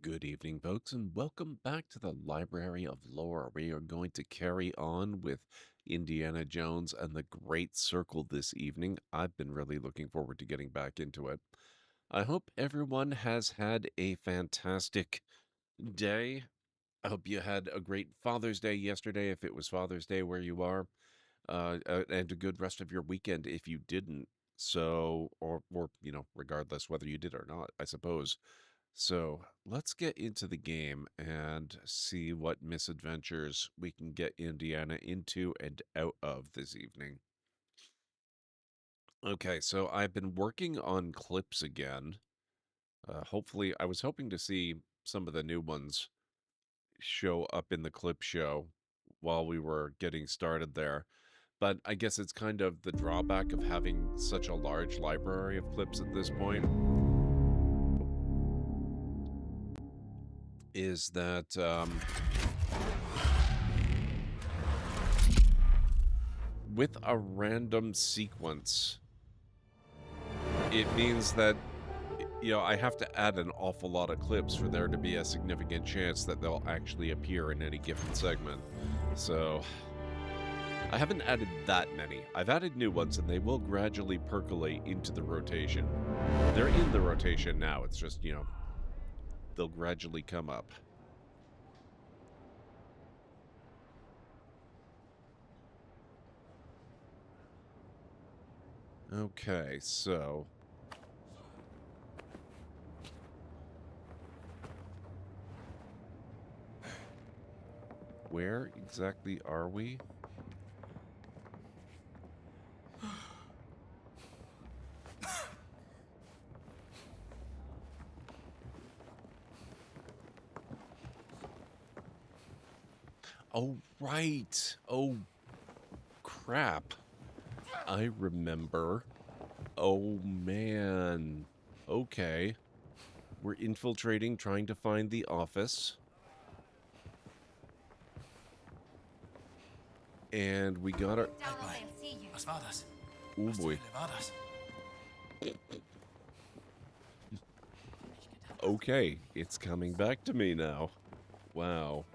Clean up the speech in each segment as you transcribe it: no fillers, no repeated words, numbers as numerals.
Good evening, folks, and welcome back to the Library of Lore. We are going to carry on with Indiana Jones and the Great Circle this evening. I've been really looking forward to getting back into it. I hope everyone has had a fantastic day. I hope you had a great Father's Day yesterday, if it was Father's Day where you are, and a good rest of your weekend if you didn't. So, or regardless whether you did or not, I suppose. So let's get into the game and see what misadventures we can get Indiana into and out of this evening. Okay, so I've been working on clips again. Hopefully, I was hoping to see some of the new ones show up in the clip show while we were getting started there. But I guess it's kind of the drawback of having such a large library of clips at this point is that with a random sequence, it means that, I have to add an awful lot of clips for there to be a significant chance that they'll actually appear in any given segment. So, I haven't added that many. I've added new ones, and they will gradually percolate into the rotation. They're in the rotation now. It's just, they'll gradually come up. Okay, so where exactly are we? Oh, right. Oh, crap. I remember. Oh, man. Okay. We're infiltrating, trying to find the office. And we got our... Oh, boy. Okay, it's coming back to me now. Wow.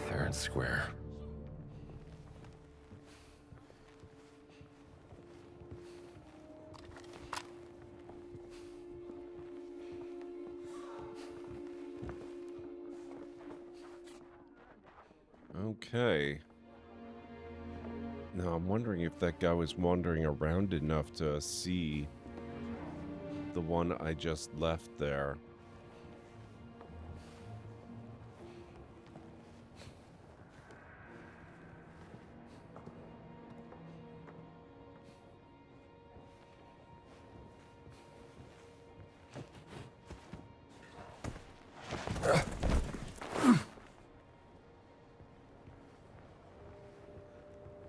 Third square. Okay. Now, I'm wondering if that guy was wandering around enough to see the one I just left there.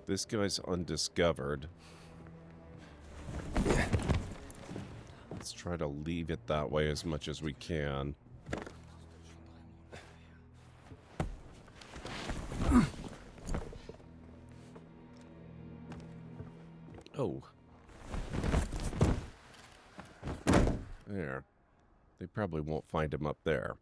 This guy's undiscovered. Let's try to leave it that way as much as we can. Oh. There. They probably won't find him up there.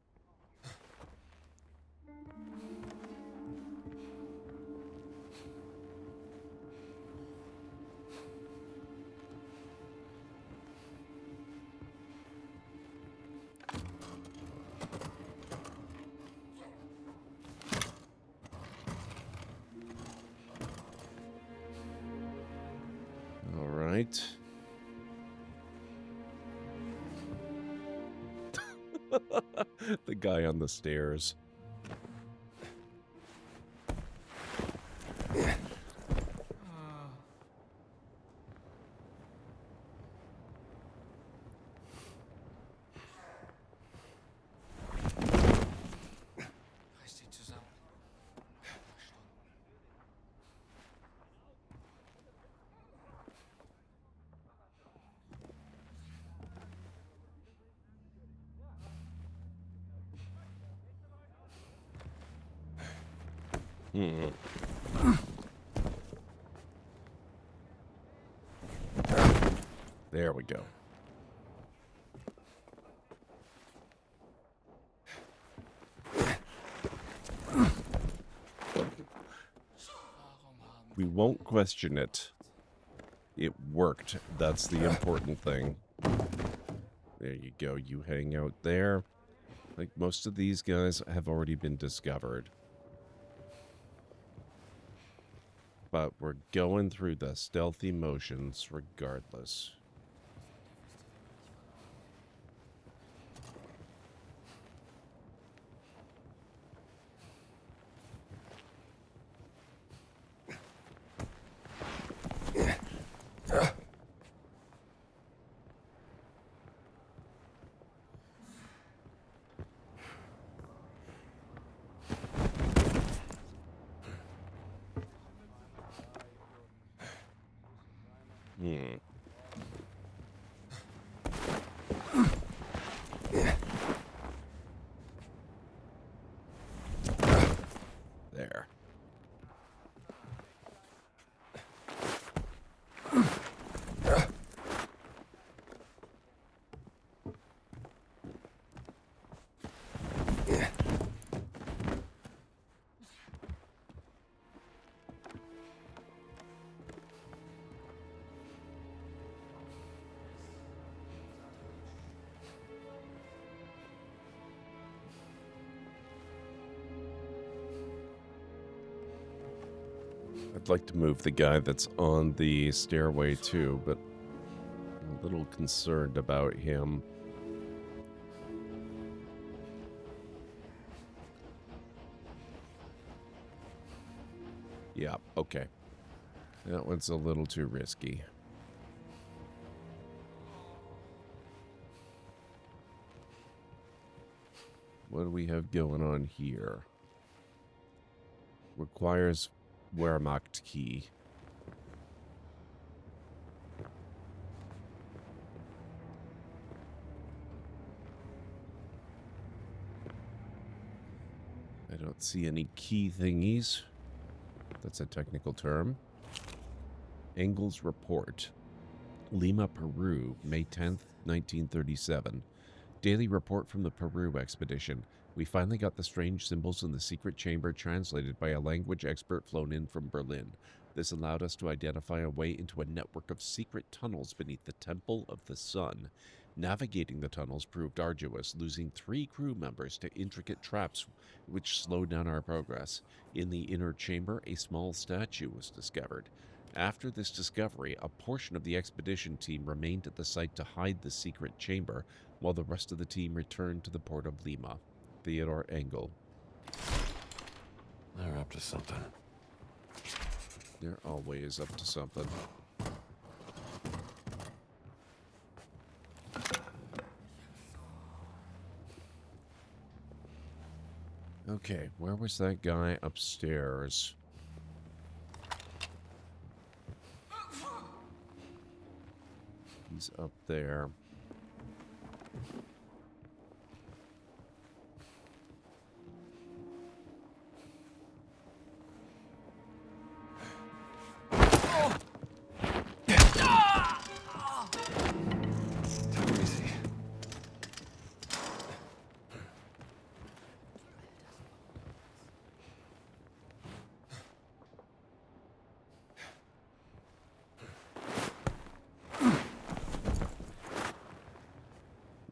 All right. The guy on the stairs. Hmm. There we go. We won't question it. It worked. That's the important thing. There you go. You hang out there. Like, most of these guys have already been discovered. But we're going through the stealthy motions regardless. Hmm. There. I'd like to move the guy that's on the stairway too, but I'm a little concerned about him. Yeah, okay. That one's a little too risky. What do we have going on here? Requires Wehrmacht key. I don't see any key thingies. That's a technical term. Engel's report. Lima, Peru, May 10th, 1937. Daily report from the Peru expedition. We finally got the strange symbols in the secret chamber translated by a language expert flown in from Berlin. This allowed us to identify a way into a network of secret tunnels beneath the Temple of the Sun. Navigating the tunnels proved arduous, losing 3 crew members to intricate traps which slowed down our progress. In the inner chamber, a small statue was discovered. After this discovery, a portion of the expedition team remained at the site to hide the secret chamber, while the rest of the team returned to the port of Lima. Theodore Engel. They're up to something. They're always up to something. Okay, where was that guy upstairs? He's up there.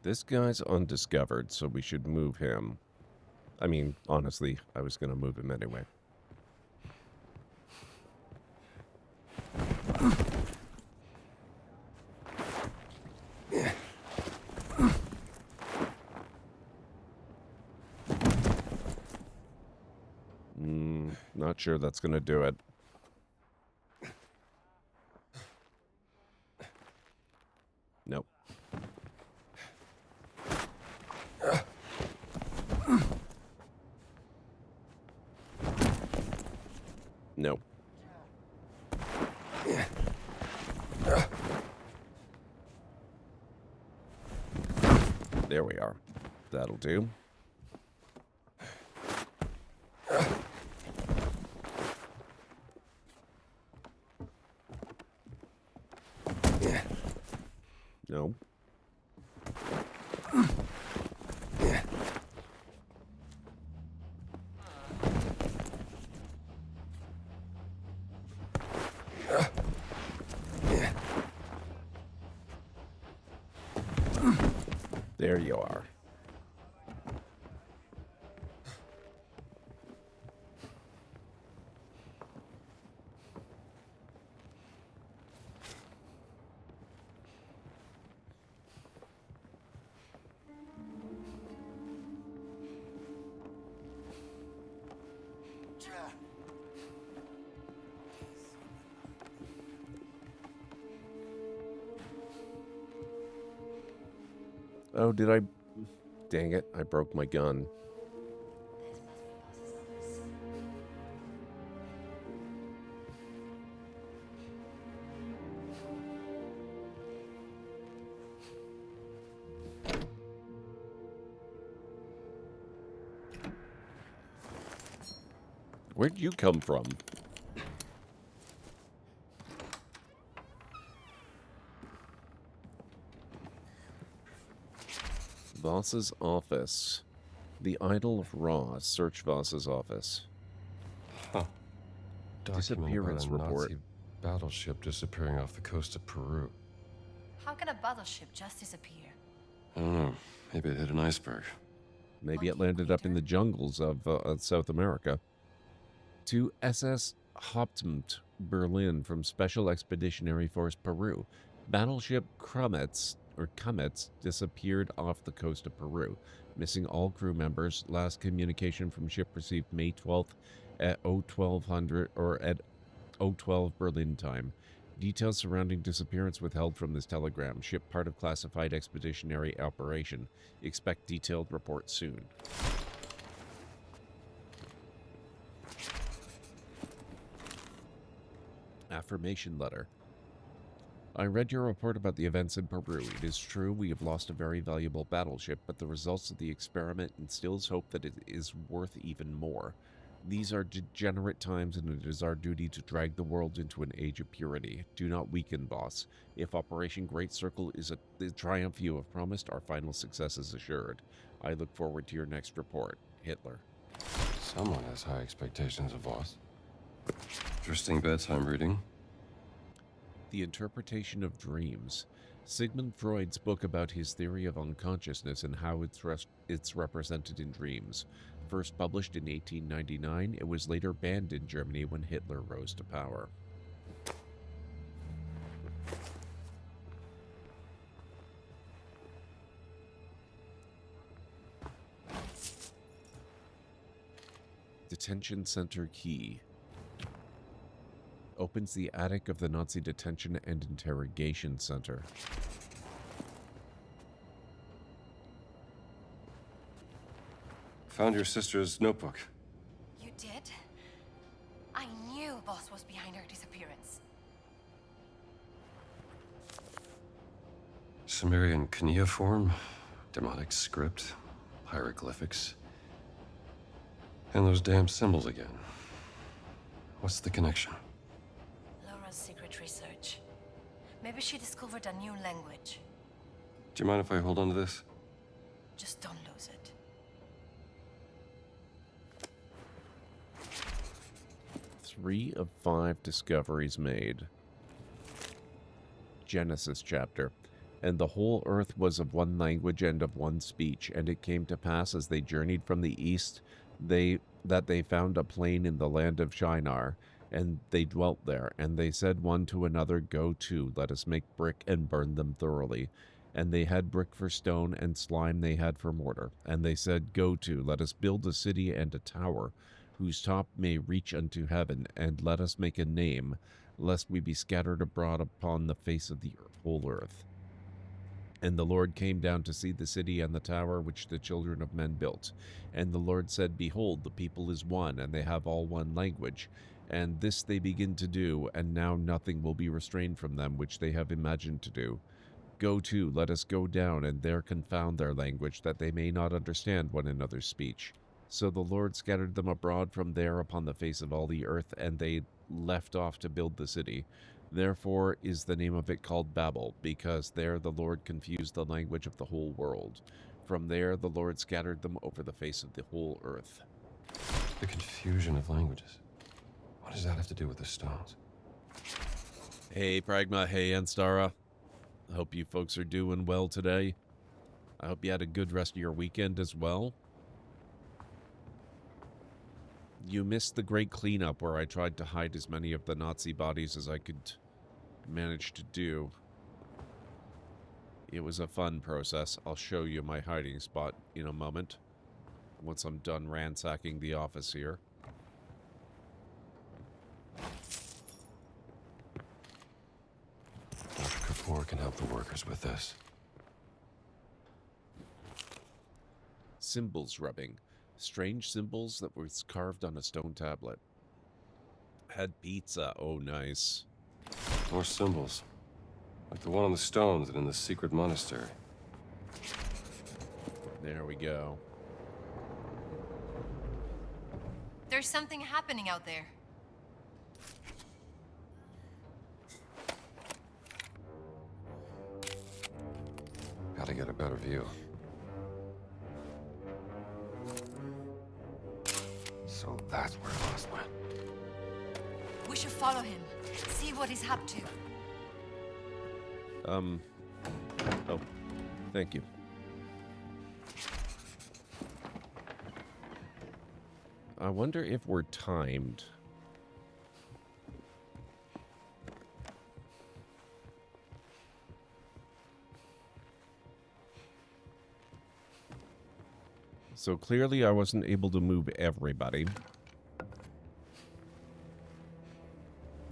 This guy's undiscovered, so we should move him. I mean, honestly, I was going to move him anyway. Not sure that's going to do it. Nope. Nope. There we are. That'll do. No. There you are. Oh, did I? Dang it, I broke my gun. Where'd you come from? Voss's office. The Idol of Ra. Search Voss's office. Huh. Disappearance report. Nazi battleship disappearing off the coast of Peru. How can a battleship just disappear? I don't know. Maybe it hit an iceberg. Maybe it landed up in the jungles of South America. To SS Hauptamt, Berlin, from Special Expeditionary Force Peru. Battleship Krummetz disappeared off the coast of Peru, missing all crew members. Last communication from ship received May 12th at 01200 or at 012 Berlin time. Details surrounding disappearance withheld from this telegram. Ship part of classified expeditionary operation. Expect detailed report soon. Affirmation letter. I read your report about the events in Peru. It is true we have lost a very valuable battleship, but the results of the experiment instills hope that it is worth even more. These are degenerate times, and it is our duty to drag the world into an age of purity. Do not weaken, boss. If Operation Great Circle is the triumph you have promised, our final success is assured. I look forward to your next report. Hitler. Someone has high expectations of Voss. Interesting bedtime reading. The Interpretation of Dreams. Sigmund Freud's book about his theory of unconsciousness and how it's represented in dreams. First published in 1899, it was later banned in Germany when Hitler rose to power. Detention Center Key. Opens the attic of the Nazi Detention and Interrogation Center. Found your sister's notebook. You did? I knew Boss was behind her disappearance. Sumerian cuneiform, demonic script, hieroglyphics, and those damn symbols again. What's the connection? Laura's secret research. Maybe she discovered a new language. Do you mind if I hold on to this? Just don't lose it. 3 of 5 discoveries made. Genesis chapter. And the whole earth was of one language and of one speech. And it came to pass, as they journeyed from the east, that they found a plain in the land of Shinar, and they dwelt there. And they said one to another, Go to, let us make brick and burn them thoroughly. And they had brick for stone, and slime they had for mortar. And they said, Go to, let us build a city and a tower, whose top may reach unto heaven, and let us make a name, lest we be scattered abroad upon the face of the whole earth. And the Lord came down to see the city and the tower which the children of men built. And the Lord said, Behold, the people is one, and they have all one language. And this they begin to do, and now nothing will be restrained from them which they have imagined to do. Go to, let us go down, and there confound their language, that they may not understand one another's speech. So the Lord scattered them abroad from there upon the face of all the earth, and they left off to build the city. Therefore is the name of it called Babel, because there the Lord confused the language of the whole world. From there the Lord scattered them over the face of the whole earth. The confusion of languages. What does that have to do with the stones? Hey, Pragma. Hey, Anstara. I hope you folks are doing well today. I hope you had a good rest of your weekend as well. You missed the great cleanup where I tried to hide as many of the Nazi bodies as I could manage to do. It was a fun process. I'll show you my hiding spot in a moment, once I'm done ransacking the office here. Dr. Kapoor can help the workers with this. Symbols rubbing. Strange symbols that was carved on a stone tablet. Had pizza. Oh, nice. More symbols. Like the one on the stones and in the secret monastery. There we go. There's something happening out there. Gotta get a better view. So that's where Voss went. We should follow him. See what he's up to. Oh, thank you. I wonder if we're timed. So clearly I wasn't able to move everybody.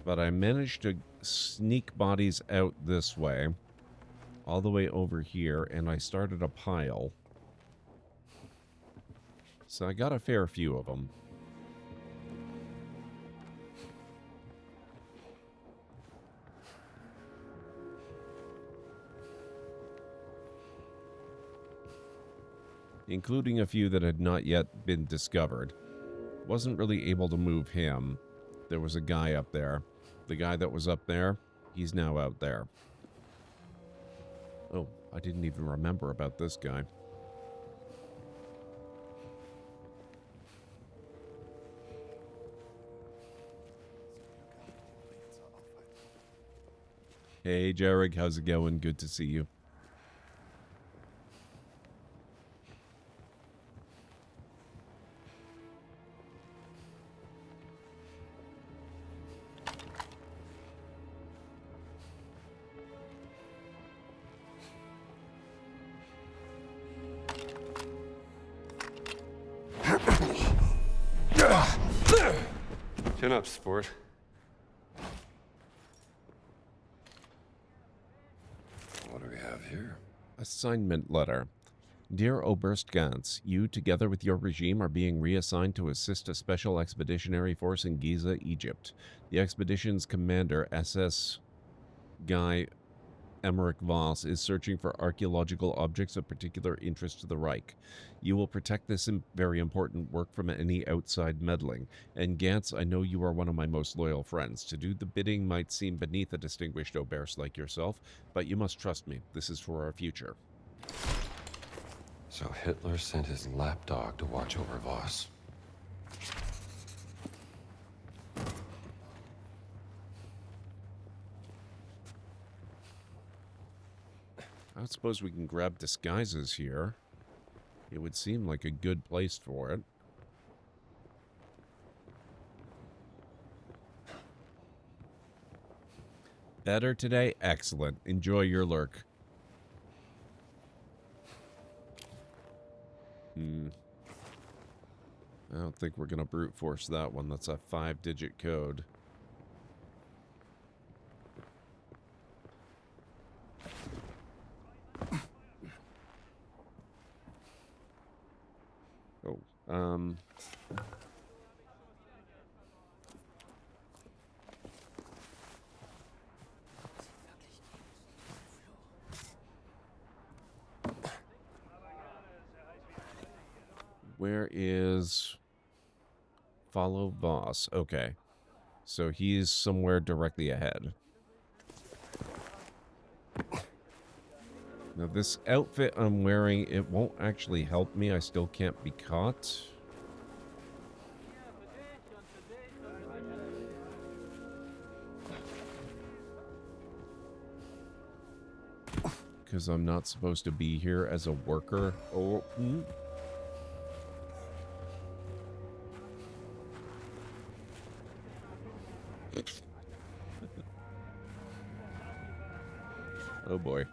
But I managed to sneak bodies out this way, all the way over here, and I started a pile. So I got a fair few of them. Including a few that had not yet been discovered. Wasn't really able to move him. There was a guy up there. The guy that was up there, he's now out there. Oh, I didn't even remember about this guy. Hey, Jarek, how's it going? Good to see you. Chin up, sport. What do we have here? Assignment letter. Dear Oberst Gantz, you, together with your regime, are being reassigned to assist a special expeditionary force in Giza, Egypt. The expedition's commander, SS Guy Emmerich Voss, is searching for archaeological objects of particular interest to the Reich. You will protect this very important work from any outside meddling. And Gantz, I know you are one of my most loyal friends. To do the bidding might seem beneath a distinguished Oberst like yourself, but you must trust me. This is for our future. So Hitler sent his lapdog to watch over Voss. I don't suppose we can grab disguises here. It would seem like a good place for it. Better today? Excellent. Enjoy your lurk. I don't think we're going to brute force that one. That's a 5-digit code. Oh, where is... Follow Voss. Okay. So he's somewhere directly ahead. Now, this outfit I'm wearing, it won't actually help me. I still can't be caught. Because I'm not supposed to be here as a worker. Oh, oh boy.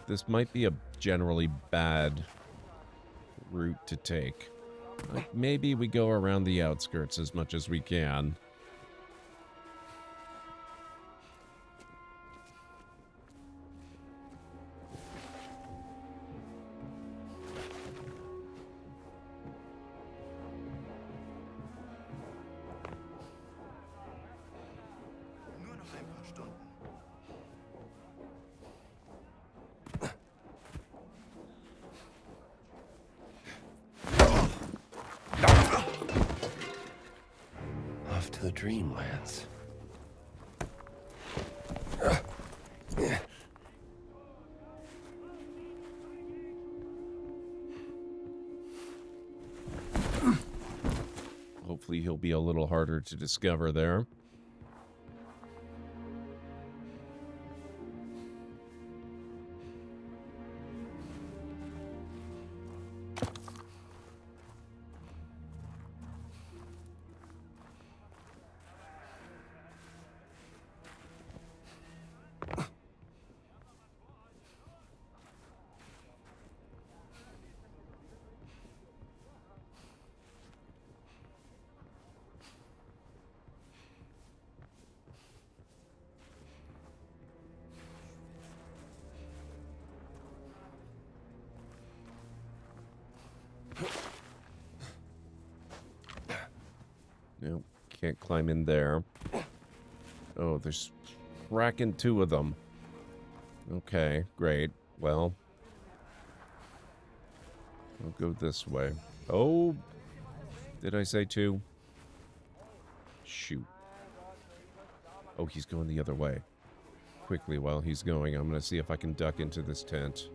This might be a generally bad route to take. Like, maybe we go around the outskirts as much as we can. Off to the dreamlands. Hopefully he'll be a little harder to discover there. Nope, can't climb in there. Oh, there's cracking two of them. Okay, great. Well, I'll go this way. Oh, did I say two? Shoot. Oh, he's going the other way. Quickly, while he's going, I'm going to see if I can duck into this tent.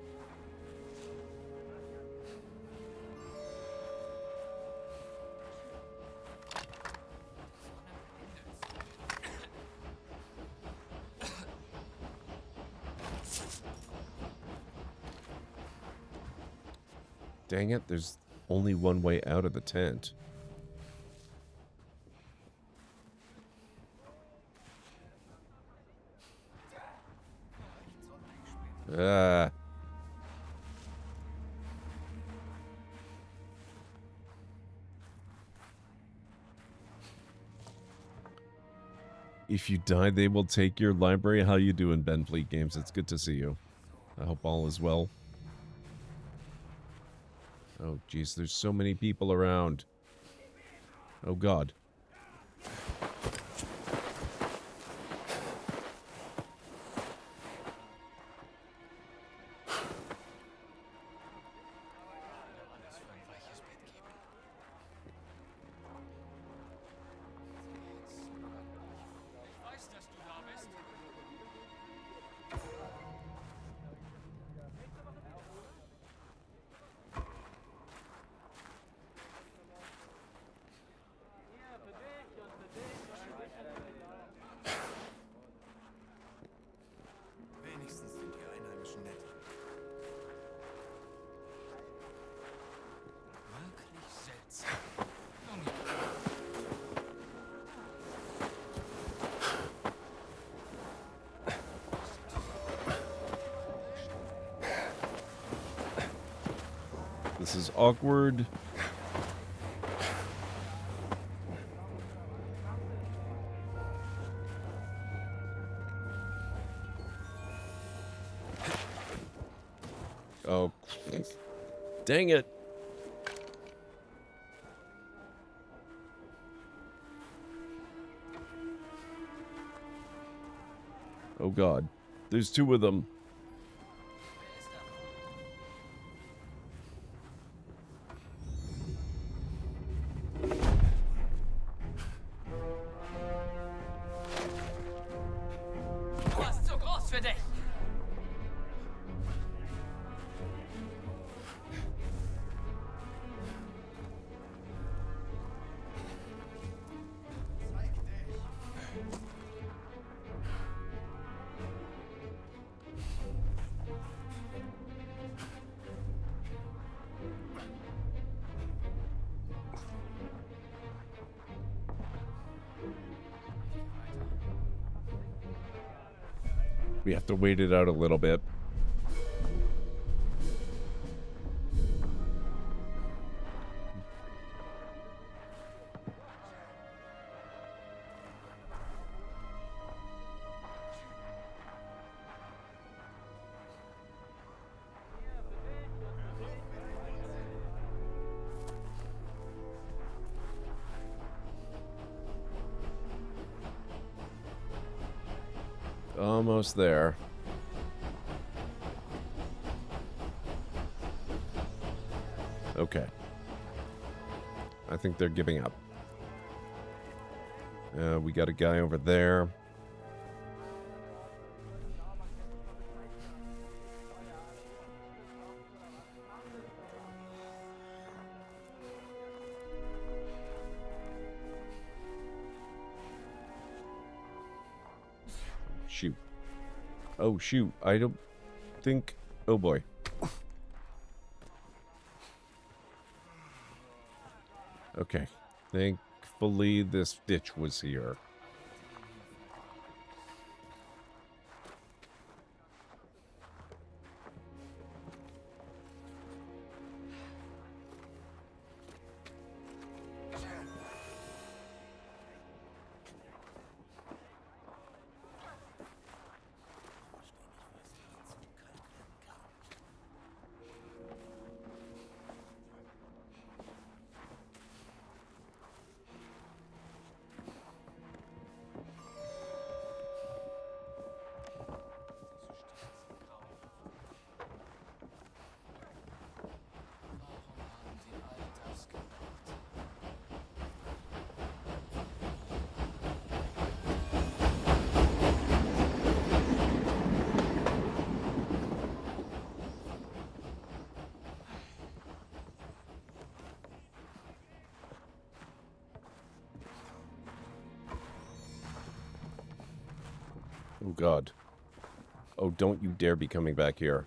Dang it, there's only one way out of the tent. Ah. If you die, they will take your library. How you doing, Ben Fleet Games? It's good to see you. I hope all is well. Oh, jeez, there's so many people around. Oh, God. This is awkward. Oh, dang it. Oh, God. There's two of them. Du warst zu groß für dich. We have to wait it out a little bit. Almost there. Okay. I think they're giving up. We got a guy over there. Shoot. Oh, shoot. I don't think... Oh, boy. Okay. Thankfully, this ditch was here. Oh, God. Oh, don't you dare be coming back here.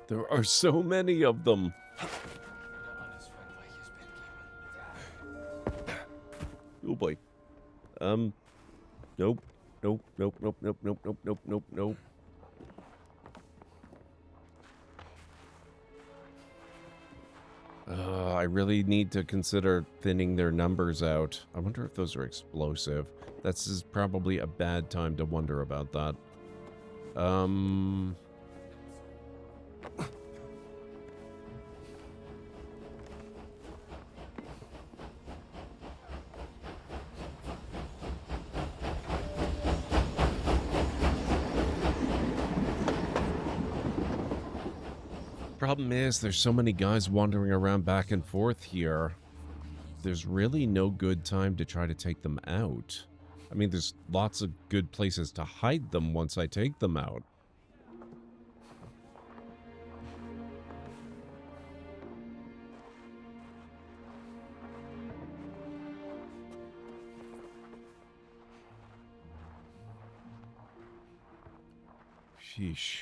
There are so many of them. Oh boy. Nope. Nope. Nope. Nope. Nope. Nope. Nope. Nope. Nope. Nope. I really need to consider thinning their numbers out. I wonder if those are explosive. This is probably a bad time to wonder about that. Problem is, there's so many guys wandering around back and forth here. There's really no good time to try to take them out. I mean, there's lots of good places to hide them once I take them out. Sheesh.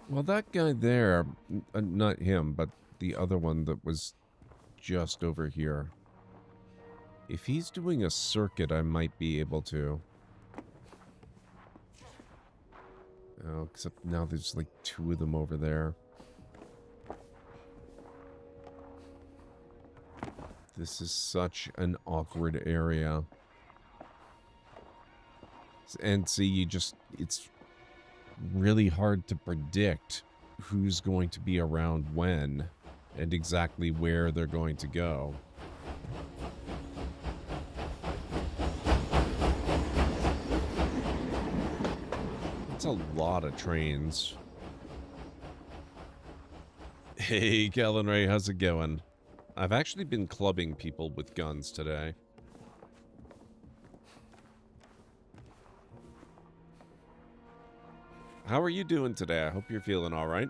Well, that guy there, not him, but the other one that was just over here. If he's doing a circuit, I might be able to. Oh, except now there's like 2 of them over there. This is such an awkward area. And see, it's really hard to predict who's going to be around when and exactly where they're going to go. That's a lot of trains. Hey, Callan Ray, how's it going? I've actually been clubbing people with guns today. How are you doing today? I hope you're feeling all right.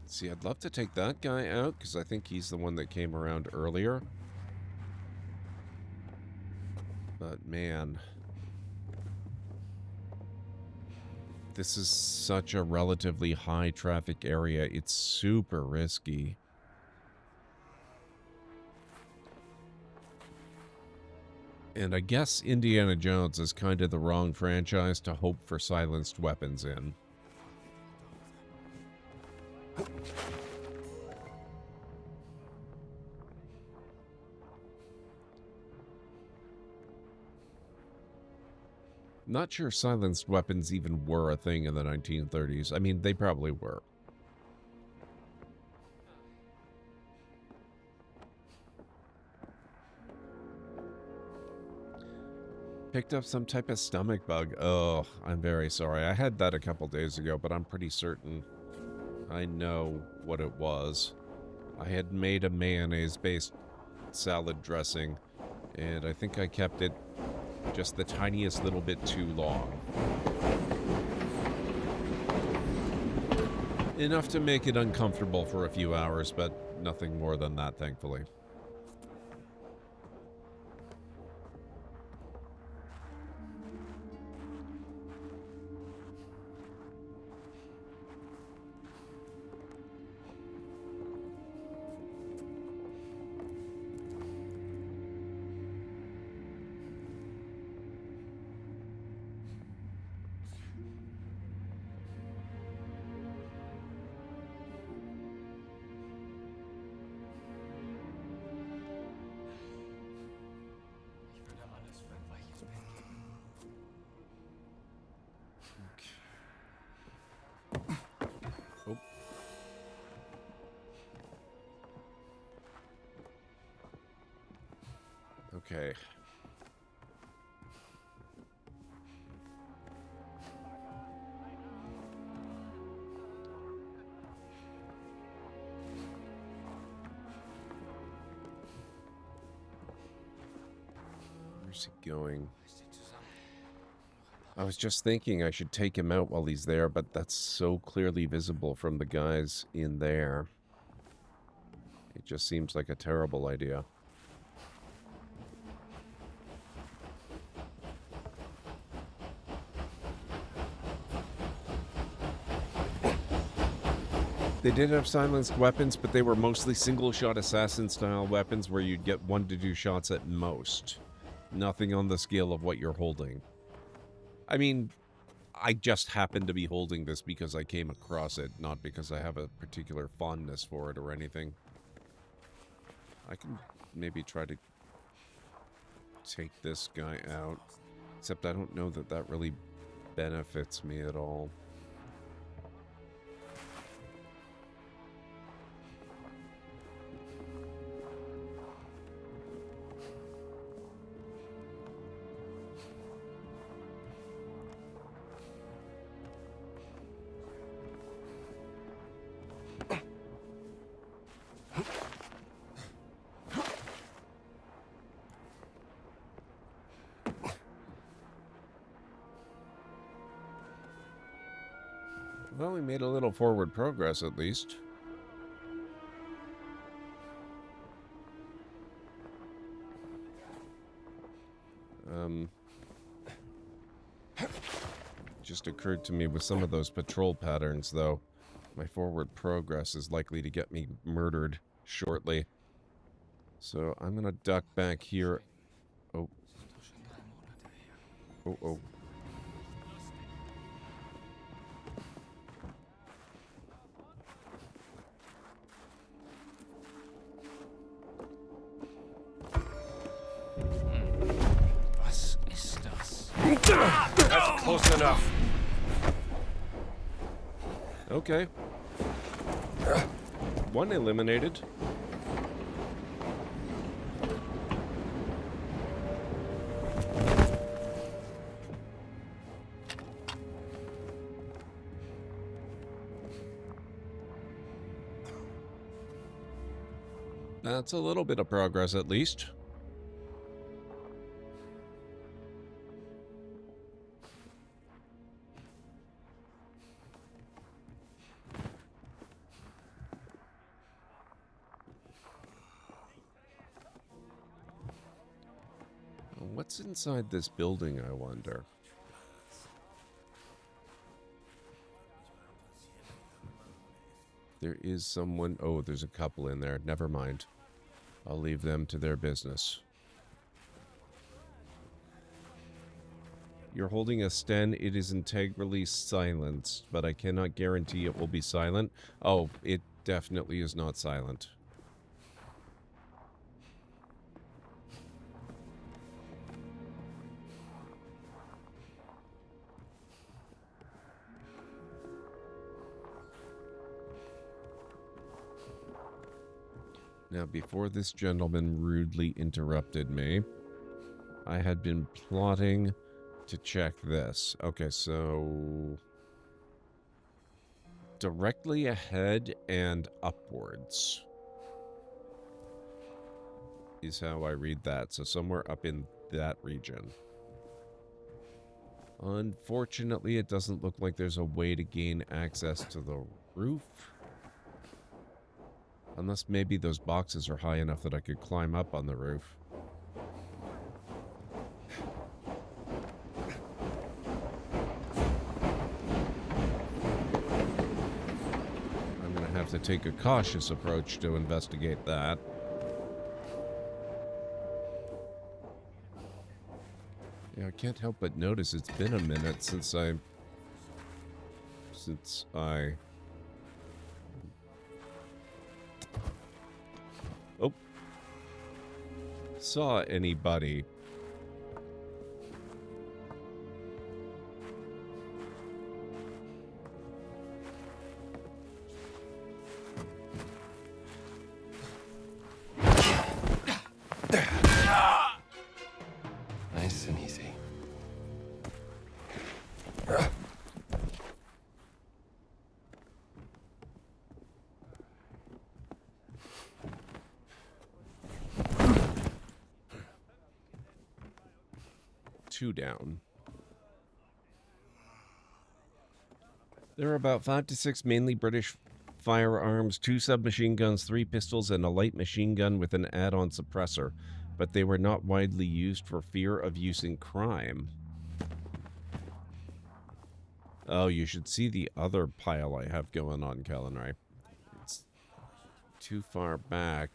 See, I'd love to take that guy out, because I think he's the one that came around earlier. But, man. This is such a relatively high traffic area. It's super risky. And I guess Indiana Jones is kind of the wrong franchise to hope for silenced weapons in. Not sure silenced weapons even were a thing in the 1930s. I mean, they probably were. Picked up some type of stomach bug. Oh, I'm very sorry. I had that a couple days ago, but I'm pretty certain I know what it was. I had made a mayonnaise-based salad dressing, and I think I kept it just the tiniest little bit too long. Enough to make it uncomfortable for a few hours, but nothing more than that, thankfully. Okay. Where's he going? I was just thinking I should take him out while he's there, but that's so clearly visible from the guys in there. It just seems like a terrible idea. They did have silenced weapons, but they were mostly single-shot assassin-style weapons where you'd get 1 to 2 shots at most. Nothing on the scale of what you're holding. I mean, I just happen to be holding this because I came across it, not because I have a particular fondness for it or anything. I can maybe try to take this guy out, except I don't know that that really benefits me at all. Well, we made a little forward progress, at least. Just occurred to me with some of those patrol patterns, though, my forward progress is likely to get me murdered shortly. So I'm gonna duck back here. Oh. Oh, oh. That's close enough. Okay. One eliminated. That's a little bit of progress, at least. What's inside this building, I wonder? There is someone... Oh, there's a couple in there. Never mind. I'll leave them to their business. You're holding a sten. It is integrally silenced, but I cannot guarantee it will be silent. Oh, it definitely is not silent. Now, before this gentleman rudely interrupted me, I had been plotting to check this. Okay, so... directly ahead and upwards is how I read that. So somewhere up in that region. Unfortunately, it doesn't look like there's a way to gain access to the roof. Unless maybe those boxes are high enough that I could climb up on the roof. I'm going to have to take a cautious approach to investigate that. Yeah, I can't help but notice it's been a minute since I saw anybody. Nice and easy. Two down. There are about 5 to 6 mainly British firearms, 2 submachine guns, 3 pistols, and a light machine gun with an add-on suppressor, but they were not widely used for fear of use in crime. Oh, you should see the other pile I have going on, Kellenry. It's too far back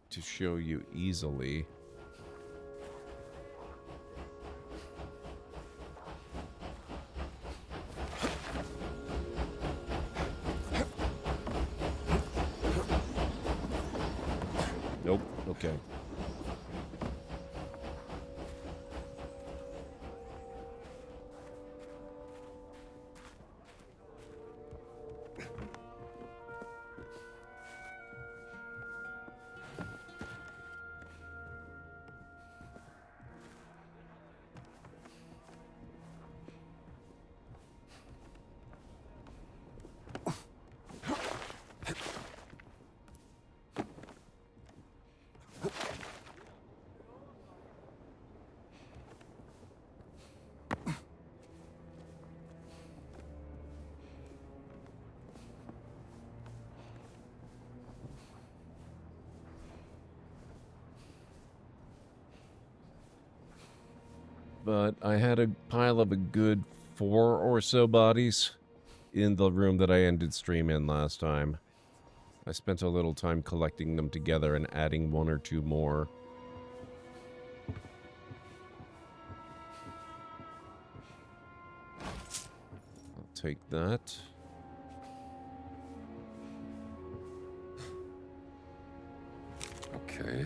to show you easily. Nope. Okay. But I had a pile of a good 4 or so bodies in the room that I ended stream in last time. I spent a little time collecting them together and adding 1 or 2 more. I'll take that. Okay.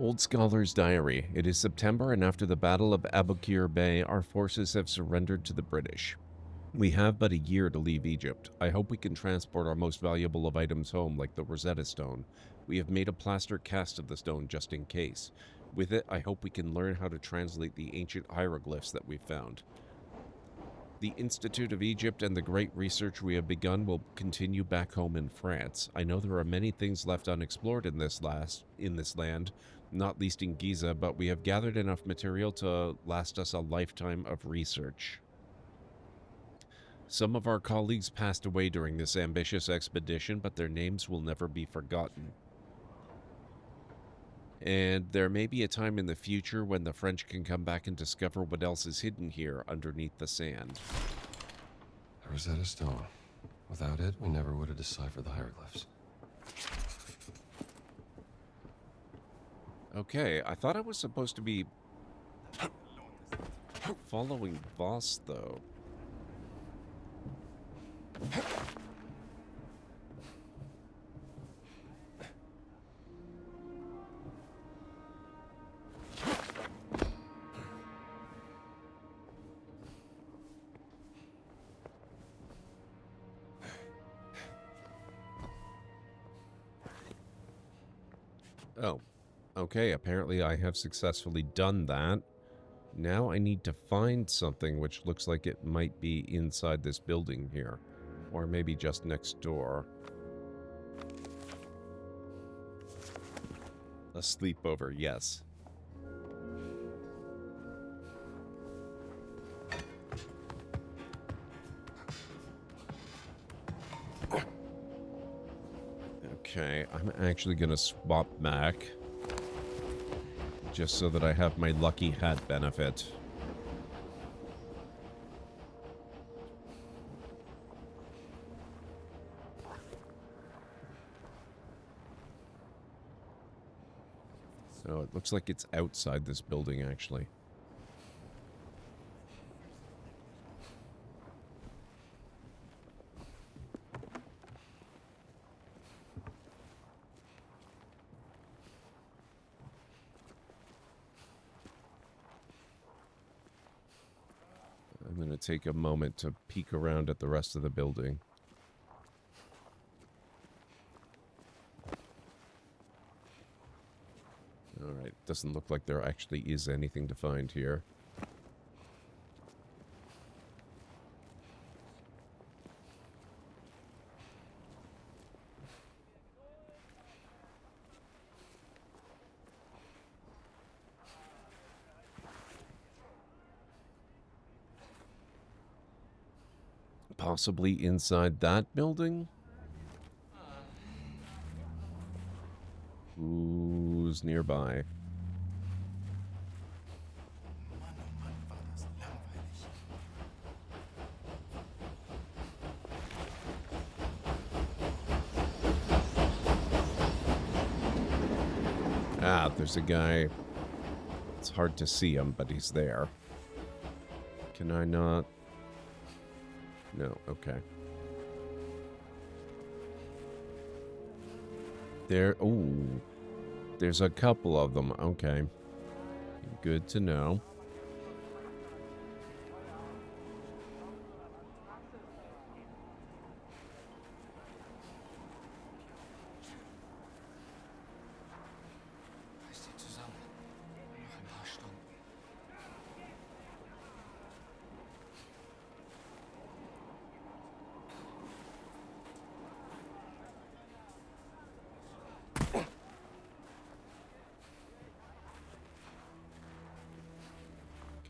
Old Scholar's Diary. It is September, and after the Battle of Aboukir Bay, our forces have surrendered to the British. We have but a year to leave Egypt. I hope we can transport our most valuable of items home, like the Rosetta Stone. We have made a plaster cast of the stone just in case. With it, I hope we can learn how to translate the ancient hieroglyphs that we've found. The Institute of Egypt and the great research we have begun will continue back home in France. I know there are many things left unexplored in this land, not least in Giza, but we have gathered enough material to last us a lifetime of research. Some of our colleagues passed away during this ambitious expedition, but their names will never be forgotten. And there may be a time in the future when the French can come back and discover what else is hidden here underneath the sand. The Rosetta Stone. Without it, we never would have deciphered the hieroglyphs. Okay, I thought I was supposed to be following Voss, though. Oh, okay, apparently I have successfully done that. Now I need to find something which looks like it might be inside this building here. Or maybe just next door. A sleepover, yes. Okay, I'm actually going to swap back. Just so that I have my lucky hat benefit. So it looks like it's outside this building, actually. I'm going to take a moment to peek around at the rest of the building. Alright, doesn't look like there actually is anything to find here. Possibly inside that building? Who's nearby? Ah, there's a guy. It's hard to see him, but he's there. Can I not? No, okay. There, ooh. There's a couple of them, okay. Good to know.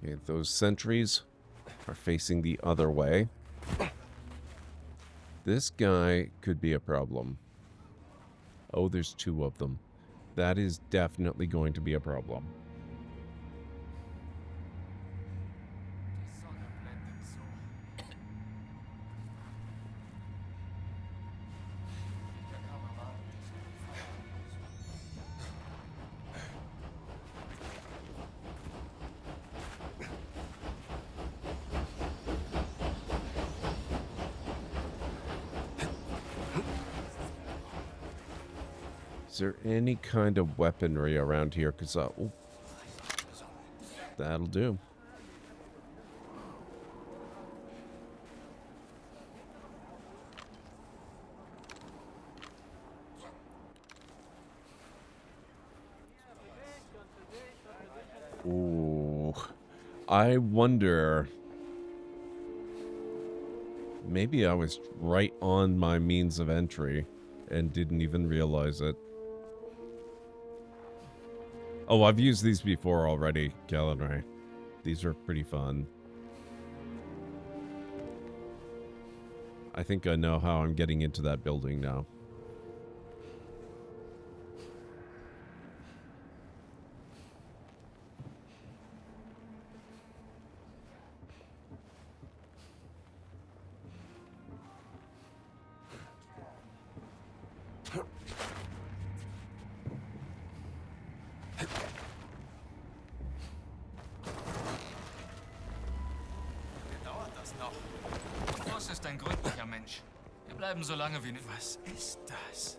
Okay, those sentries are facing the other way. This guy could be a problem. Oh, there's two of them. That is definitely going to be a problem. Is there any kind of weaponry around here? Because, oh, that'll do. Ooh. I wonder Maybe I was right on my means of entry and didn't even realize it. Oh, I've used these before already, Galen. These are pretty fun. I think I know how I'm getting into that building now. Dauert das noch? Voss ist ein gründlicher Mensch. Wir bleiben so lange wie... Was ist das?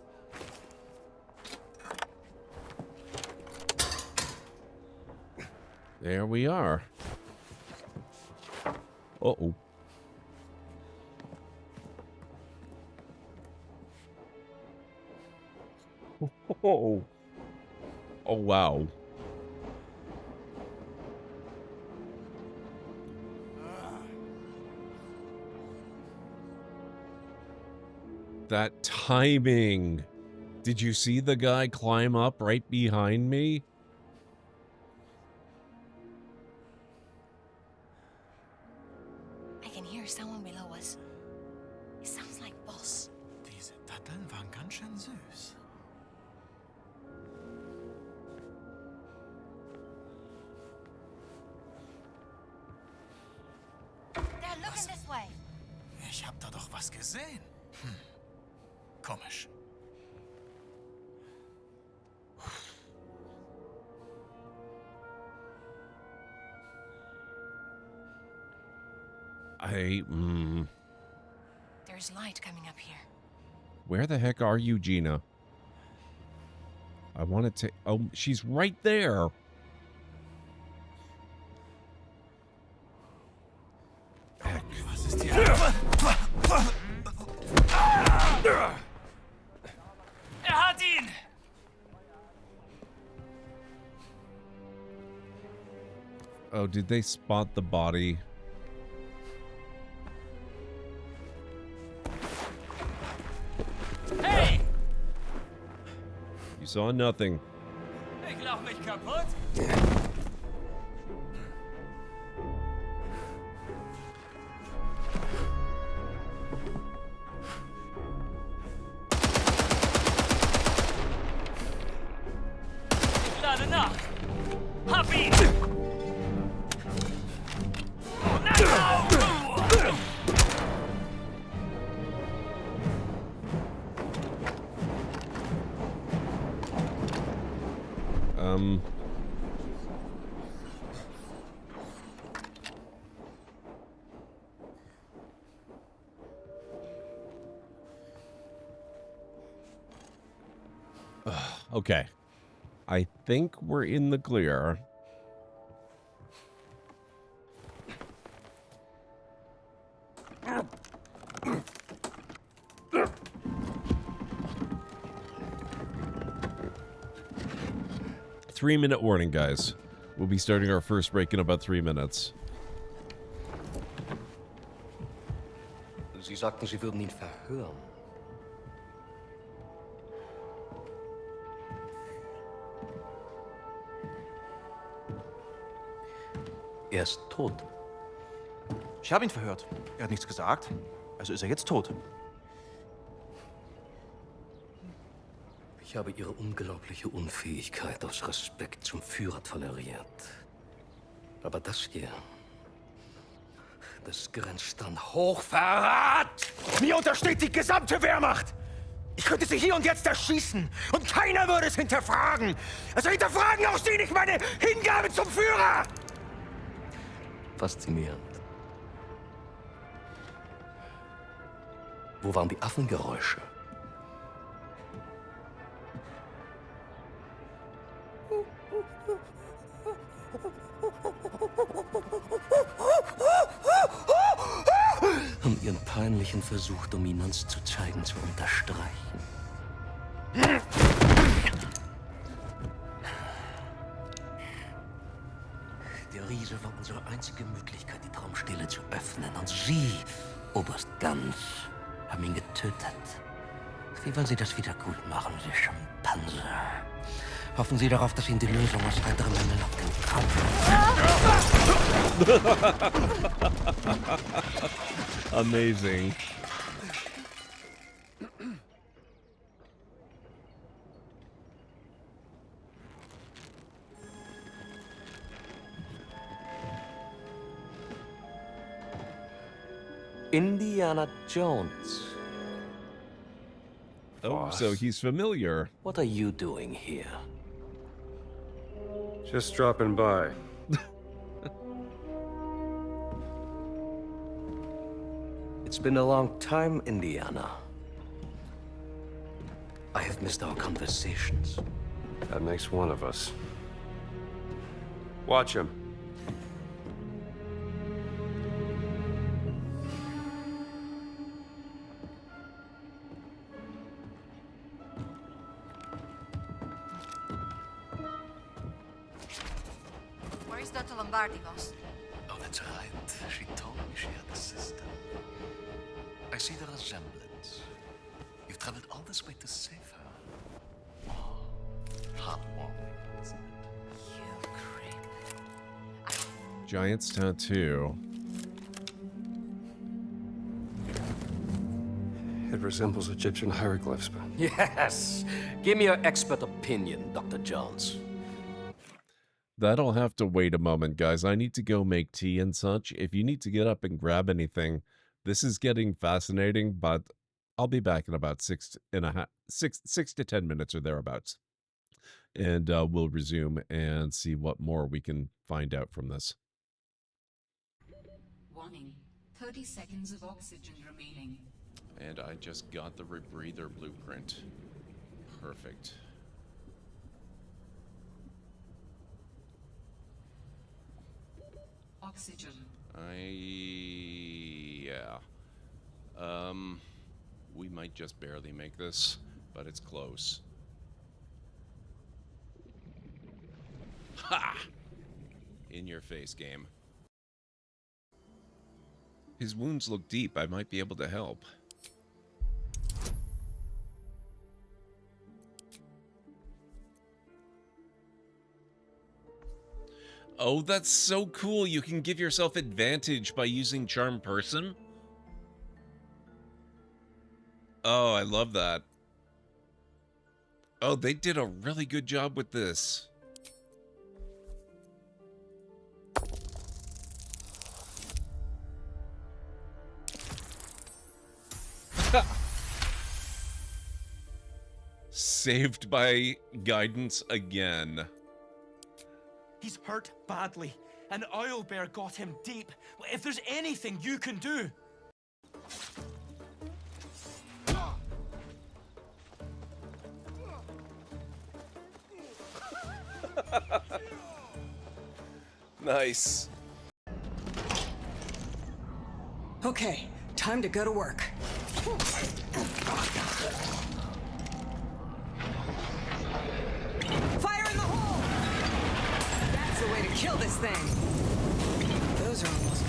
There we are. Uh-oh. Oh. Oh, wow. That timing. Did you see the guy climb up right behind me? I can hear someone below us. It sounds like Boss. Diese Datteln waren ganz schön süß. They're looking this way. Ich hab da doch was gesehen. Komisch. There's light coming up here. Where the heck are you, Gina? I wanted to... Oh, she's right there. Heck. Was ist hier? Hat ihn! Oh, did they spot the body? Hey! You saw nothing. Ich lach mich kaputt. Ich lade nach. Hab ihn! Okay. I think we're in the clear. Three-minute warning, guys. We'll be starting our first break in about 3 minutes. Sie sagten, Sie würden ihn verhören. Er ist tot. Ich habe ihn verhört. Er hat nichts gesagt. Also ist er jetzt tot. Ich habe Ihre unglaubliche Unfähigkeit aus Respekt zum Führer toleriert. Aber das hier, das grenzt an Hochverrat! Mir untersteht die gesamte Wehrmacht! Ich könnte sie hier und jetzt erschießen und keiner würde es hinterfragen! Also hinterfragen auch Sie nicht meine Hingabe zum Führer! Faszinierend. Wo waren die Affengeräusche? Um Ihren peinlichen Versuch, Dominanz zu zeigen, zu unterstreichen. Der Riese war unsere einzige Möglichkeit, die Traumstille zu öffnen. Und Sie Oberst Ganz haben ihn getötet. Wie wollen Sie das wieder gut machen, Sie Schimpanse? Hoffen Sie darauf, dass Ihnen die Lösung aus heiterem Himmel auf den Kopf... Amazing. Indiana Jones. Oh, so he's familiar. What are you doing here? Just dropping by. It's been a long time, Indiana. I have missed our conversations. That makes one of us. Watch him. Where's Dr. Lombardi, boss? Oh, that's right. She told me she had a sister. I see the resemblance. You've traveled all this way to save her. Oh, heartwarming, isn't it? You creep. Giant's tattoo. It resembles Egyptian hieroglyphs, but Yes! Give me your expert opinion, Dr. Jones. That'll have to wait a moment, guys. I need to go make tea and such. If you need to get up and grab anything, this is getting fascinating, but I'll be back in about 6 to 10 minutes or thereabouts. And we'll resume and see what more we can find out from this. Warning, 30 seconds of oxygen remaining. And I just got the rebreather blueprint. Perfect. Oxygen. Yeah. We might just barely make this, but it's close. Ha! In your face, game. His wounds look deep. I might be able to help. Oh, that's so cool. You can give yourself advantage by using Charm Person. Oh, I love that. Oh, they did a really good job with this. Saved by guidance again. He's hurt badly. An owlbear got him deep. If there's anything you can do... Nice. Okay, time to go to work. Fire in the hole! That's the way to kill this thing. Those are almost...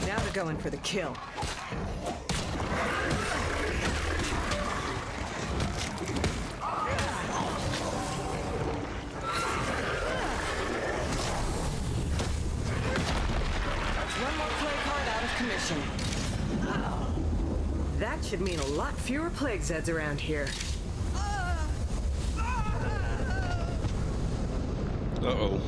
Now they're going for the kill. One more plague heart out of commission. That should mean a lot fewer plague Zeds around here. Uh-oh.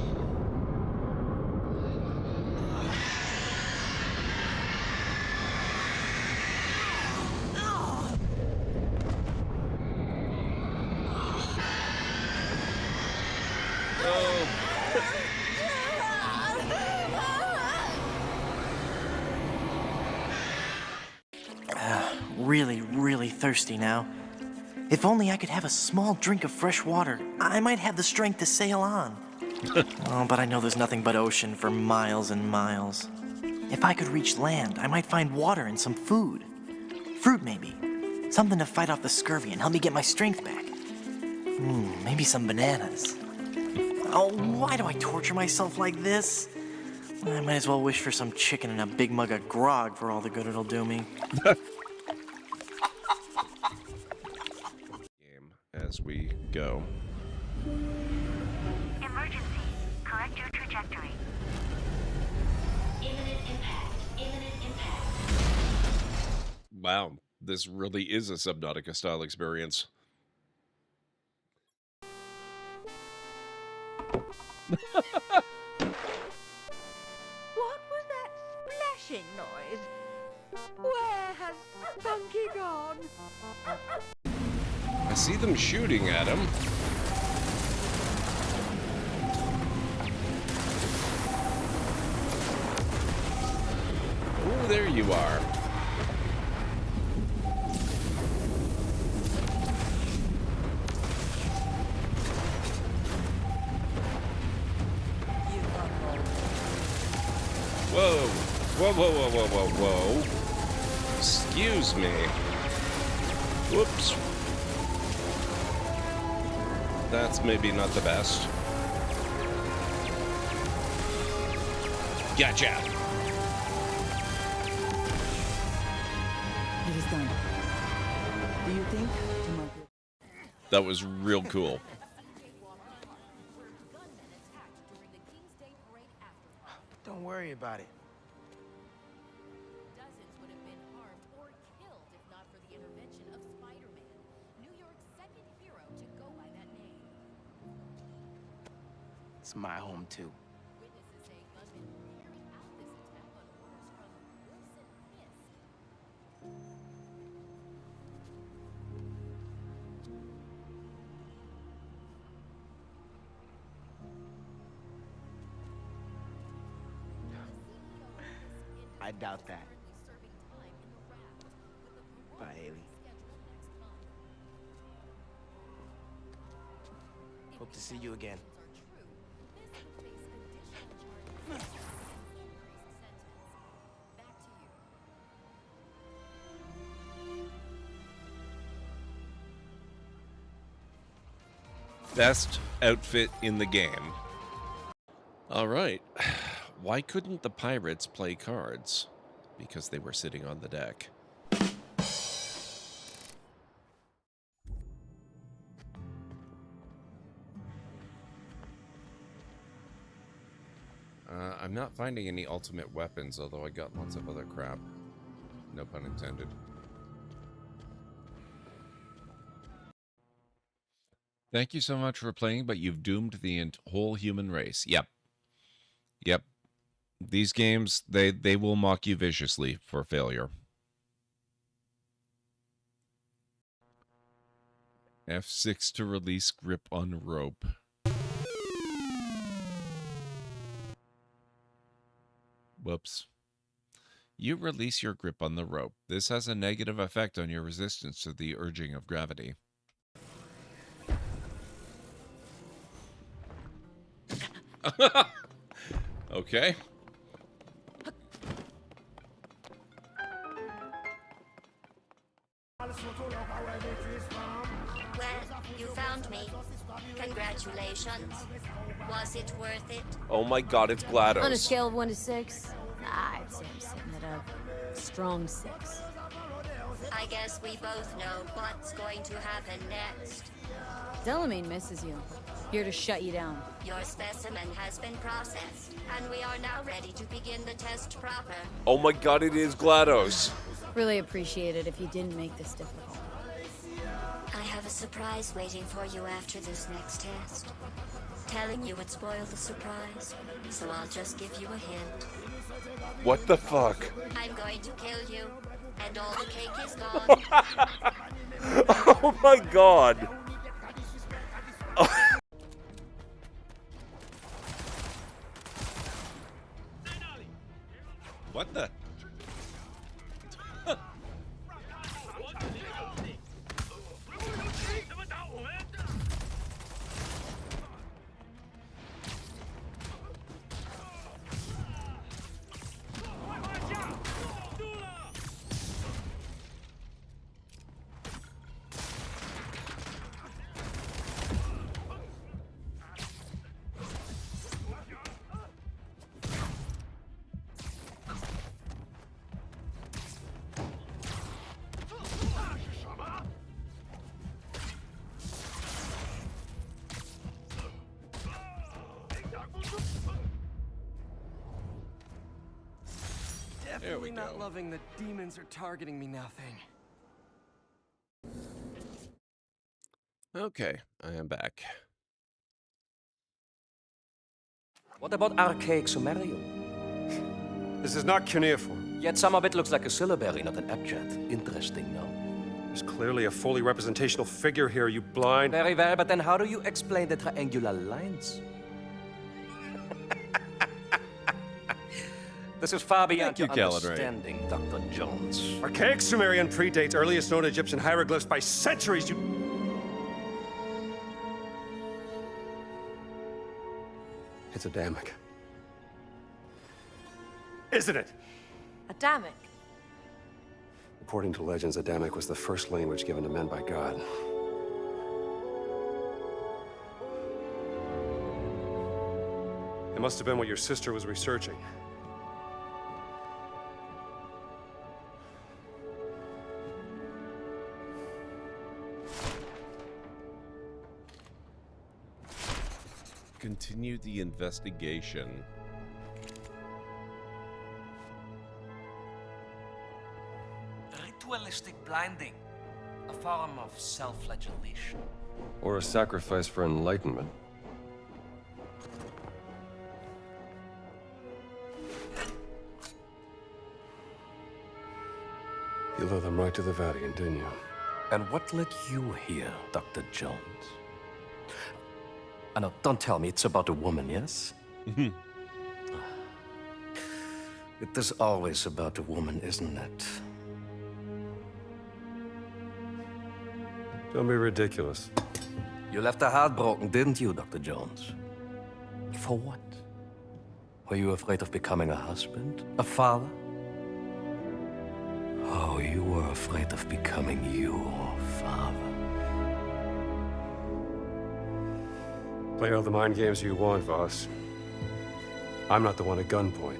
Really, really thirsty now. If only I could have a small drink of fresh water, I might have the strength to sail on. Oh, but I know there's nothing but ocean for miles and miles. If I could reach land, I might find water and some food. Fruit, maybe. Something to fight off the scurvy and help me get my strength back. Maybe some bananas. Oh, why do I torture myself like this? I might as well wish for some chicken and a big mug of grog for all the good it'll do me. Game as we go. Emergency. Correct your trajectory. Imminent impact. Imminent impact. Wow, this really is a Subnautica-style experience. What was that splashing noise? Where has Spunky gone? I see them shooting at him. Oh, there you are. Whoa. Whoa, whoa, whoa, whoa, whoa, whoa. Excuse me. Whoops. That's maybe not the best. Gotcha. It is done. Do you think tomorrow? That was real cool. Don't worry about it. Dozens would have been harmed or killed if not for the intervention of Spider-Man, New York's second hero to go by that name. It's my home, too. Witnesses say gunmen carried out this attack on orders from Wilson Fisk. I doubt that. Bye, Haley. Hope to see you again. Best outfit in the game. All right. Why couldn't the pirates play cards? Because they were sitting on the deck. I'm not finding any ultimate weapons, although I got lots of other crap. No pun intended. Thank you so much for playing, but you've doomed the whole human race. Yep. Yep. These games, they will mock you viciously for failure. F6 to release grip on rope. Whoops. You release your grip on the rope. This has a negative effect on your resistance to the urging of gravity. Okay. Well, you found me. Congratulations. Was it worth it? Oh my god, it's GLaDOS. On a scale of 1 to 6, I'd say I'm sitting at a strong 6. I guess we both know what's going to happen next. Delamain misses you. Here to shut you down. Your specimen has been processed, and we are now ready to begin the test proper. Oh my god, it is GLaDOS. Really appreciate it if you didn't make this difficult. I have a surprise waiting for you after this next test. Telling you would spoil the surprise, so I'll just give you a hint. What the fuck? I'm going to kill you, and all the cake is gone. Oh my god. What the? There we Really not go. loving the demons are targeting me now thing. Okay, I am back. What about archaic Sumerian? This is not cuneiform. Yet some of it looks like a syllabary, not an abjad. Interesting, no? There's clearly a fully representational figure here, you blind. Very well, but then how do you explain the triangular lines? This is far beyond your understanding, Dr. Jones. Archaic Sumerian predates earliest known Egyptian hieroglyphs by centuries, you... It's Adamic. Isn't it? Adamic? According to legends, Adamic was the first language given to men by God. It must have been what your sister was researching. Continue the investigation. Ritualistic blinding. A form of self-flagellation. Or a sacrifice for enlightenment. You led them right to the Vatican, didn't you? And what led you here, Dr. Jones? No, don't tell me it's about a woman, yes? It is always about a woman, isn't it? Don't be ridiculous. You left her heartbroken, didn't you, Dr. Jones? For what? Were you afraid of becoming a husband? A father? Oh, you were afraid of becoming your father. Play all the mind games you want, Voss. I'm not the one at gunpoint.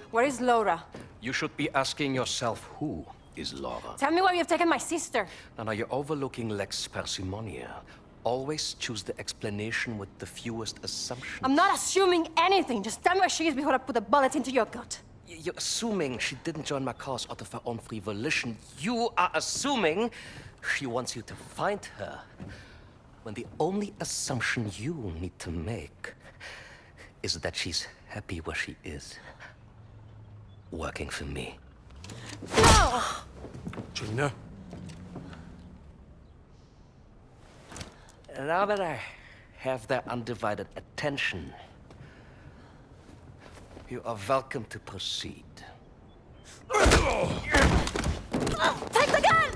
Where is Laura? You should be asking yourself, who is Laura? Tell me where you've taken my sister. Now, you're overlooking lex parsimonia. Always choose the explanation with the fewest assumptions. I'm not assuming anything. Just tell me where she is before I put a bullet into your gut. You're assuming she didn't join my cause out of her own free volition. You are assuming she wants you to find her. When the only assumption you need to make is that she's happy where she is. Working for me. No! Gina? Now that I have their undivided attention, you are welcome to proceed. Take the gun!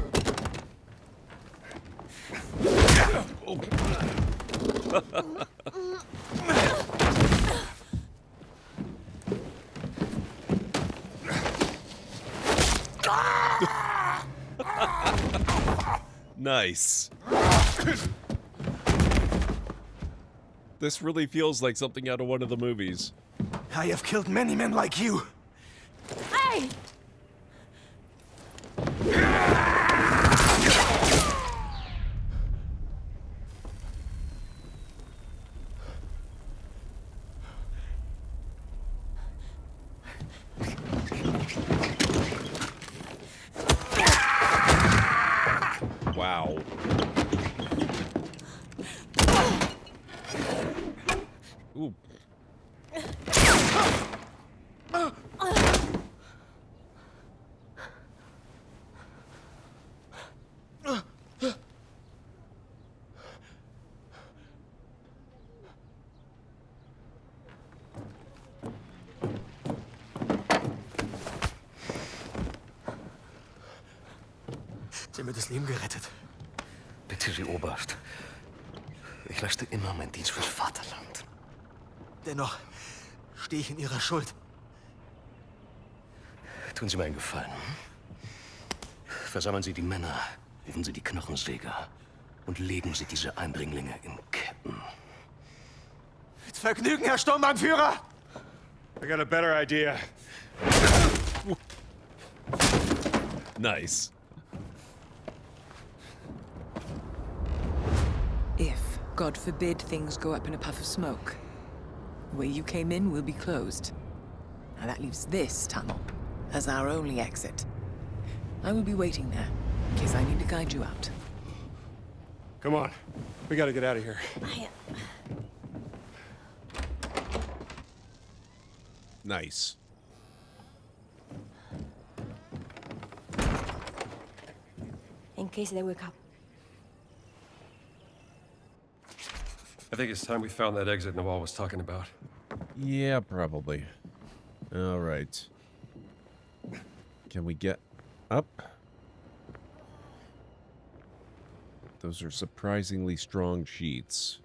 Nice. This really feels like something out of one of the movies. I have killed many men like you. Hey! Wow. Ooh. Sie haben mir das Leben gerettet. Bitte, Sie Oberst. Ich leiste immer meinen Dienst fürs Vaterland. Dennoch stehe ich in Ihrer Schuld. Tun Sie mir einen Gefallen. Versammeln Sie die Männer, rufen Sie die Knochensäger und legen Sie diese Eindringlinge in Ketten. Mit Vergnügen, Herr Sturmbannführer! I got a better idea. Nice. If, God forbid, things go up in a puff of smoke, the way you came in will be closed. Now that leaves this tunnel as our only exit. I will be waiting there, in case I need to guide you out. Come on. We gotta get out of here. Nice. In case they wake up. I think it's time we found that exit Nawal was talking about. Yeah, probably. All right. Can we get up? Those are surprisingly strong sheets.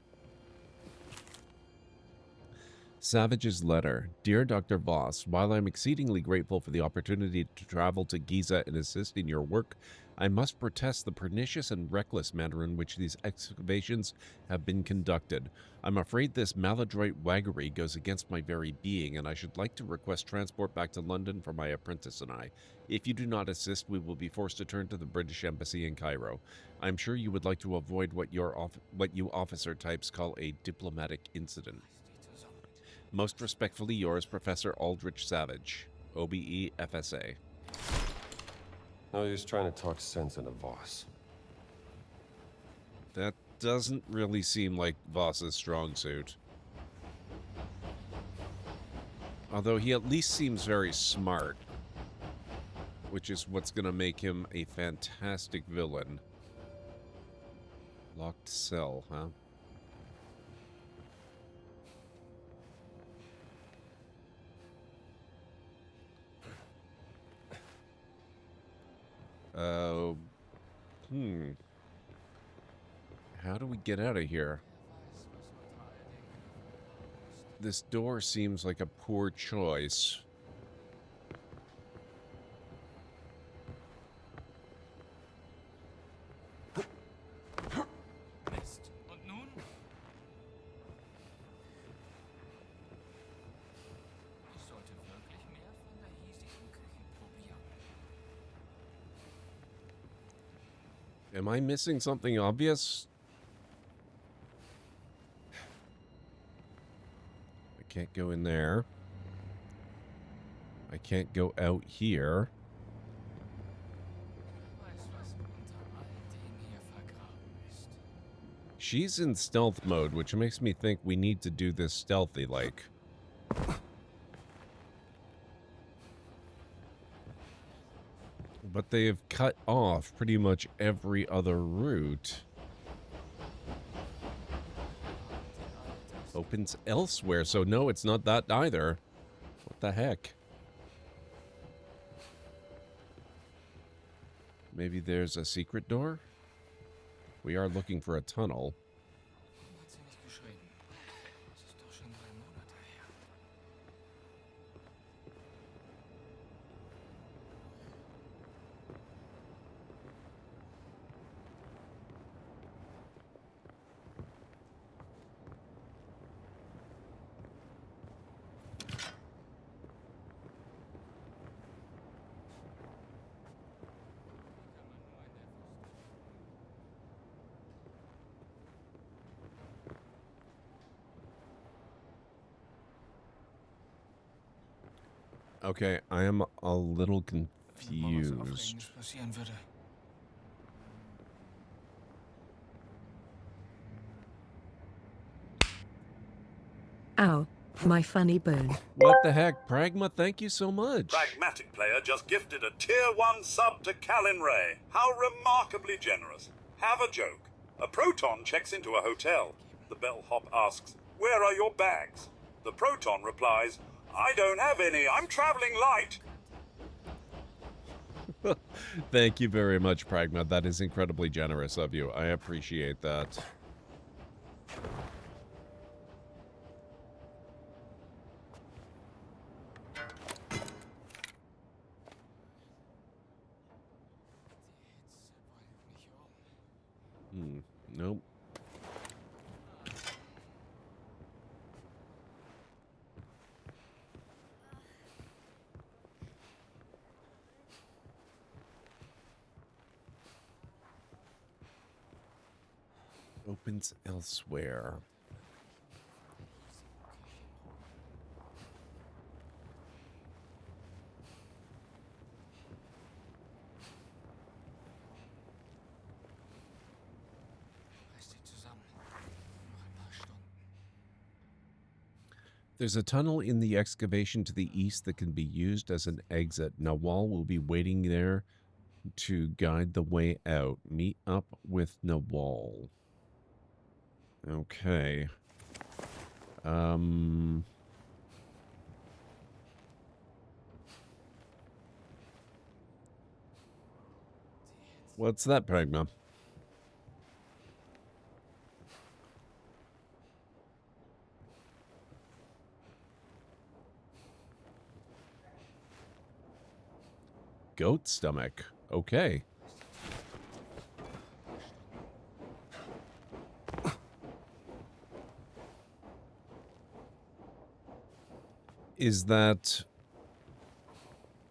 Savage's letter. Dear Dr. Voss, while I'm exceedingly grateful for the opportunity to travel to Giza and assist in your work, I must protest the pernicious and reckless manner in which these excavations have been conducted. I'm afraid this maladroit waggery goes against my very being, and I should like to request transport back to London for my apprentice and I. If you do not assist, we will be forced to turn to the British Embassy in Cairo. I'm sure you would like to avoid what you officer types call a diplomatic incident. Most respectfully yours, Professor Aldrich Savage, OBE FSA. No use trying to talk sense into Voss. That doesn't really seem like Voss's strong suit. Although he at least seems very smart, which is what's going to make him a fantastic villain. Locked cell, huh? How do we get out of here? This door seems like a poor choice. Am I missing something obvious? I can't go in there. I can't go out here. She's in stealth mode, which makes me think we need to do this stealthy-like. But they have cut off pretty much every other route. Opens elsewhere, so no, it's not that either. What the heck? Maybe there's a secret door? We are looking for a tunnel. Okay, I am a little confused. Ow, my funny bone. What the heck? Pragma, thank you so much. Pragmatic Player just gifted a Tier 1 sub to Calin Ray. How remarkably generous. Have a joke. A Proton checks into a hotel. The bellhop asks, "Where are your bags?" The Proton replies, "I don't have any. I'm traveling light." Thank you very much, Pragma. That is incredibly generous of you. I appreciate that. Nope. Opens elsewhere. There's a tunnel in the excavation to the east that can be used as an exit. Nawal will be waiting there to guide the way out. Meet up with Nawal. Okay. What's that, Pragma? Goat stomach. Okay. Is that...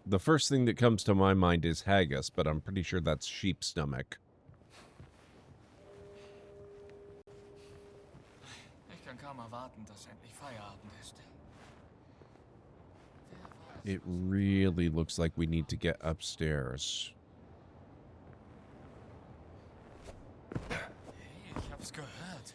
The first thing that comes to my mind is haggis, but I'm pretty sure that's sheep stomach. Ich kann kaum erwarten, dass endlich Feierabend ist. It really looks like we need to get upstairs. Hey, ich hab's gehört.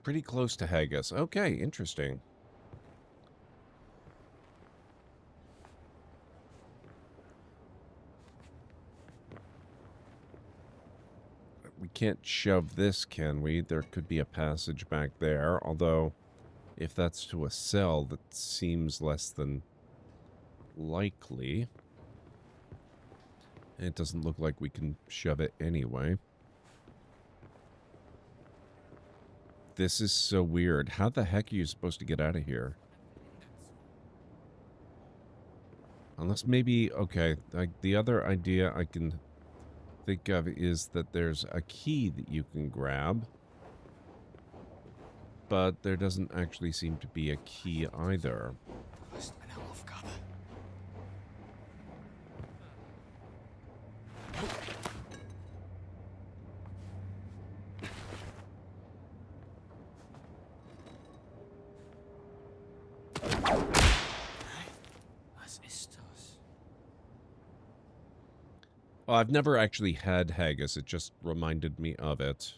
Pretty close to haggis. Okay, interesting. We can't shove this, can we? There could be a passage back there, although if that's to a cell, that seems less than likely. It doesn't look like we can shove it anyway. This is so weird. How the heck are you supposed to get out of here? Unless maybe, okay, like the other idea I can think of is that there's a key that you can grab. But there doesn't actually seem to be a key either. Well, I've never actually had haggis. It just reminded me of it.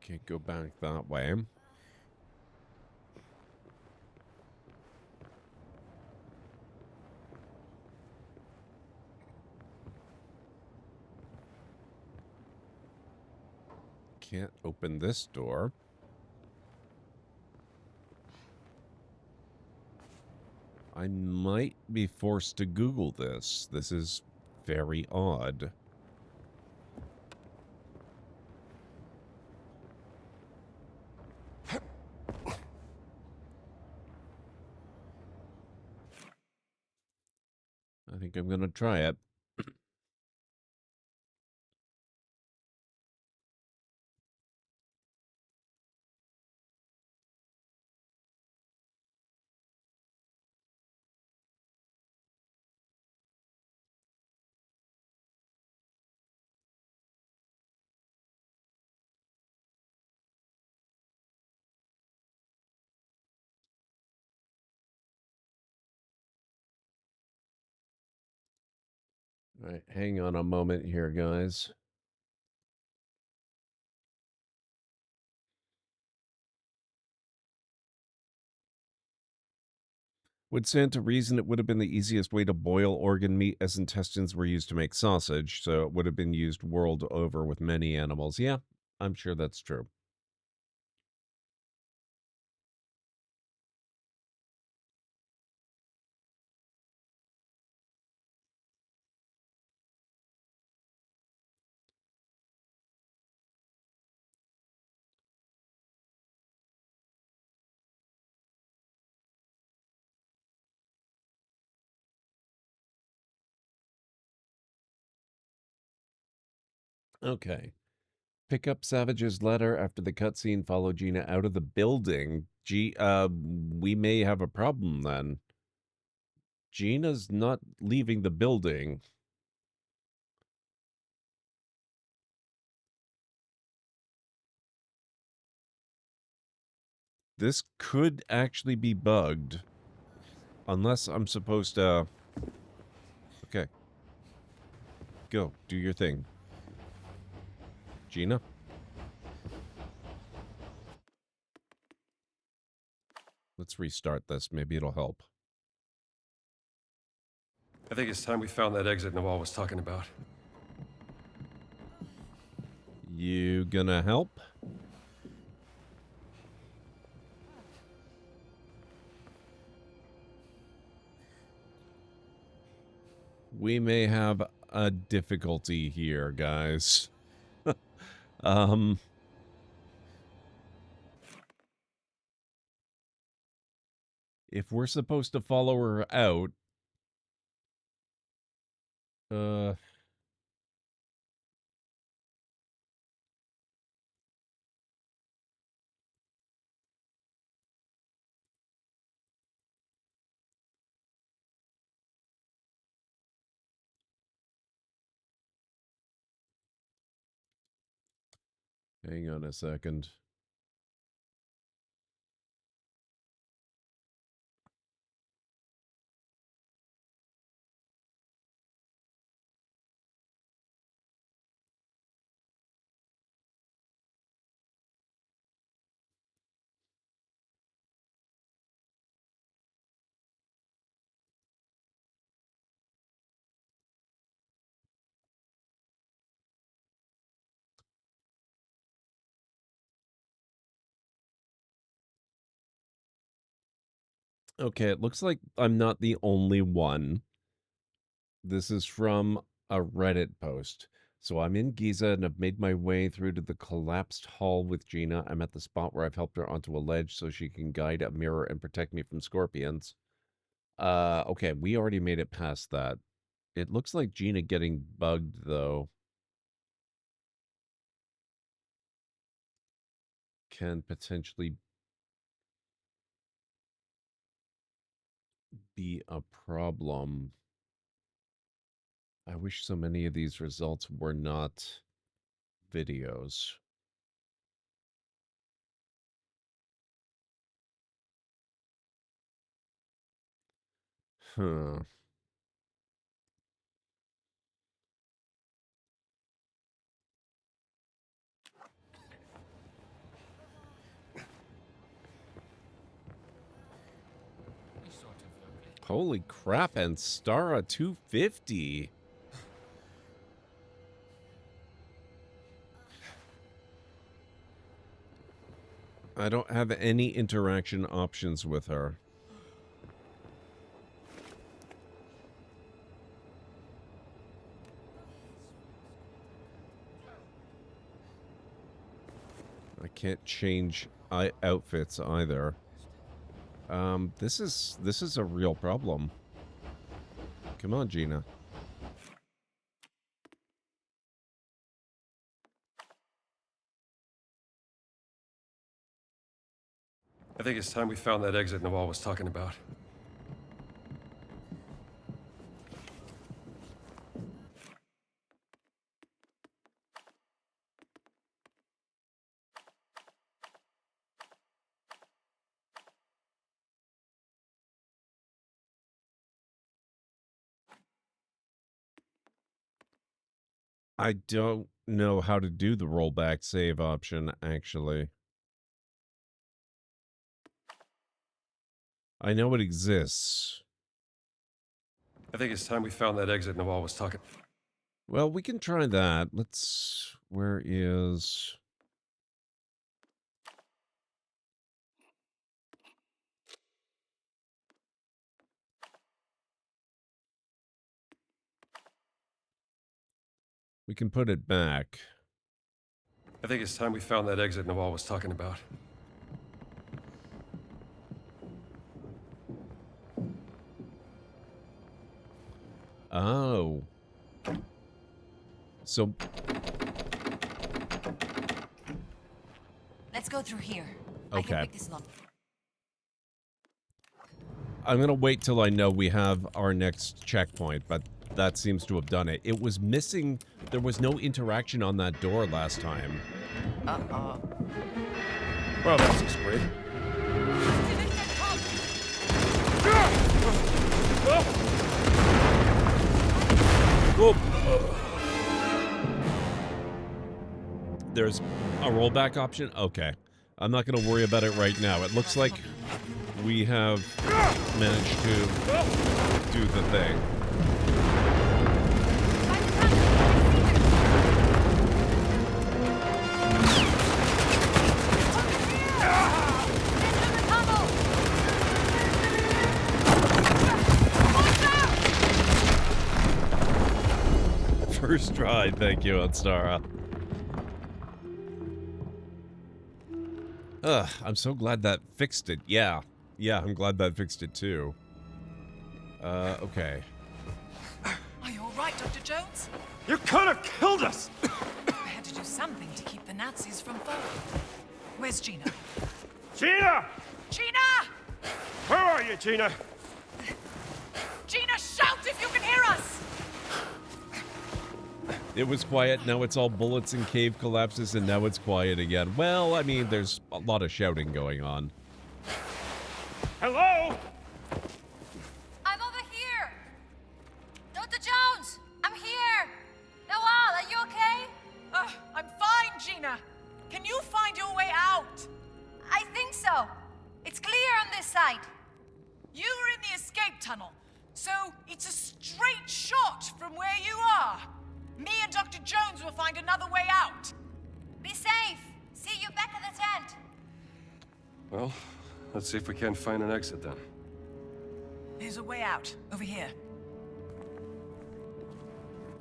Can't go back that way. Can't open this door. I might be forced to Google this. This is very odd. I think I'm going to try it. All right, hang on a moment here, guys. Would Santa reason it would have been the easiest way to boil organ meat as intestines were used to make sausage, so it would have been used world over with many animals? Yeah, I'm sure that's true. Okay. Pick up Savage's letter after the cutscene. Follow Gina out of the building. We may have a problem then. Gina's not leaving the building. This could actually be bugged. Unless I'm supposed to... Okay. Go. Do your thing. Gina? Let's restart this. Maybe it'll help. I think it's time we found that exit Nawal was talking about. You gonna help? We may have a difficulty here, guys. If we're supposed to follow her out, hang on a second. Okay, it looks like I'm not the only one. This is from a Reddit post. So I'm in Giza and I've made my way through to the collapsed hall with Gina. I'm at the spot where I've helped her onto a ledge so she can guide a mirror and protect me from scorpions. Okay, we already made it past that. It looks like Gina getting bugged, though, can potentially be a problem. I wish so many of these results were not videos. Huh. Holy crap, and Stara 250. I don't have any interaction options with her. I can't change outfits either. This is a real problem. Come on, Gina. I think it's time we found that exit Nawal was talking about. I don't know how to do the rollback save option, actually. I know it exists. I think it's time we found that exit Nawal was talking. Well, we can try that. Let's... Where is... We can put it back. I think it's time we found that exit Nawal was talking about. Oh. So... Let's go through here. I Okay. can pick this lock. I'm going to wait till I know we have our next checkpoint, but that seems to have done it. It was missing... There was no interaction on that door last time. Uh-oh. Well, that's just great. There's a rollback option? Okay. I'm not going to worry about it right now. It looks like we have managed to do the thing. First try, thank you, Anstara. I'm so glad that fixed it. Yeah, I'm glad that fixed it too. Okay. Are you all right, Dr. Jones? You could have killed us! I had to do something to keep the Nazis from falling. Where's Gina? Gina! Gina! Where are you, Gina? Gina, shout if you can hear us! It was quiet, now it's all bullets and cave collapses, and now it's quiet again. Well, I mean, there's a lot of shouting going on. Hello? I'm over here! Dr. Jones! I'm here! Nawal, are you okay? I'm fine, Gina. Can you find your way out? I think so. It's clear on this side. You were in the escape tunnel, so it's a straight shot from where you are. Me and Dr. Jones will find another way out. Be safe. See you back at the tent. Well, let's see if we can find an exit then. There's a way out, over here.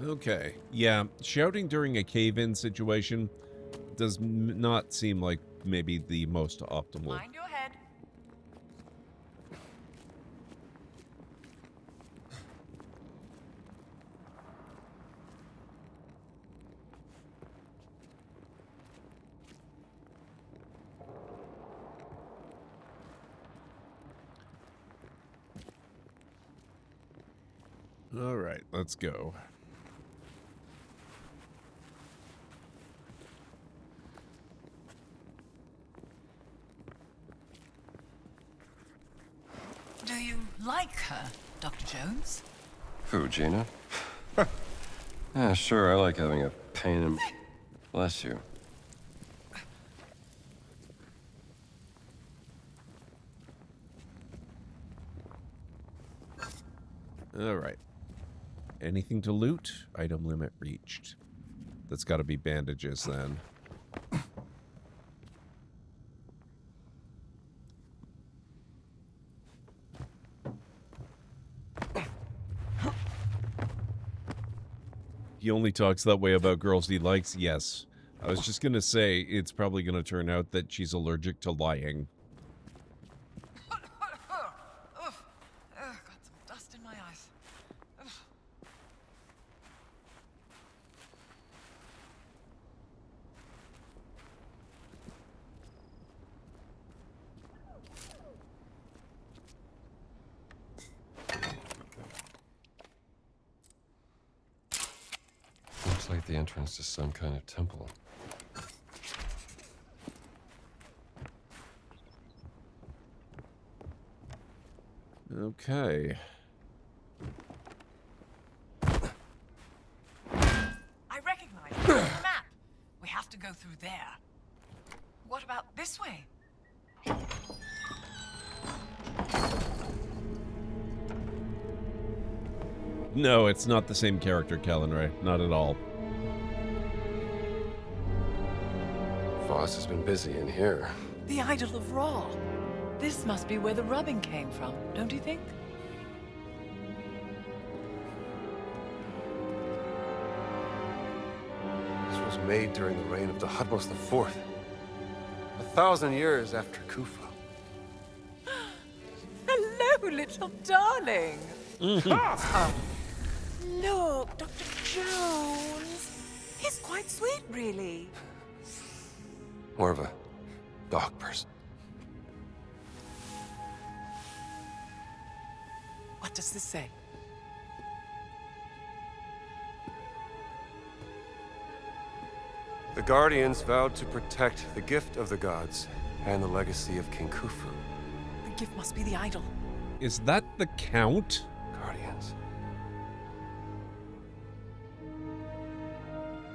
Okay. Yeah, shouting during a cave-in situation does not seem like maybe the most optimal. Mind your head. All right, let's go. Do you like her, Dr. Jones? Who, Gina? Yeah, sure, I like having a pain in... Bless you. All right. Anything to loot? Item limit reached. That's got to be bandages then. He only talks that way about girls he likes? Yes. I was just going to say, it's probably going to turn out that she's allergic to lying. Got some dust in my eyes. Looks like the entrance to some kind of temple. Okay. I recognize it on the map. We have to go through there. What about this way? No, it's not the same character, Callan. Not at all. Voss has been busy in here. The idol of Ra. This must be where the rubbing came from, don't you think? This was made during the reign of Thutmose IV, 1,000 years after Khufu. Hello, little darling. Ah! Look, Dr. Jones. He's quite sweet, really. More of a dog person. What does this say? The Guardians vowed to protect the gift of the gods and the legacy of King Khufu. The gift must be the idol. Is that the Count? Guardians.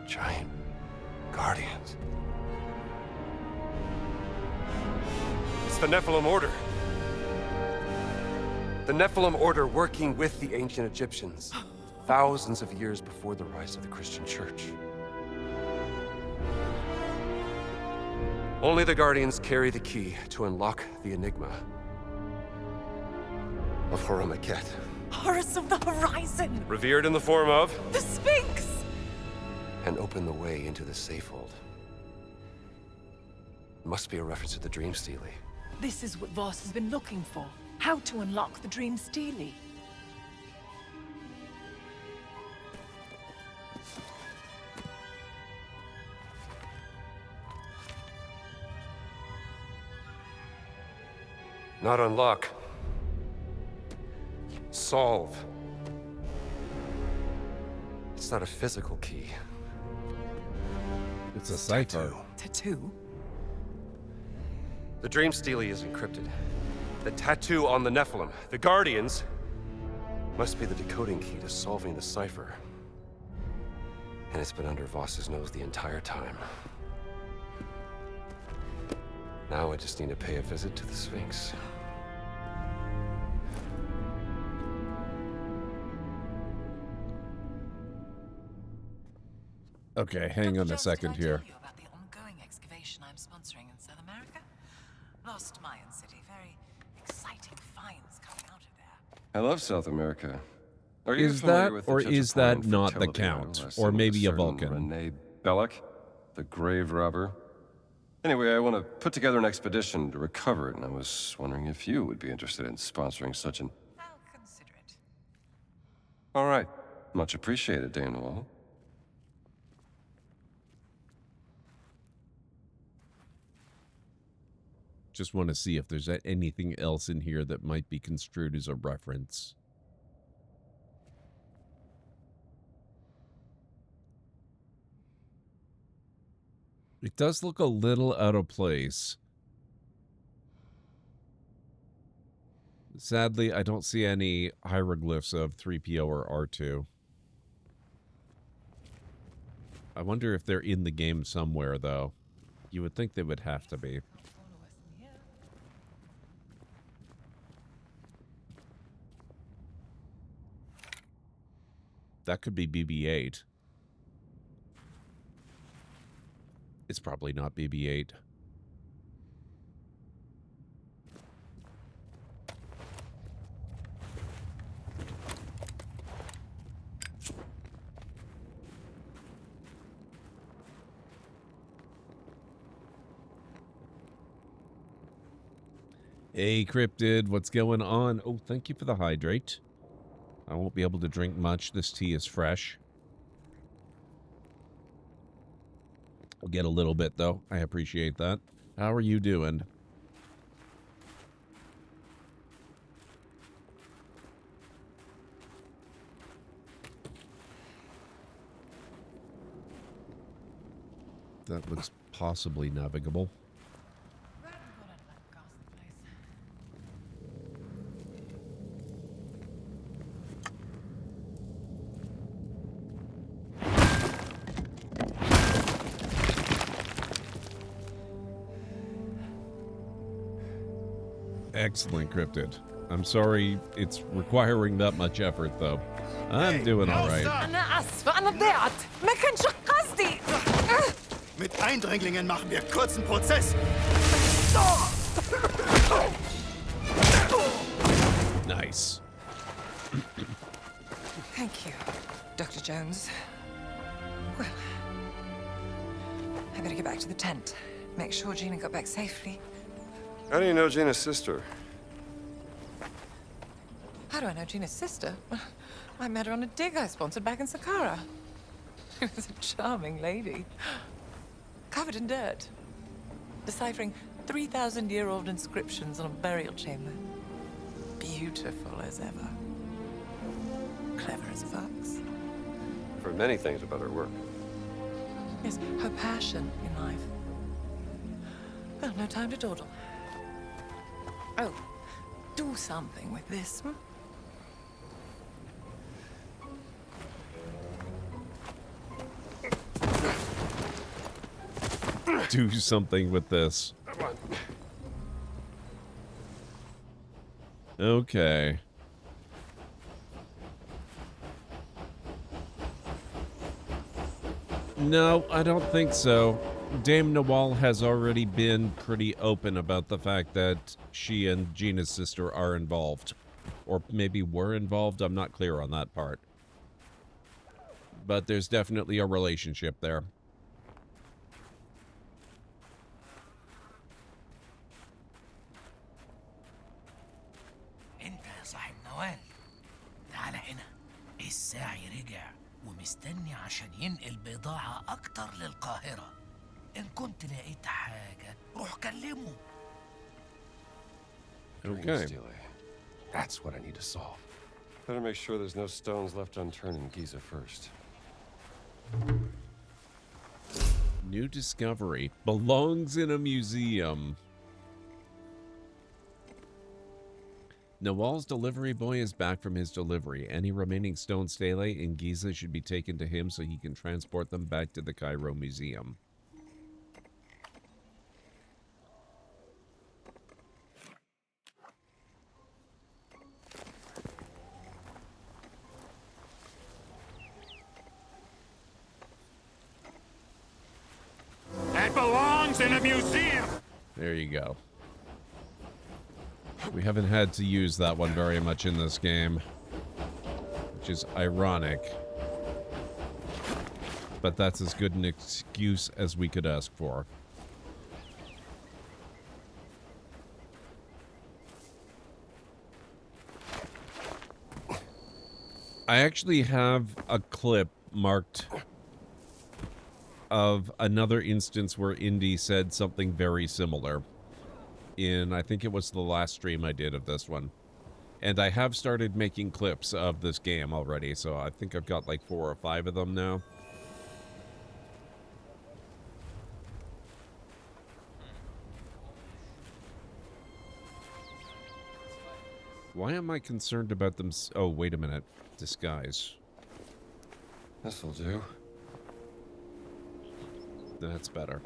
Giant Guardians. It's the Nephilim Order. The Nephilim Order working with the ancient Egyptians, thousands of years before the rise of the Christian Church. Only the Guardians carry the key to unlock the enigma of Horus Horus of the Horizon! revered in the form of The Sphinx! and open the way into the Safehold. Must be a reference to the Dream Stele. This is what Voss has been looking for. How to unlock the Dream Stele. Not unlock. Solve. It's not a physical key. It's a cipher. Tattoo? The Dream Stele is encrypted. The tattoo on the Nephilim, the Guardians, must be the decoding key to solving the cipher. And it's been under Voss's nose the entire time. Now I just need to pay a visit to the Sphinx. Okay, hang on a second here. About the ongoing excavation I'm sponsoring in South America? Lost Mayan City. Very exciting finds coming out of there. I love South America. Are you Is familiar that with or the is Tetrapon that not the fertility Count? oil? Or maybe a certain Vulcan? Renee Belloc, the grave robber. Anyway, I want to put together an expedition to recover it, and I was wondering if you would be interested in sponsoring such an... I'll consider it. All right. Much appreciated, Daniel. Just want to see if there's anything else in here that might be construed as a reference. It does look a little out of place. Sadly, I don't see any hieroglyphs of 3PO or R2. I wonder if they're in the game somewhere, though. You would think they would have to be. That could be BB-8. It's probably not BB-8. Hey, Cryptid, what's going on? Oh, thank you for the hydrate. I won't be able to drink much. This tea is fresh. I'll get a little bit, though. I appreciate that. How are you doing? That looks possibly navigable. Excellent, Cryptid. I'm sorry it's requiring that much effort, though. I'm doing all right. أنا آسفة أنا ضيعت ما كانش قصدي. Mit Eindringlingen machen wir kurzen Prozess. Nice. Thank you, Dr. Jones. Well, I better get back to the tent. Make sure Gina got back safely. How do you know Gina's sister? How do I know Gina's sister? I met her on a dig I sponsored back in Saqqara. She was a charming lady. Covered in dirt. Deciphering 3,000-year-old inscriptions on a burial chamber. Beautiful as ever. Clever as a fox. I've heard many things about her work. Yes, her passion in life. Well, no time to dawdle. Oh, do something with this, hmm? Do something with this. Okay. No, I don't think so. Dame Nawal has already been pretty open about the fact that she and Gina's sister are involved. Or maybe were involved, I'm not clear on that part. But there's definitely a relationship there. انت يا صاحب نوال، تعال هنا. الساعي رجع ومستني عشان ينقل بضاعة أكتر للقاهرة. إن كنت لقيت حاجة روح كلمه. Okay. That's what I need to solve. Better make sure there's no stones left unturned in Giza first. New discovery. Belongs in a museum. Nawal's delivery boy is back from his delivery. Any remaining stone stele in Giza should be taken to him so he can transport them back to the Cairo Museum. That belongs in a museum. There you go. We haven't had to use that one very much in this game, which is ironic. But that's as good an excuse as we could ask for. I actually have a clip marked of another instance where Indy said something very similar. I think it was the last stream I did of this one. And I have started making clips of this game already, so I think I've got like 4 or 5 of them now. Why am I concerned about them? Oh, wait a minute. Disguise. This'll do. That's better.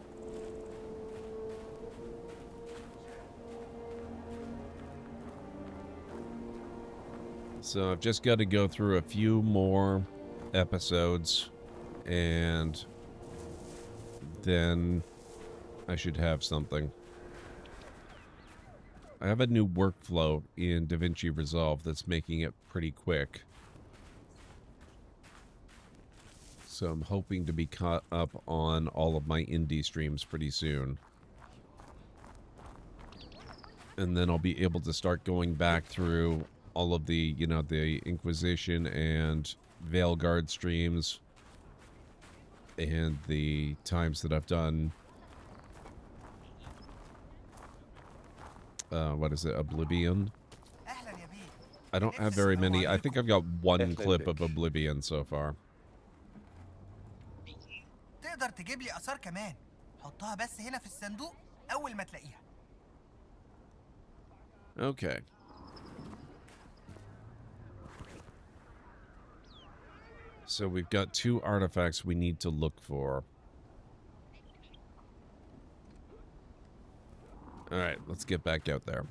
So I've just got to go through a few more episodes, and then I should have something. I have a new workflow in DaVinci Resolve that's making it pretty quick. So I'm hoping to be caught up on all of my indie streams pretty soon. And then I'll be able to start going back through all of the, you know, the Inquisition and Veilguard streams. And the times that I've done... what is it? Oblivion? I don't have very many. I think I've got one clip of Oblivion so far. تقدر تجيب لي آثار كمان. حطها بس هنا في الصندوق أول ما تلاقيها. Okay. So we've got 2 artifacts we need to look for. Alright, let's get back out there.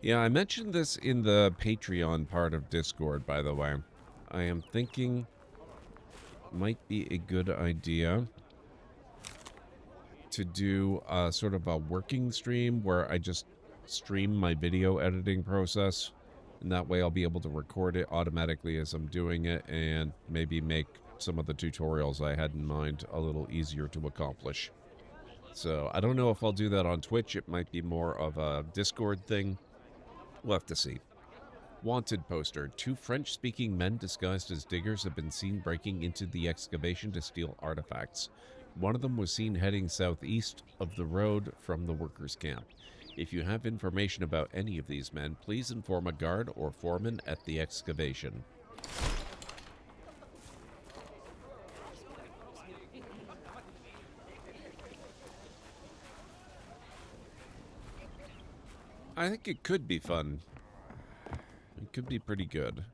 Yeah, I mentioned this in the Patreon part of Discord, by the way. I am thinking might be a good idea to do sort of a working stream where I just stream my video editing process, and that way I'll be able to record it automatically as I'm doing it and maybe make some of the tutorials I had in mind a little easier to accomplish. So I don't know if I'll do that on Twitch. It might be more of a Discord thing. We'll have to see. Wanted poster. 2 French-speaking men disguised as diggers have been seen breaking into the excavation to steal artifacts. One of them was seen heading southeast of the road from the workers' camp. If you have information about any of these men, please inform a guard or foreman at the excavation. I think it could be fun. It could be pretty good.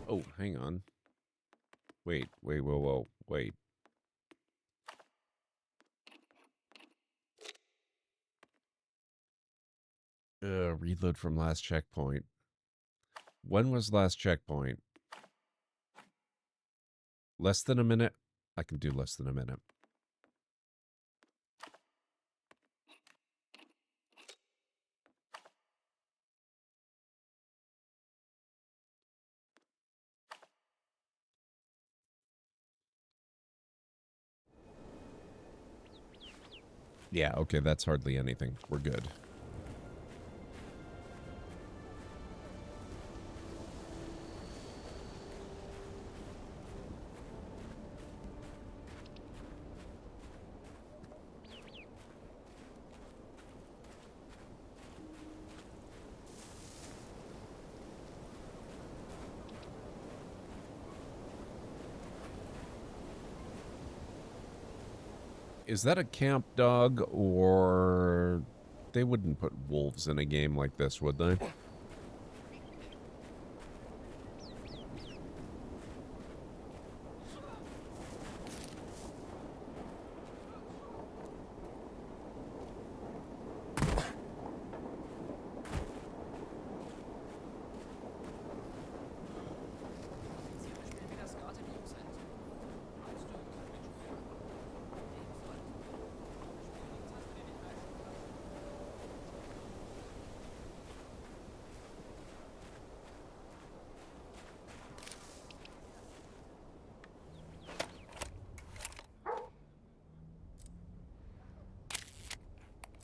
Oh, hang on. Wait, whoa, wait. Reload from last checkpoint. When was last checkpoint? Less than a minute? I can do less than a minute. Yeah, okay, that's hardly anything. We're good. Is that a camp dog, or they wouldn't put wolves in a game like this, would they?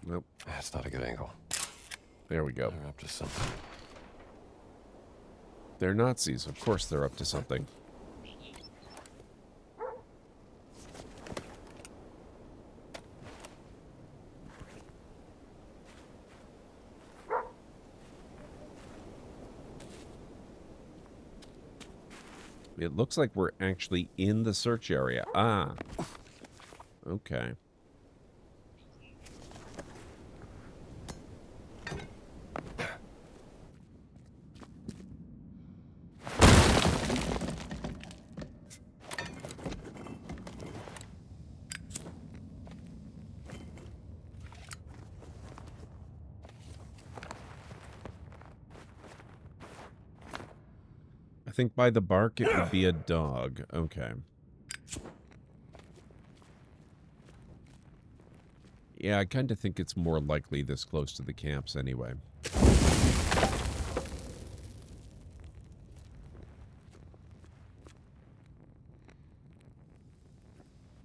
Nope. That's not a good angle. There we go. They're up to something. They're Nazis. Of course they're up to something. It looks like we're actually in the search area. Ah. Okay. I think by the bark it would be a dog. Okay. Yeah, I kind of think it's more likely this close to the camps anyway.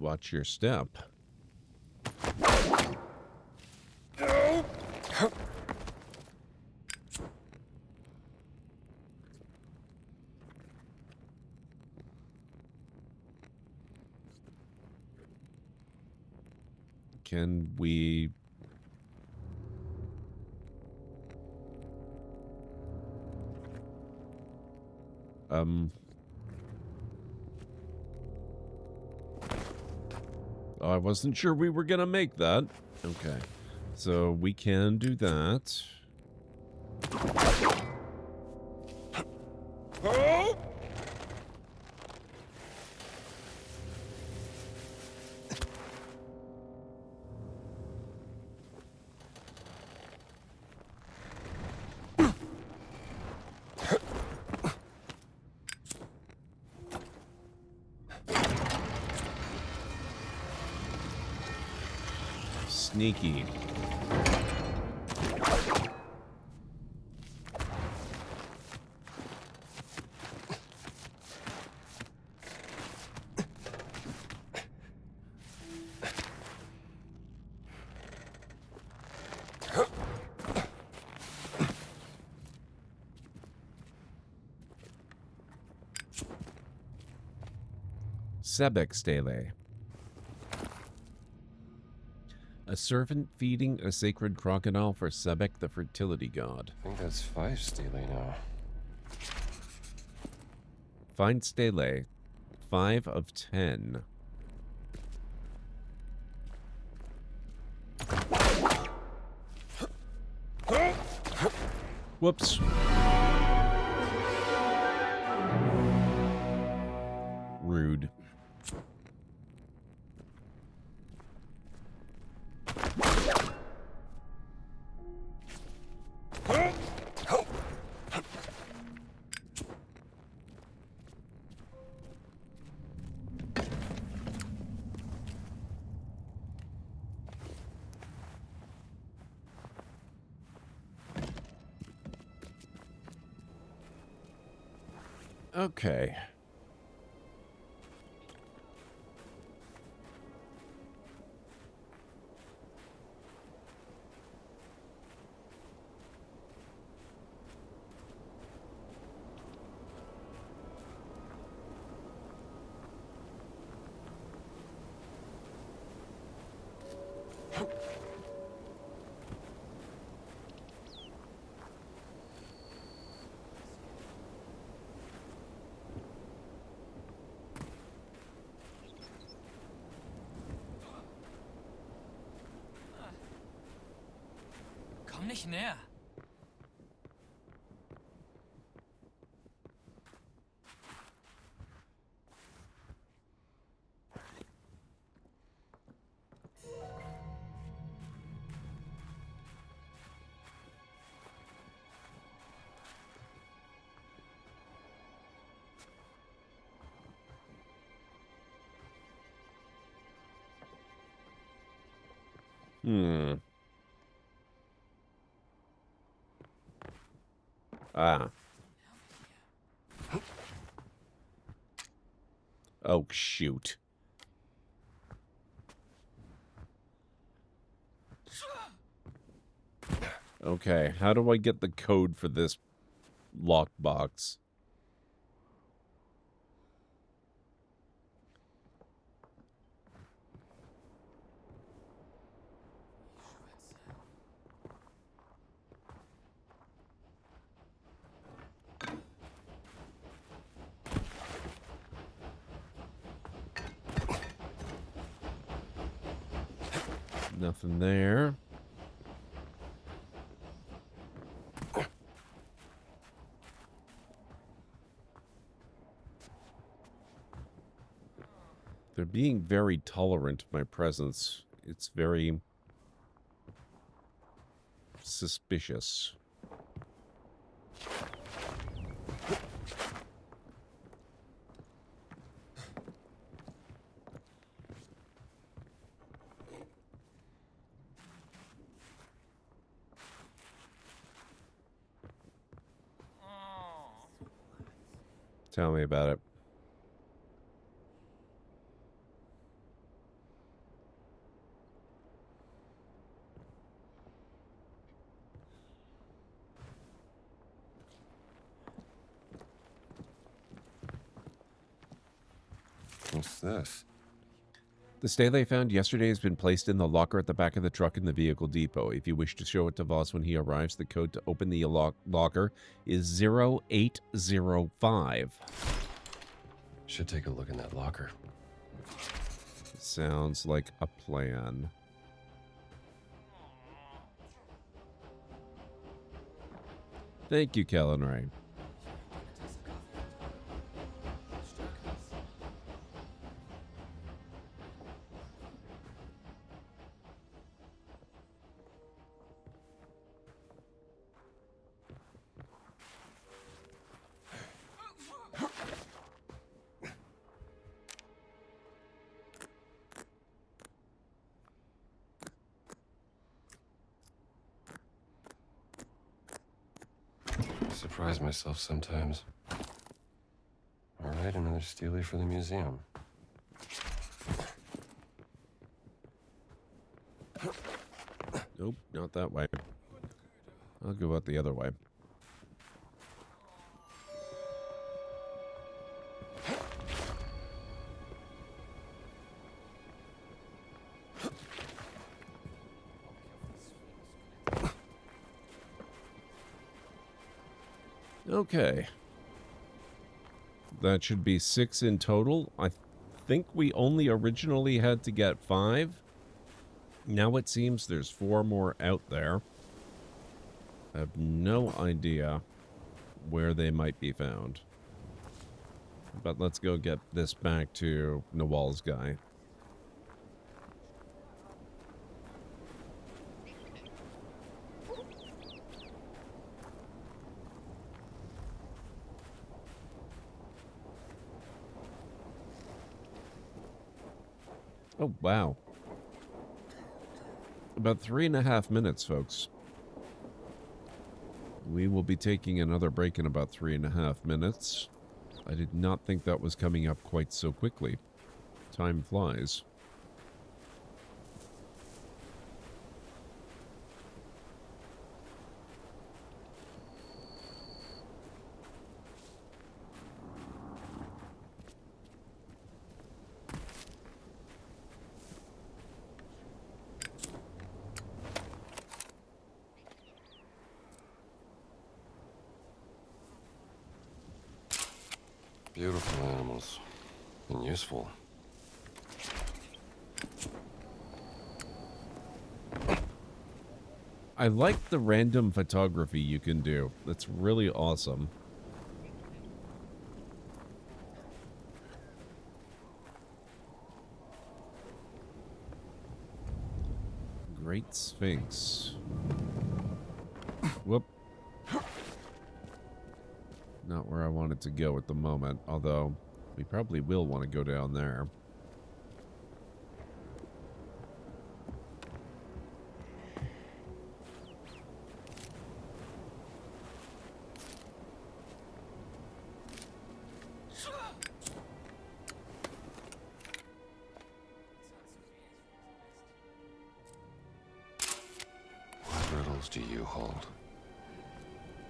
Watch your step. Can we... Oh, I wasn't sure we were gonna make that. Okay. So we can do that. Sneaky. Sebek stele. A servant feeding a sacred crocodile for Sebek, the fertility god. I think that's 5 stele now. Find stele. 5 of 10. Whoops. Rude. Okay. Komm nicht näher. Ah. Oh, shoot. Okay, how do I get the code for this lockbox? Nothing there. They're being very tolerant of my presence. It's very suspicious. Tell me about it. What's this? The stele found yesterday has been placed in the locker at the back of the truck in the vehicle depot. If you wish to show it to Voss when he arrives, the code to open the locker is 0805. Should take a look in that locker. Sounds like a plan. Thank you, Kellen Ray. Surprise myself sometimes. All right, another steely for the museum. Nope, not that way. I'll go out the other way. Okay. That should be 6 in total. I think we only originally had to get 5. Now it seems there's 4 more out there. I have no idea where they might be found. But let's go get this back to Nawal's guy. Oh, wow. About 3.5 minutes, folks. We will be taking another break in about 3.5 minutes. I did not think that was coming up quite so quickly. Time flies. Beautiful animals. And useful. I like the random photography you can do. That's really awesome. Great Sphinx. Whoop. Not where I wanted to go at the moment, although we probably will want to go down there. What riddles do you hold?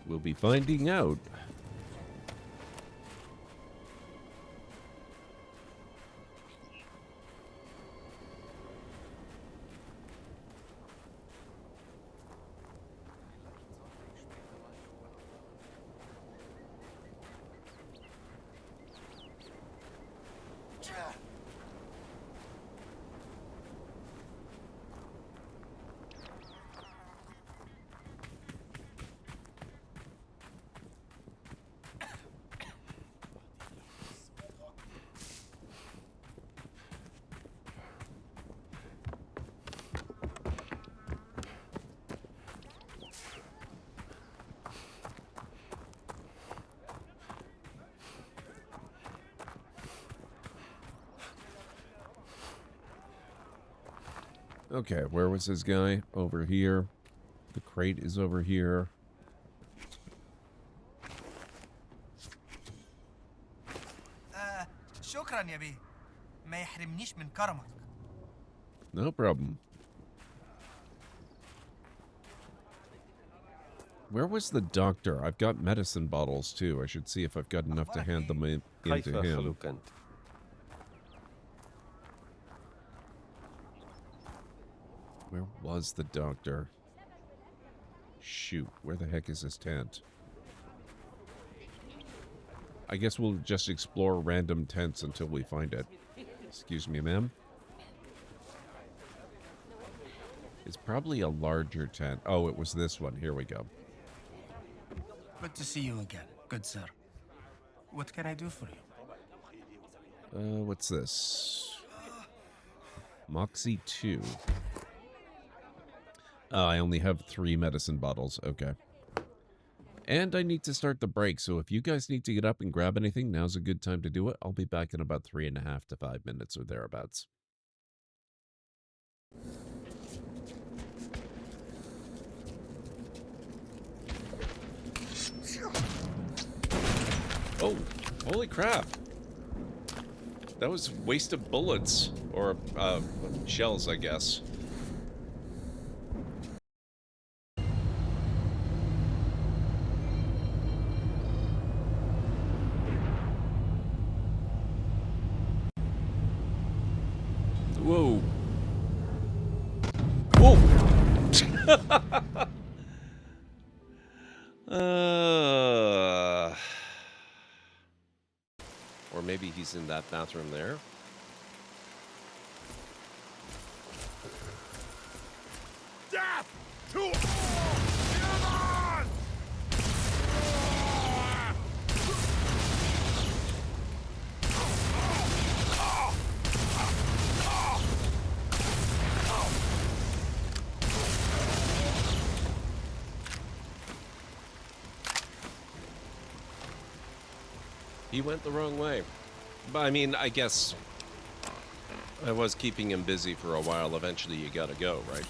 We'll be finding out. Okay, where was this guy? Over here. The crate is over here. شكرا يا بيه. ما يحرمنيش من كرمك. No problem. Where was the doctor? I've got medicine bottles too. I should see if I've got enough to hand them into him. Where was the doctor? Shoot, where the heck is his tent? I guess we'll just explore random tents until we find it. Excuse me, ma'am. It's probably a larger tent. Oh, it was this one. Here we go. Good to see you again, good sir. What can I do for you? What's this? Moxie 2. I only have 3 medicine bottles. Okay. And I need to start the break, so if you guys need to get up and grab anything, now's a good time to do it. I'll be back in about 3.5 to 5 minutes or thereabouts. Oh, holy crap. That was a waste of bullets. Or, shells, I guess. Whoa. Whoa! Or maybe he's in that bathroom there. Death to all human! He went the wrong way. But I mean, I guess I was keeping him busy for a while. Eventually you gotta go, right?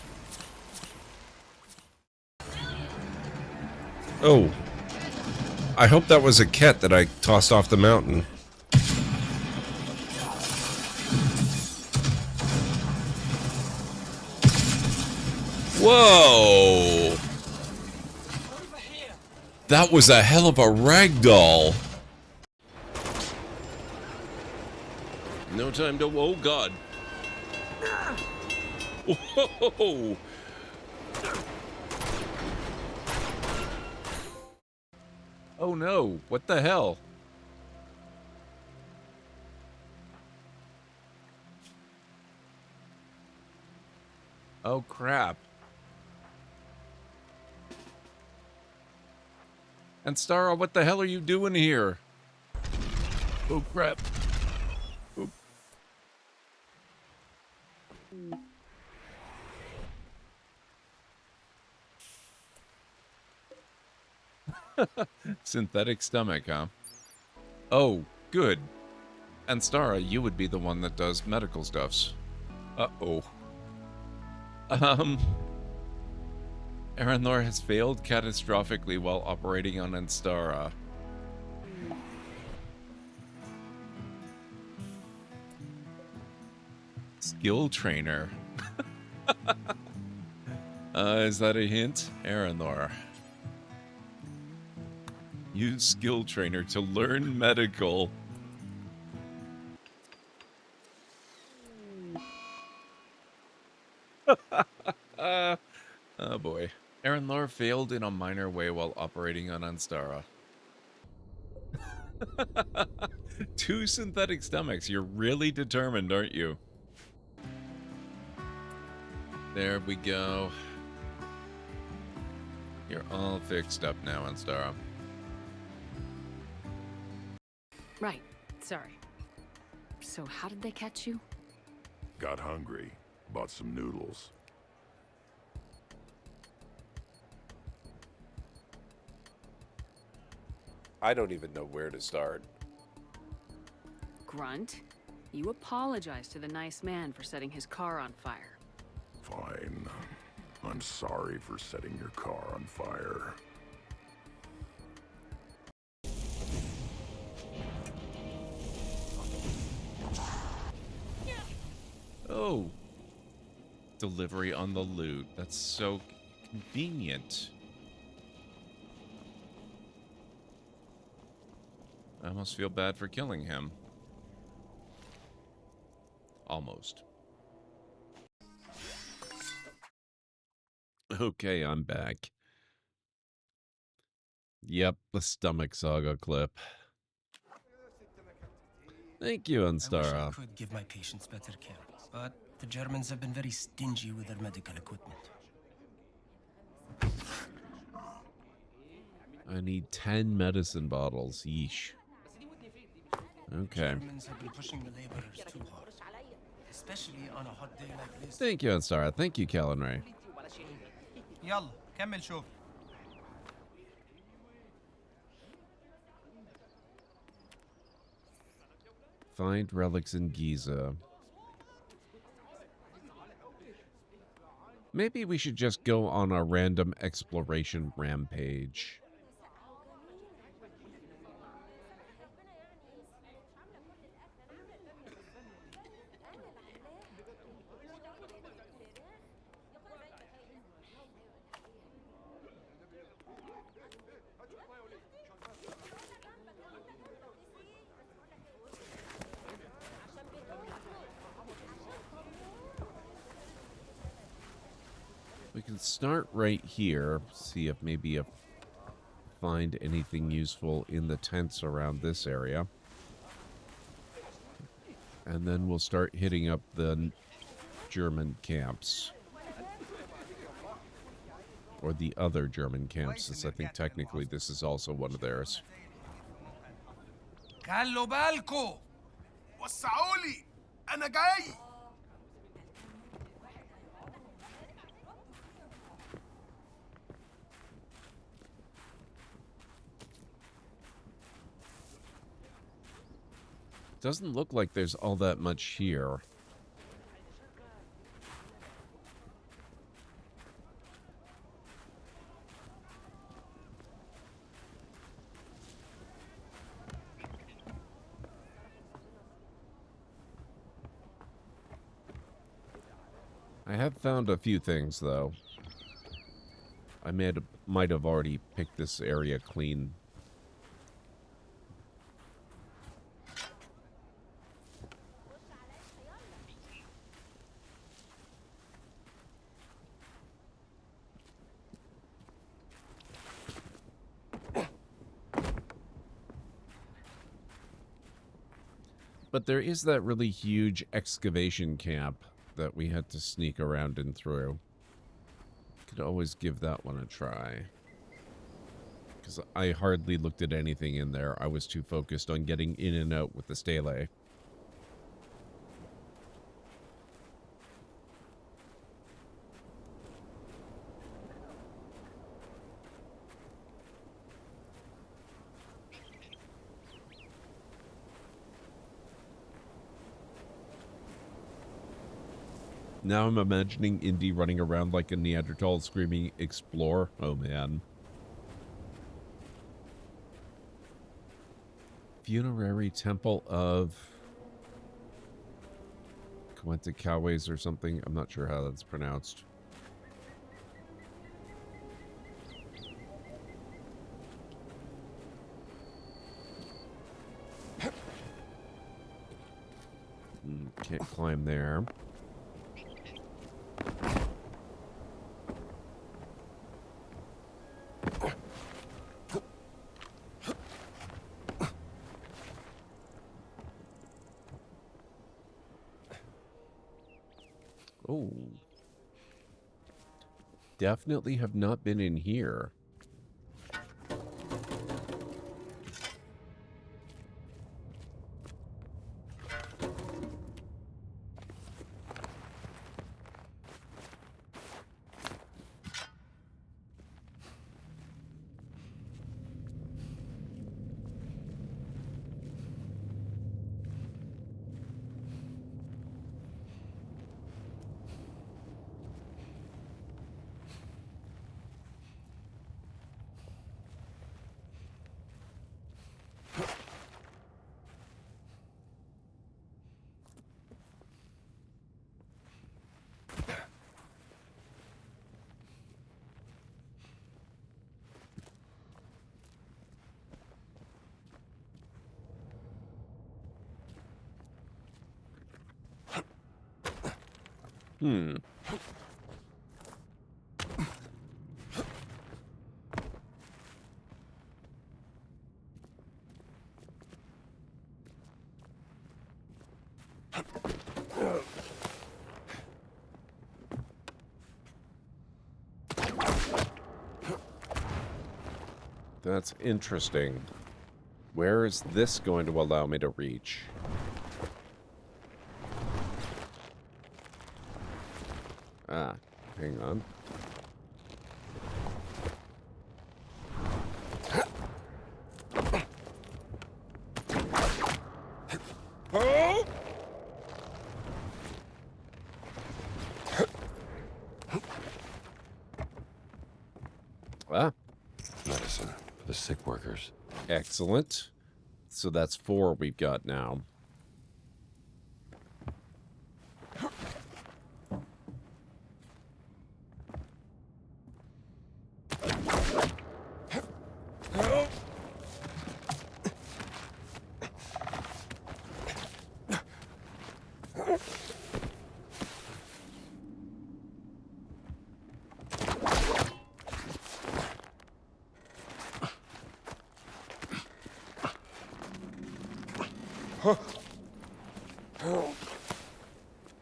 Oh. I hope that was a cat that I tossed off the mountain. Whoa! That was a hell of a ragdoll. No time to... Oh, God. Whoa! Oh, no. What the hell? Oh, crap. And Stara, what the hell are you doing here? Oh, crap. Oh. Synthetic stomach, huh? Oh, good. And Stara, you would be the one that does medical stuffs. Uh-oh. Aranor has failed catastrophically while operating on Anstara. Skill trainer. Is that a hint? Aranor. Use skill trainer to learn medical. Oh boy. Aranor failed in a minor way while operating on Anstara. 2 synthetic stomachs. You're really determined, aren't you? There we go. You're all fixed up now, Anstara. Right. Sorry. So how did they catch you? Got hungry. Bought some noodles. I don't even know where to start. Grunt, you apologize to the nice man for setting his car on fire. Fine. I'm sorry for setting your car on fire. Oh. Delivery on the loot. That's so convenient. I almost feel bad for killing him. Almost. Okay, I'm back. Yep, the stomach saga clip. Thank you, I wish I Anstara. could give my patients better care, but the Germans have been very stingy with their medical equipment. I need 10 medicine bottles. Yeesh. Okay. Germans have been pushing the laborers too hard, especially on a hot day like this. Thank you, Anstara. Thank you, Callan Ray. يلا كمل شغل. Find relics in Giza. Maybe we should just go on a random exploration rampage. We can start right here, see if maybe find anything useful in the tents around this area. And then we'll start hitting up the German camps. Or the other German camps, since I think technically this is also one of theirs. خلوا بالكو وسعولي انا جاي. Doesn't look like there's all that much here. I have found a few things, though. I might have already picked this area clean. But there is that really huge excavation camp that we had to sneak around and through. Could always give that one a try. Because I hardly looked at anything in there. I was too focused on getting in and out with the stele. Now I'm imagining Indy running around like a Neanderthal screaming, "Explore." Oh, man. Funerary Temple of Kwentikaways or something. I'm not sure how that's pronounced. Can't climb there. Oh. Definitely have not been in here. That's interesting. Where is this going to allow me to reach? Ah, hang on. Ah. Medicine for the sick workers. Excellent. So that's 4 we've got now.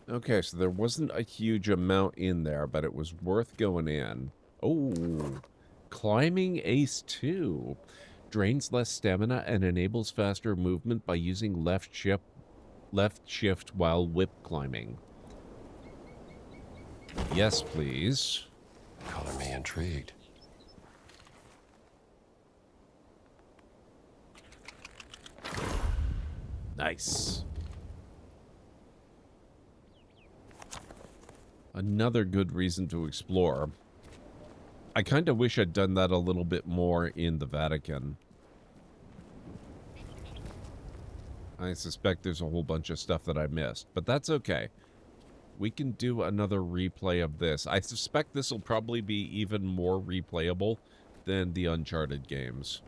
Okay, so there wasn't a huge amount in there, but it was worth going in. Oh, climbing Ace 2. Drains less stamina and enables faster movement by using left shift while whip climbing. Yes, please. Color me intrigued. Nice. Another good reason to explore. I kind of wish I'd done that a little bit more in the Vatican. I suspect there's a whole bunch of stuff that I missed, but that's okay. We can do another replay of this. I suspect this will probably be even more replayable than the Uncharted games.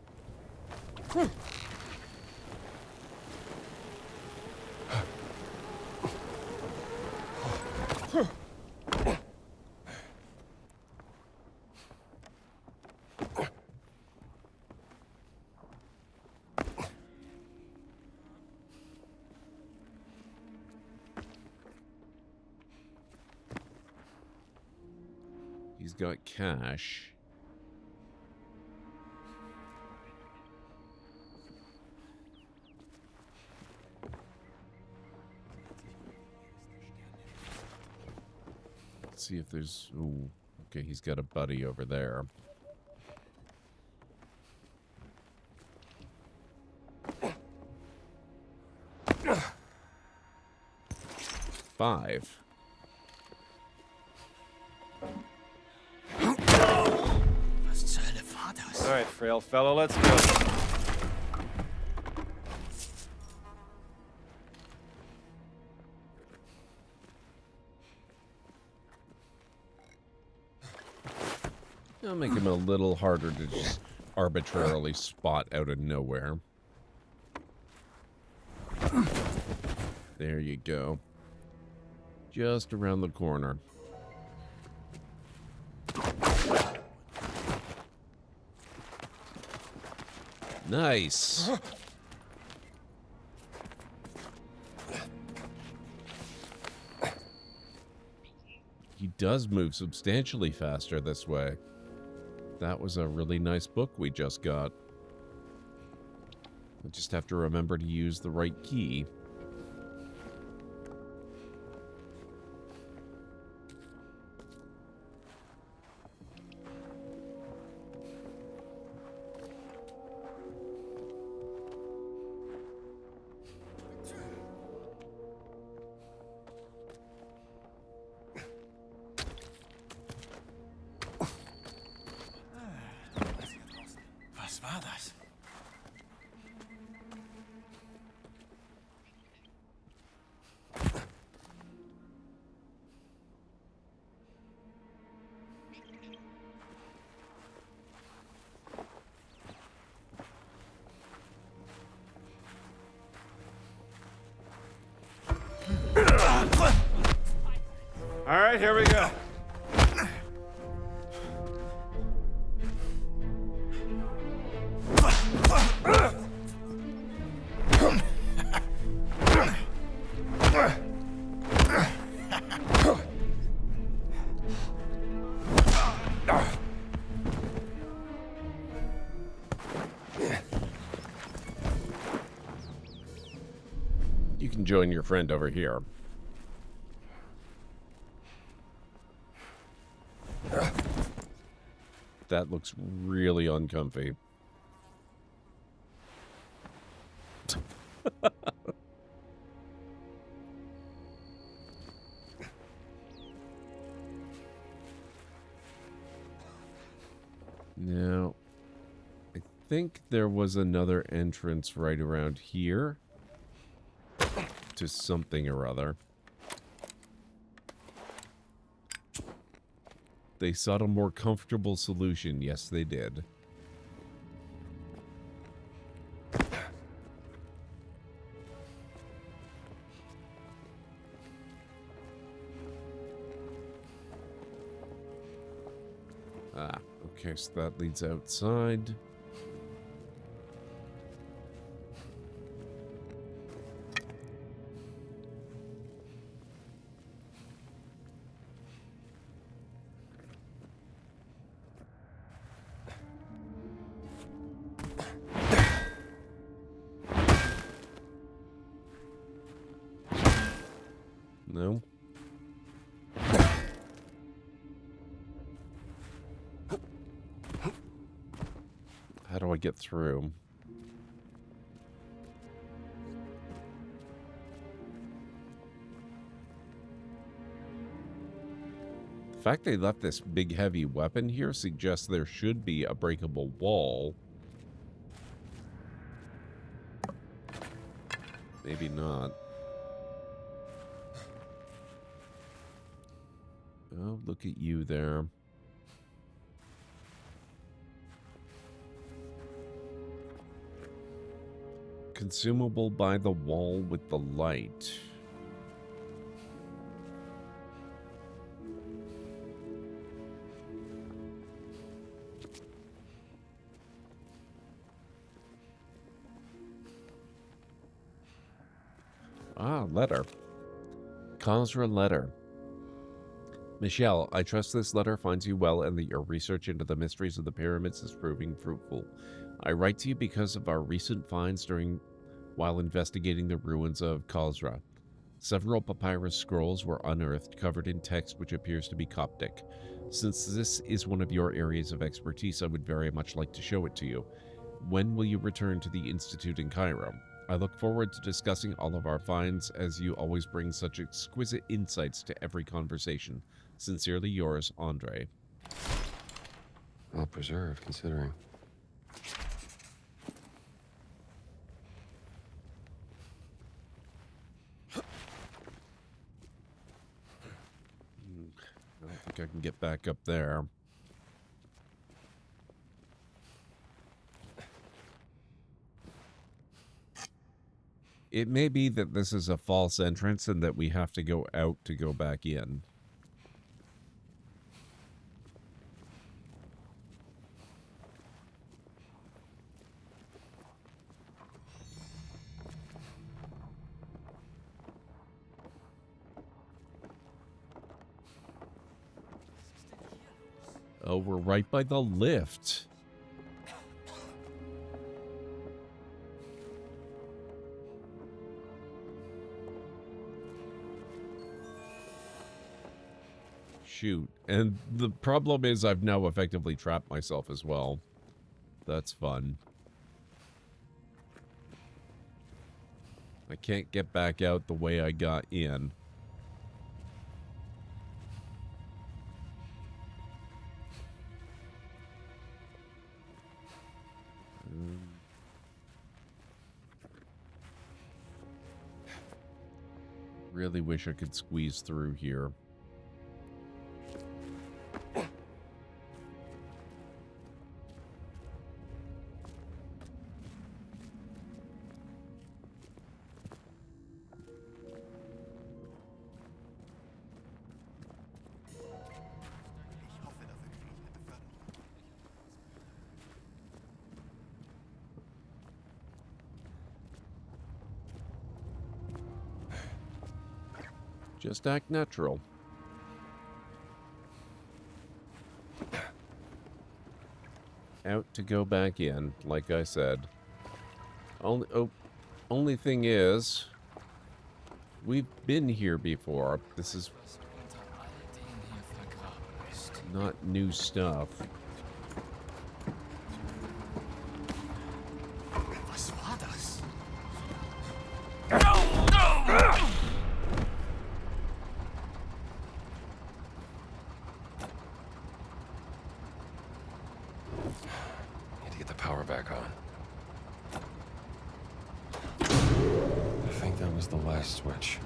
He's got cash. Let's see if there's... Ooh, okay, he's got a buddy over there. Five. All right, frail fellow, let's go. I'll make him a little harder to just arbitrarily spot out of nowhere. There you go. Just around the corner. Nice. He does move substantially faster this way. That was a really nice book we just got. I just have to remember to use the right key. Was war das? All right, here we go. You can join your friend over here. That looks really uncomfy. Now, I think there was another entrance right around here to something or other. They sought a more comfortable solution. Yes, they did. Ah, okay, so that leads outside. No. How do I get through? The fact they left this big heavy weapon here suggests there should be a breakable wall. Maybe not. Oh, look at you there. Consumable by the wall with the light. Ah, letter. Khosra letter. Michelle, I trust this letter finds you well and that your research into the mysteries of the pyramids is proving fruitful. I write to you because of our recent finds while investigating the ruins of Khosra. Several papyrus scrolls were unearthed covered in text which appears to be Coptic. Since this is one of your areas of expertise, I would very much like to show it to you. When will you return to the Institute in Cairo? I look forward to discussing all of our finds, as you always bring such exquisite insights to every conversation. Sincerely yours, Andre. Well preserved, considering. I don't think I can get back up there. It may be that this is a false entrance and that we have to go out to go back in. Oh, we're right by the lift. Shoot. And the problem is I've now effectively trapped myself as well. That's fun. I can't get back out the way I got in. Really wish I could squeeze through here. Just act natural. Out to go back in, like I said. Only thing is, We've been here before. This is not new stuff. Was war das? Need to get the power back on. I think that was the last switch.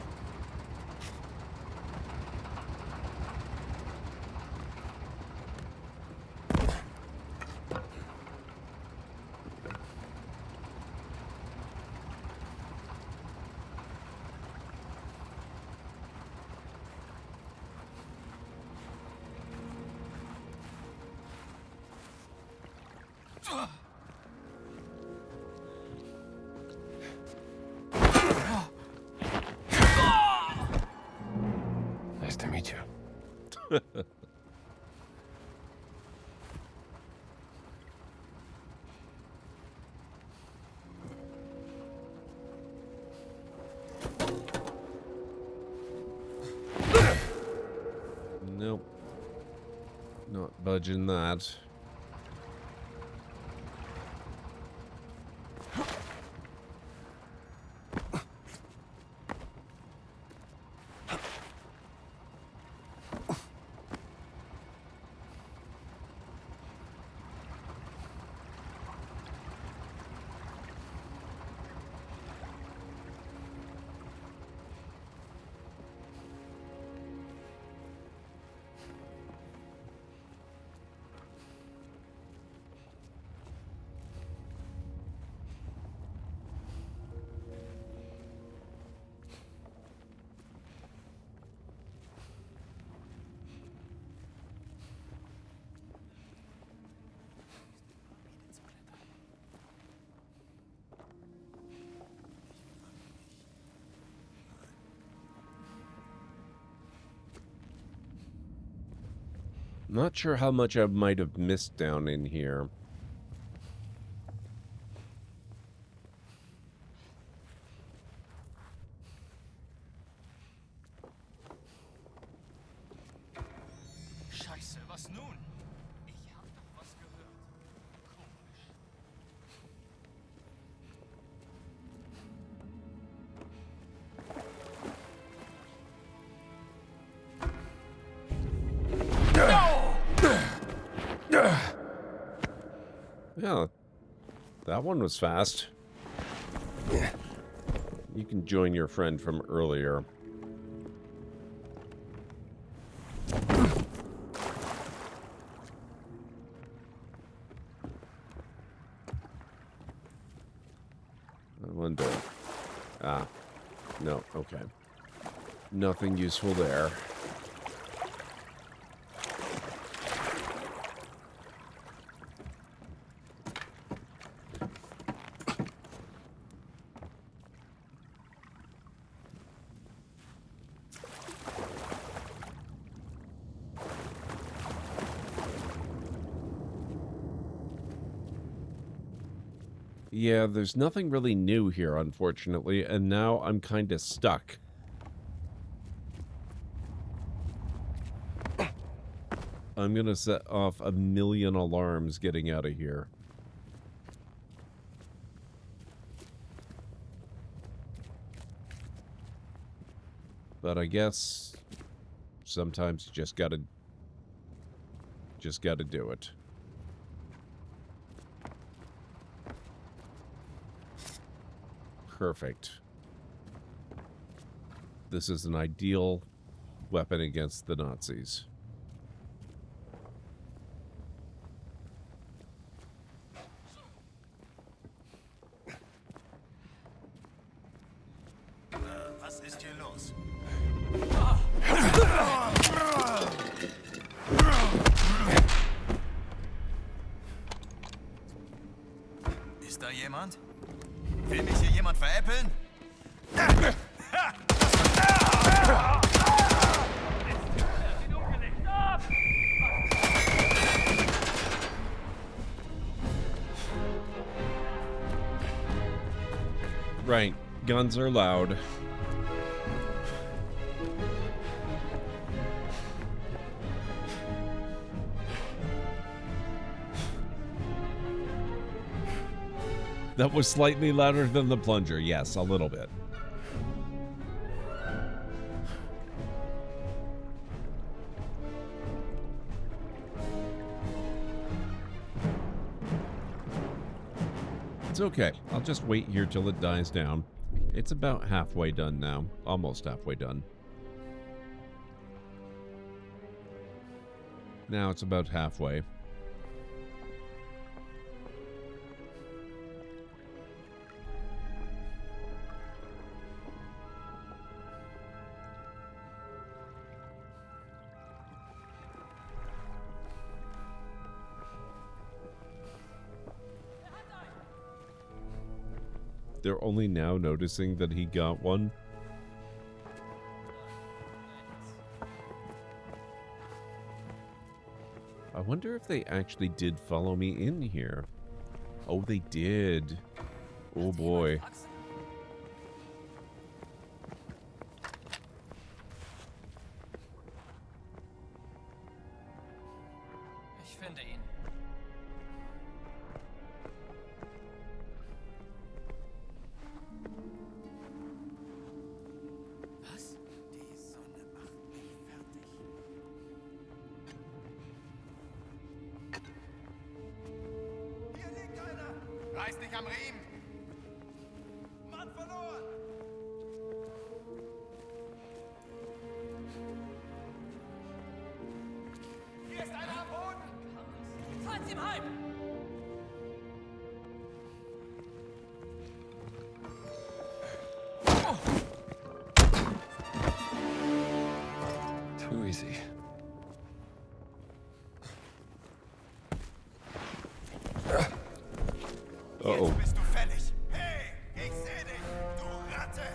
Nice to meet you. Nope. Not budging that. Not sure how much I might have missed down in here. Scheiße, was nun? Ich hab doch was gehört. Komisch. Yeah, that one was fast. You can join your friend from earlier. One door. Ah, no, okay. Nothing useful there. Yeah, there's nothing really new here, unfortunately, and now I'm kind of stuck. I'm gonna set off a million alarms getting out of here. But I guess sometimes you just gotta do it. Perfect. This is an ideal weapon against the Nazis. Was ist hier los? Ist da jemand? Will mich hier jemand veräppeln? Right, guns are loud. That was slightly louder than the plunger. Yes, a little bit. It's okay. I'll just wait here till it dies down. It's about halfway done now. Almost halfway done. Now it's about halfway. They're only now noticing that he got one. I wonder if they actually did follow me in here. Oh, they did. Oh boy. Ich finde ihn. Was? Die Sonne macht mich fertig. Hier liegt einer! Reiß dich am Riemen! Mann verloren! Hier ist einer am Boden! Falls ihm heim! Too easy. Uh-oh. Jetzt bist du fällig! Hey! Ich seh dich! Du Ratte!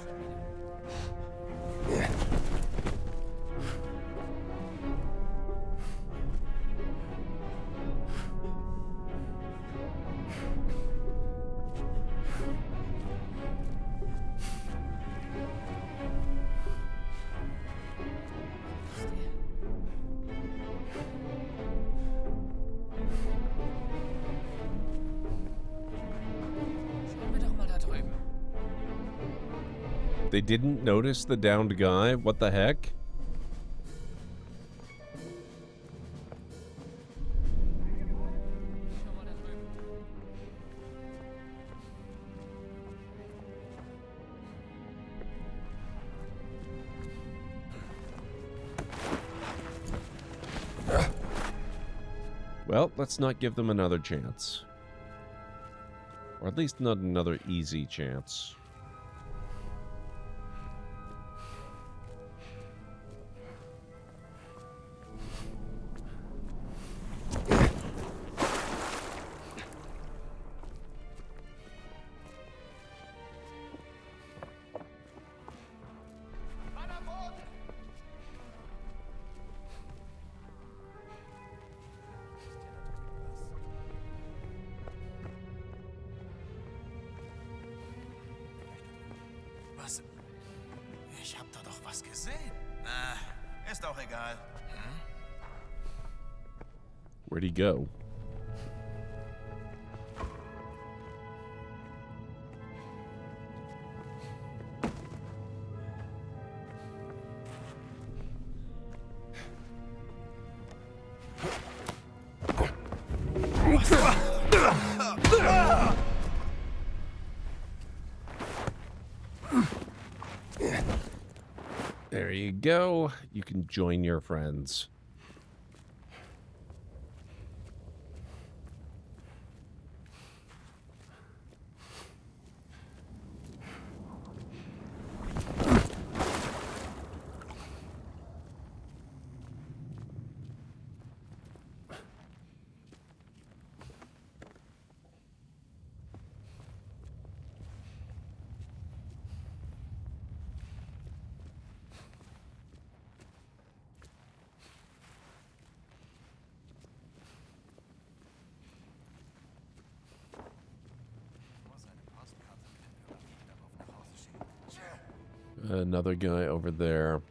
Schauen wir doch mal da drüben. They didn't notice the downed guy? What the heck? Schau mal da drüben. Well, let's not give them another chance. Or at least not another easy chance. Was? Ich hab da doch was gesehen. Na, ist auch egal. Where'd he go? There you go. You can join your friends. Another guy over there.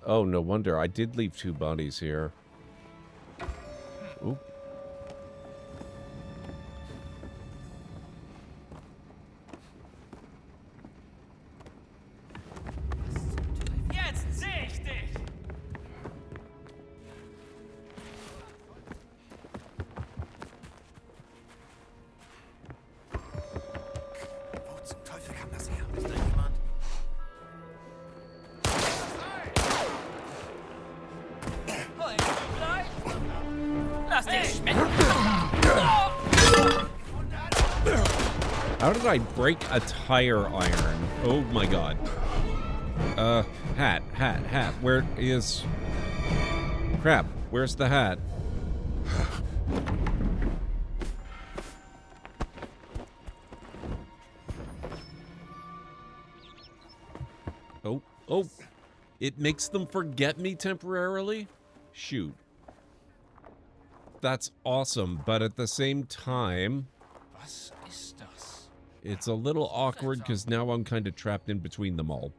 Oh, no wonder. I did leave two bodies here. Ooh. How did I break a tire iron? Oh my god. Hat. Where is... Crap, where's the hat? Oh, it makes them forget me temporarily? Shoot. That's awesome, but at the same time, Was ist das? it's a little awkward because now I'm kind of trapped in between them all.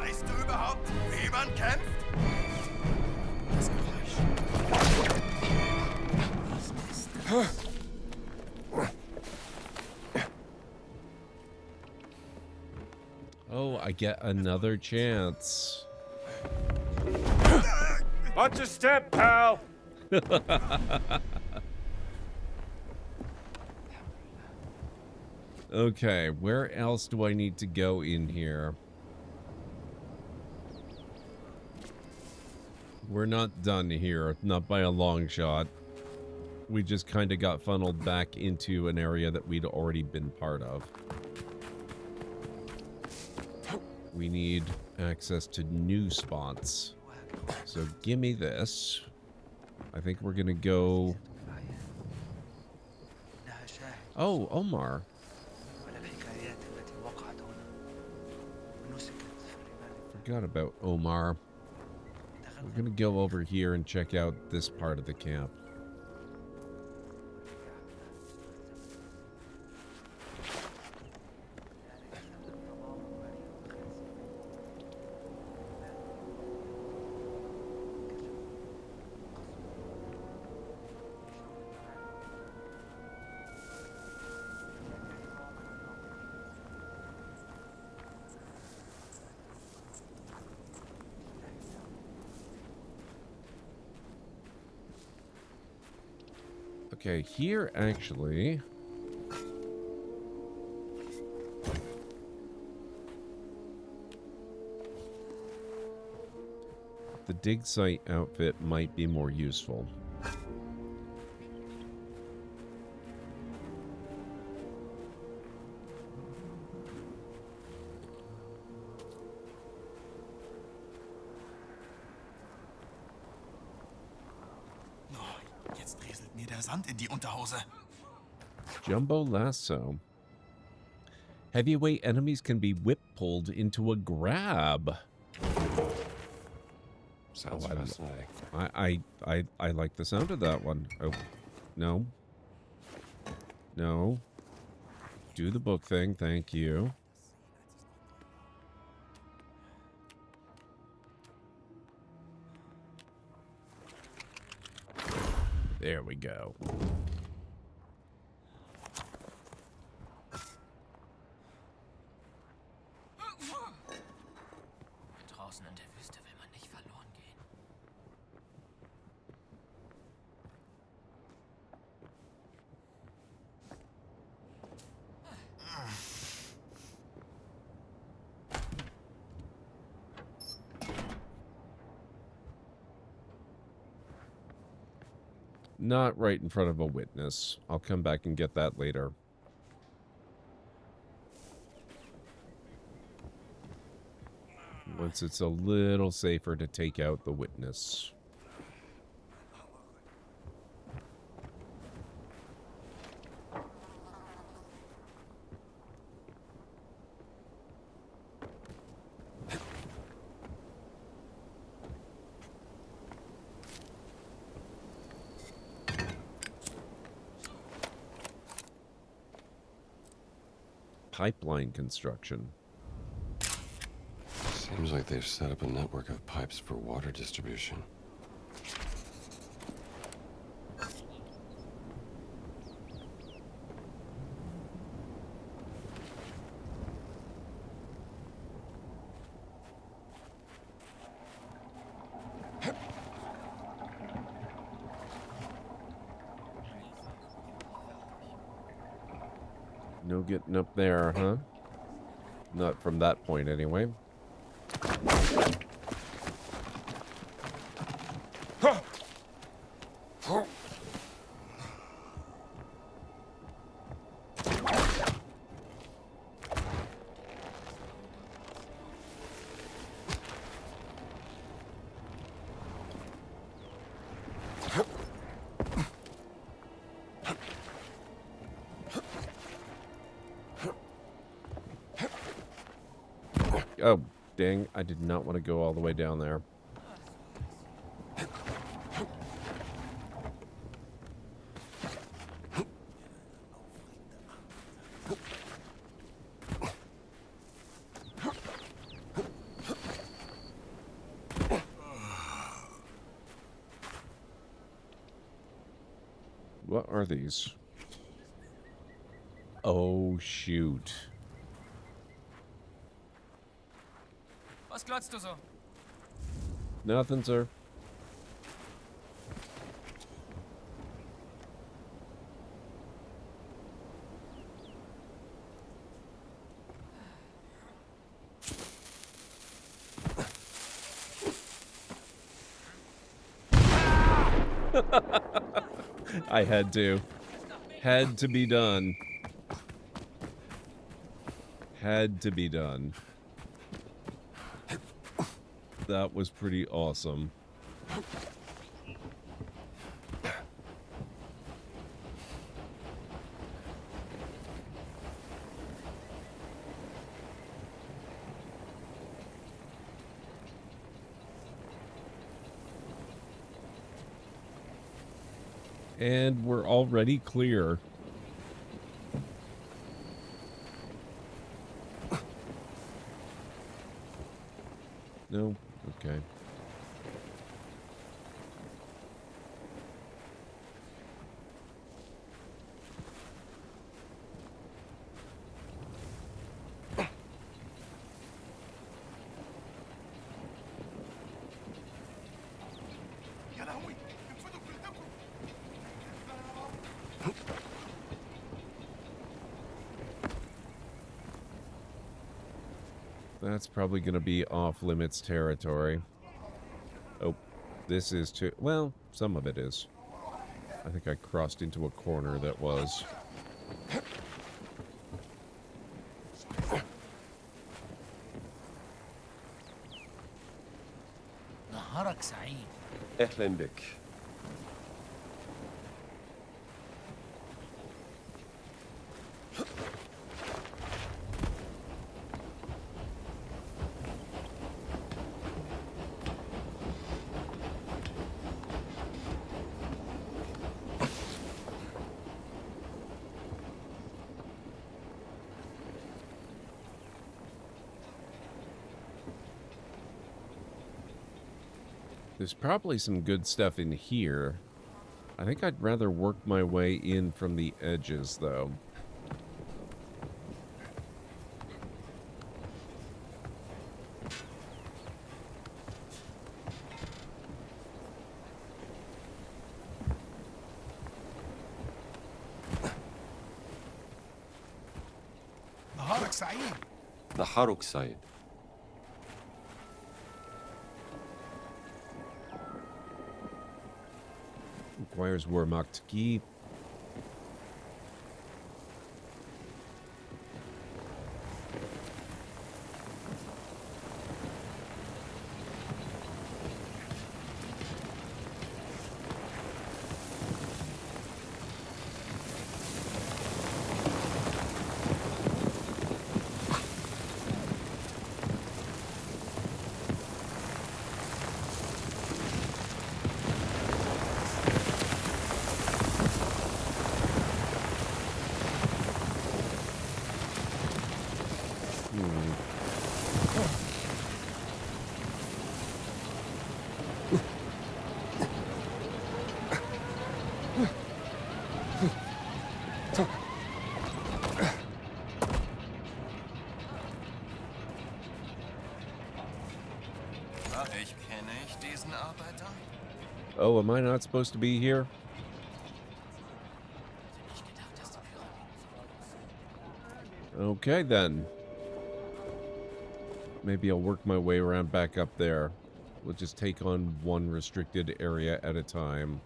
Weißt du überhaupt, wie man kämpft? Das Geräusch. Was ist das? Oh, I get another chance. Watch your step, pal! Okay, where else do I need to go in here? We're not done here, not by a long shot. We just kind of got funneled back into an area that we'd already been part of. We need access to new spots. So give me this. I think we're gonna go... Oh, Omar. Forgot about Omar. We're gonna go over here and check out this part of the camp. Okay, here actually... the dig site outfit might be more useful. Jetzt rieselt mir der Sand in die Unterhose. Jumbo lasso. Heavyweight enemies can be whip-pulled into a grab. Sounds Oh, fascinating. I like the sound of that one. Oh, no. No. Do the book thing, thank you. There we go. Draußen in der Wüste will man nicht verloren gehen. Not right in front of a witness. I'll come back and get that later. Once it's a little safer to take out the witness. Pipeline construction. Seems like they've set up a network of pipes for water distribution. No getting up there, huh? Not from that point, anyway. Oh, dang. I did not want to go all the way down there. What are these? Oh, shoot. Was glotzt du so? Nothing, sir. I had to. Had to be done. Had to be done. That was pretty awesome. And we're already clear. No? Okay. That's probably going to be off-limits territory. Oh, this is too... Well, some of it is. I think I crossed into a corner that was. نهارك سعيد. أهلا بك. There's probably some good stuff in here. I think I'd rather work my way in from the edges, though. نهارك سعيد. نهارك سعيد. Requires Warmok to keep. Ich kenne diesen Arbeiter. Oh, am I not supposed to be here? Okay, then. Maybe I'll work my way around back up there. We'll just take on one restricted area at a time.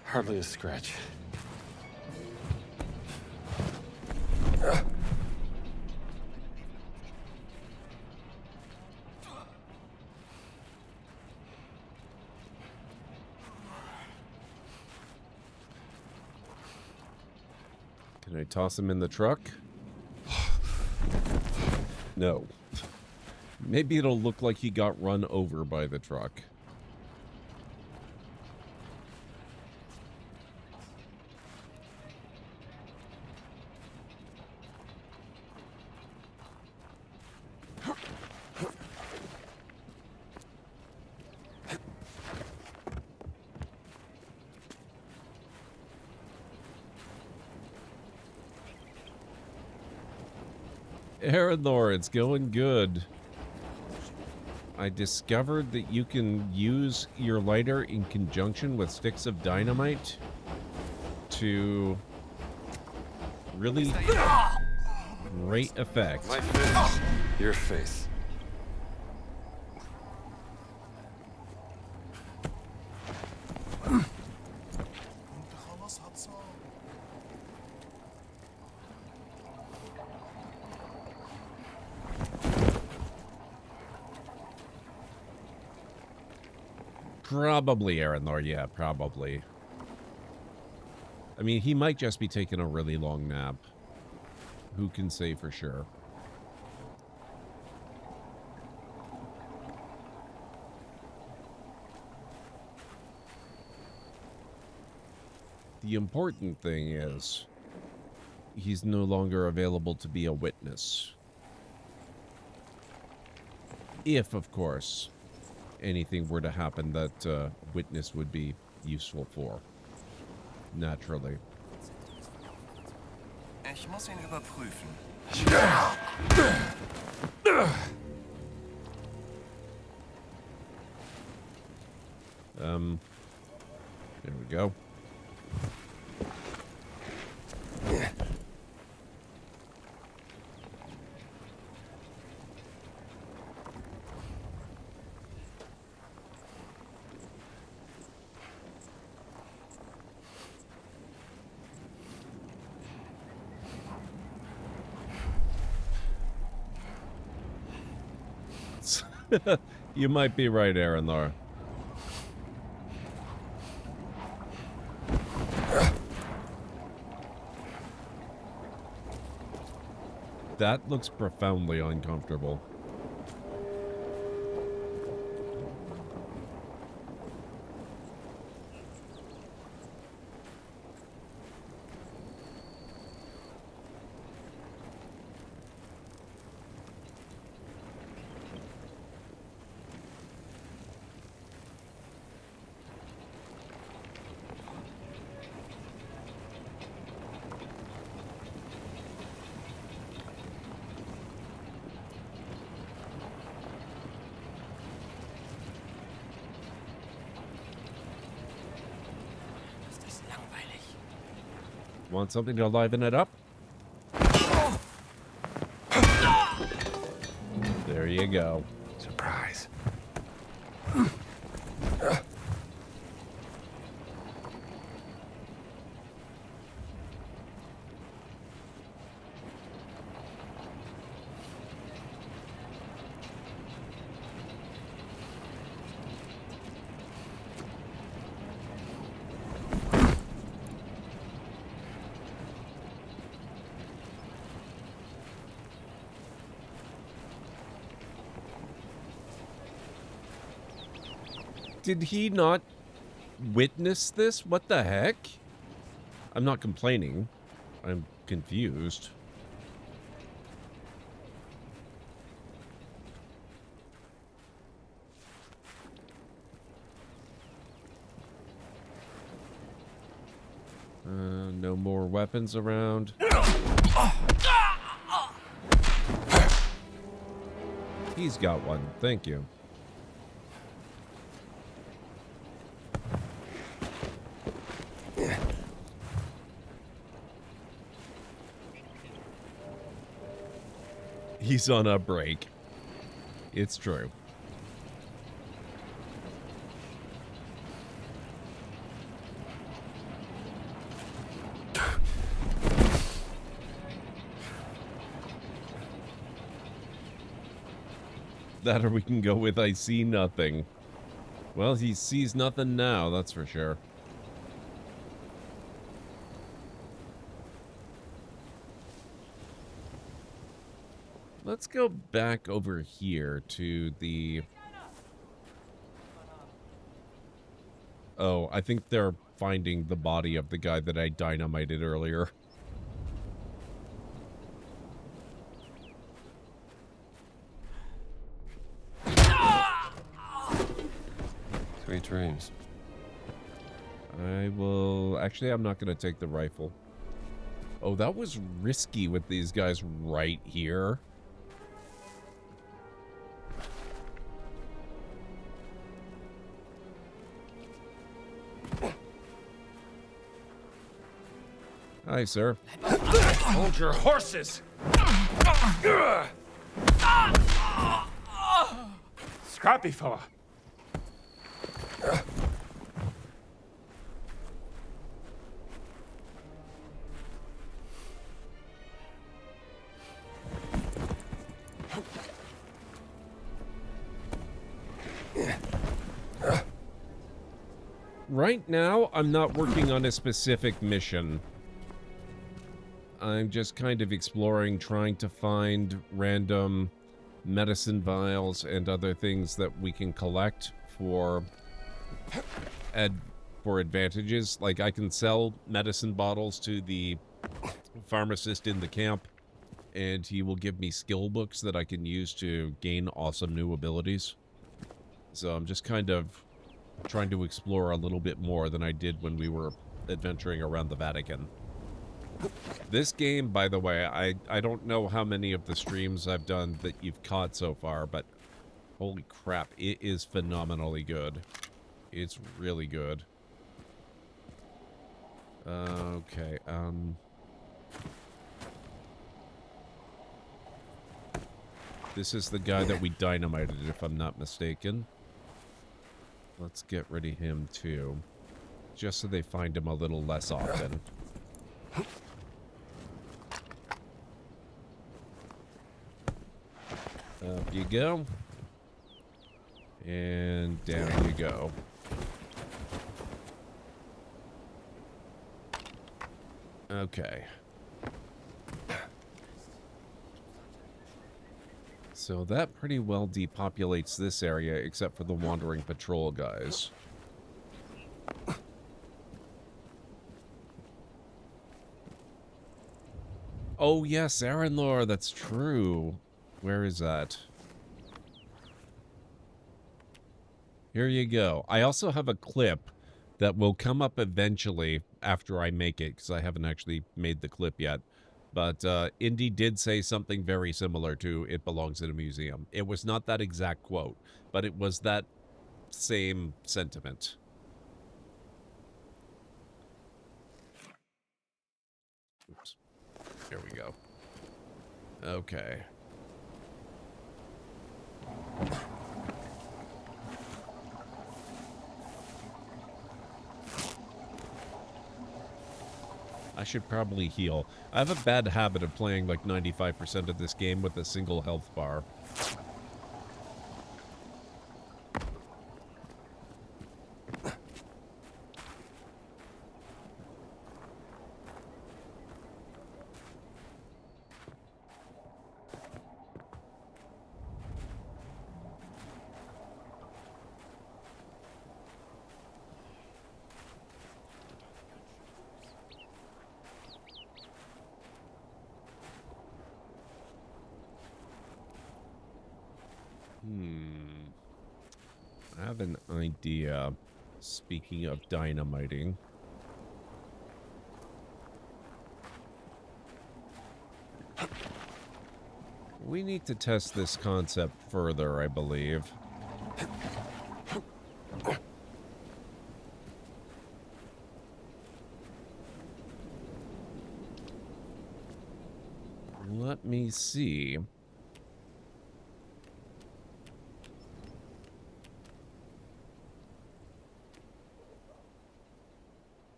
Hardly a scratch. Can I toss him in the truck? No. Maybe it'll look like he got run over by the truck. Aranor, it's going good. I discovered that you can use your lighter in conjunction with sticks of dynamite to really great effect. My face, your face. Probably Aranor, yeah, probably. I mean, he might just be taking a really long nap. Who can say for sure? The important thing is, he's no longer available to be a witness. If, of course, anything were to happen that witness would be useful for. Naturally. Ich muss ihn überprüfen. There we go. You might be right, Aranor. That looks profoundly uncomfortable. Want something to liven it up? There you go. Surprise. Did he not witness this? What the heck? I'm not complaining. I'm confused. No more weapons around. He's got one. Thank you. He's on a break. It's true. That or we can go with I see nothing. Well, he sees nothing now, that's for sure. Let's go back over here to the... Oh, I think they're finding the body of the guy that I dynamited earlier. Sweet dreams. I will... Actually, I'm not going to take the rifle. Oh, that was risky with these guys right here. Hi, sir. Hold your horses! Scrappy fella. Right now, I'm not working on a specific mission. I'm just kind of exploring, trying to find random medicine vials and other things that we can collect for advantages. Like, I can sell medicine bottles to the pharmacist in the camp, and he will give me skill books that I can use to gain awesome new abilities. So I'm just kind of trying to explore a little bit more than I did when we were adventuring around the Vatican. This game, by the way, I don't know how many of the streams I've done that you've caught so far, but holy crap, it is phenomenally good. It's really good. Okay, this is the guy that we dynamited, if I'm not mistaken. Let's get rid of him, too. Just so they find him a little less often. Up you go. And down you go. Okay. So that pretty well depopulates this area, except for the wandering patrol guys. Oh yes, Aranlor, that's true. Where is that? Here you go. I also have a clip that will come up eventually after I make it, because I haven't actually made the clip yet. But Indy did say something very similar to "It belongs in a museum." It was not that exact quote, but it was that same sentiment. Oops. Here we go. Okay. I should probably heal. I have a bad habit of playing like 95% of this game with a single health bar. I have an idea, speaking of dynamiting. We need to test this concept further, I believe. Let me see.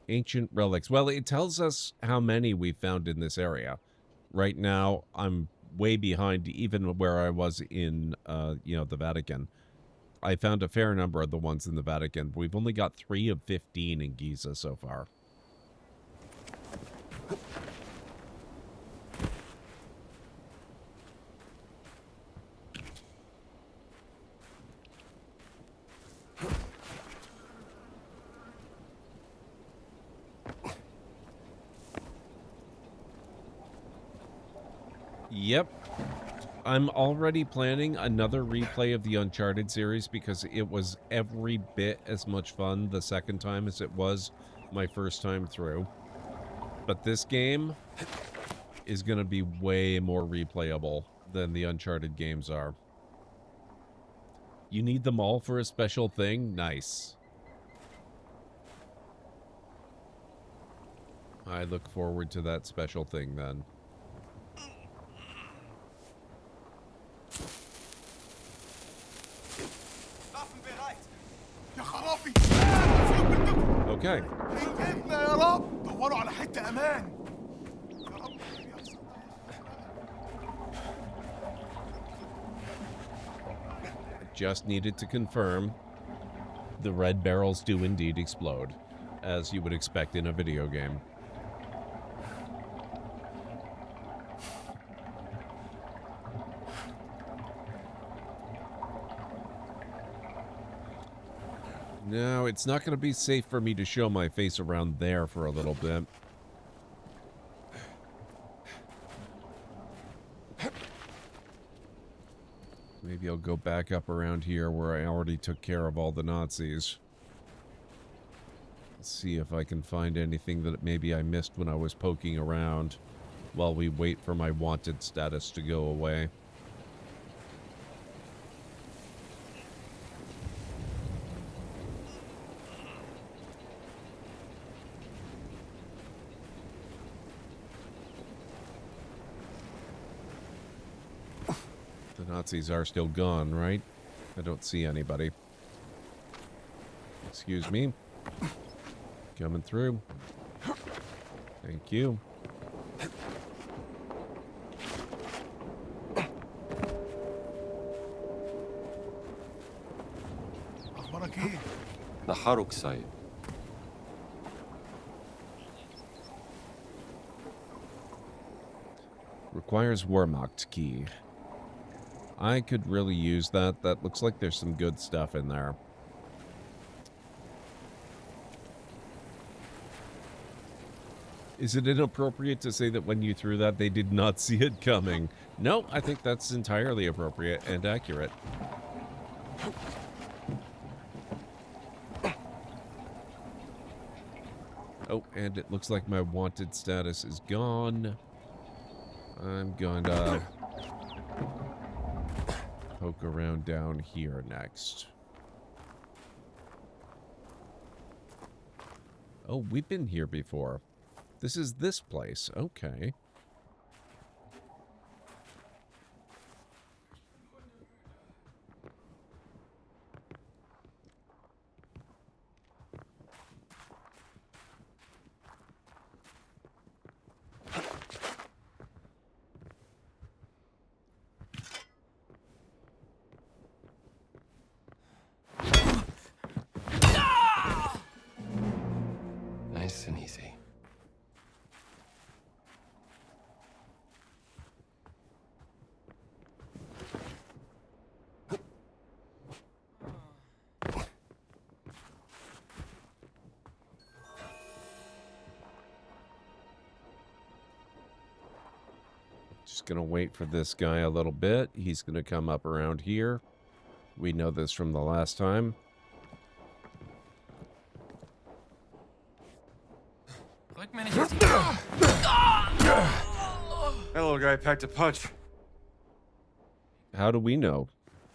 Ancient relics. Well, it tells us how many we found in this area. Right now, I'm way behind even where I was in, the Vatican. I found a fair number of the ones in the Vatican. We've only got 3 of 15 in Giza so far. Yep. I'm already planning another replay of the Uncharted series because it was every bit as much fun the second time as it was my first time through. But this game is going to be way more replayable than the Uncharted games are. You need them all for a special thing? Nice. I look forward to that special thing then. Okay. Just needed to confirm the red barrels do indeed explode, as you would expect in a video game. No, it's not going to be safe for me to show my face around there for a little bit. Maybe I'll go back up around here where I already took care of all the Nazis. Let's see if I can find anything that maybe I missed when I was poking around while we wait for my wanted status to go away. The Nazis are still gone, right? I don't see anybody. Excuse me. Coming through. Thank you. نهارك سعيد. Requires Wehrmacht key. I could really use that. That looks like there's some good stuff in there. Is it inappropriate to say that when you threw that, they did not see it coming? No, I think that's entirely appropriate and accurate. Oh, and it looks like my wanted status is gone. I'm going to poke around down here next. Oh, we've been here before. This is this place. Okay. Nice and easy. Just gonna wait for this guy a little bit. He's gonna come up around here. We know this from the last time. That little guy packed a punch. How do we know?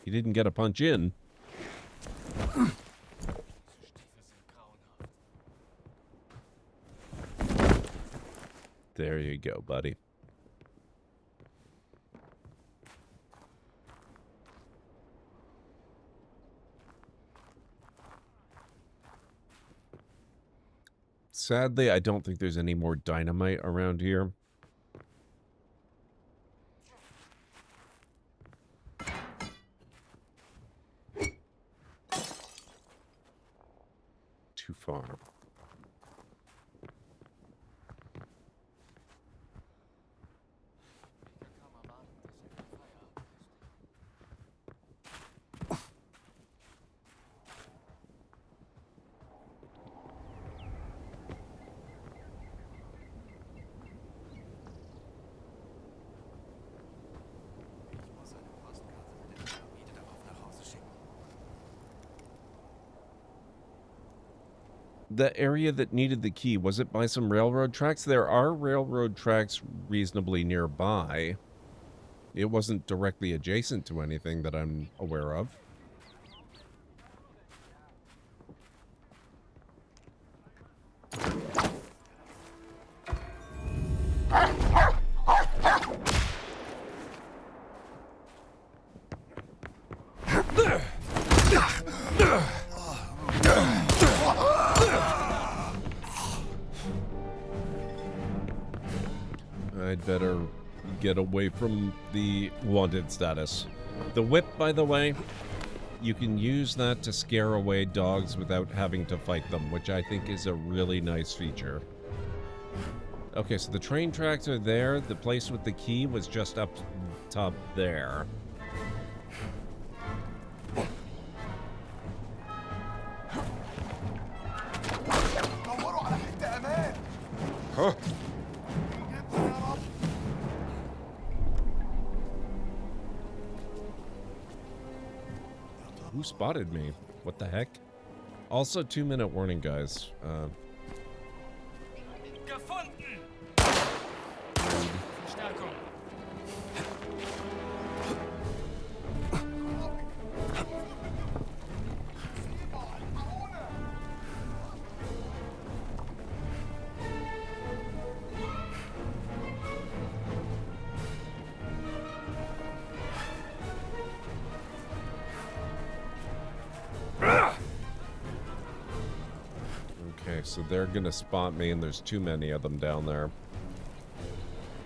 He didn't get a punch in. There you go, buddy. Sadly, I don't think there's any more dynamite around here. Too far. The area that needed the key, was it by some railroad tracks? There are railroad tracks reasonably nearby. It wasn't directly adjacent to anything that I'm aware of. I'd better get away from the wanted status. The whip, by the way, you can use that to scare away dogs without having to fight them, which I think is a really nice feature. Okay, so the train tracks are there. The place with the key was just up top there. Huh? Who spotted me? What the heck? Also, 2-minute warning, guys. Gefunden! Verstärkung. Okay, so they're gonna spot me, and there's too many of them down there.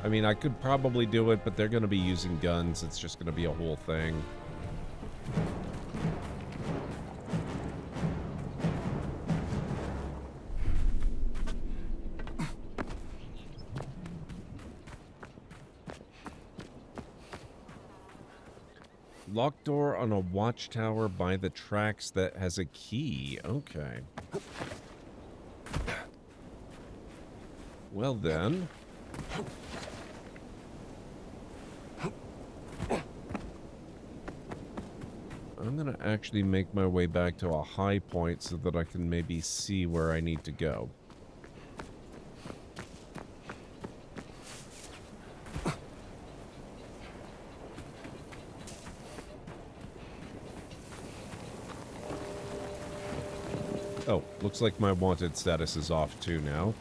I mean, I could probably do it, but they're gonna be using guns. It's just gonna be a whole thing. Locked door on a watchtower by the tracks that has a key. Okay. Well then. I'm gonna actually make my way back to a high point so that I can maybe see where I need to go. Oh, looks like my wanted status is off too now.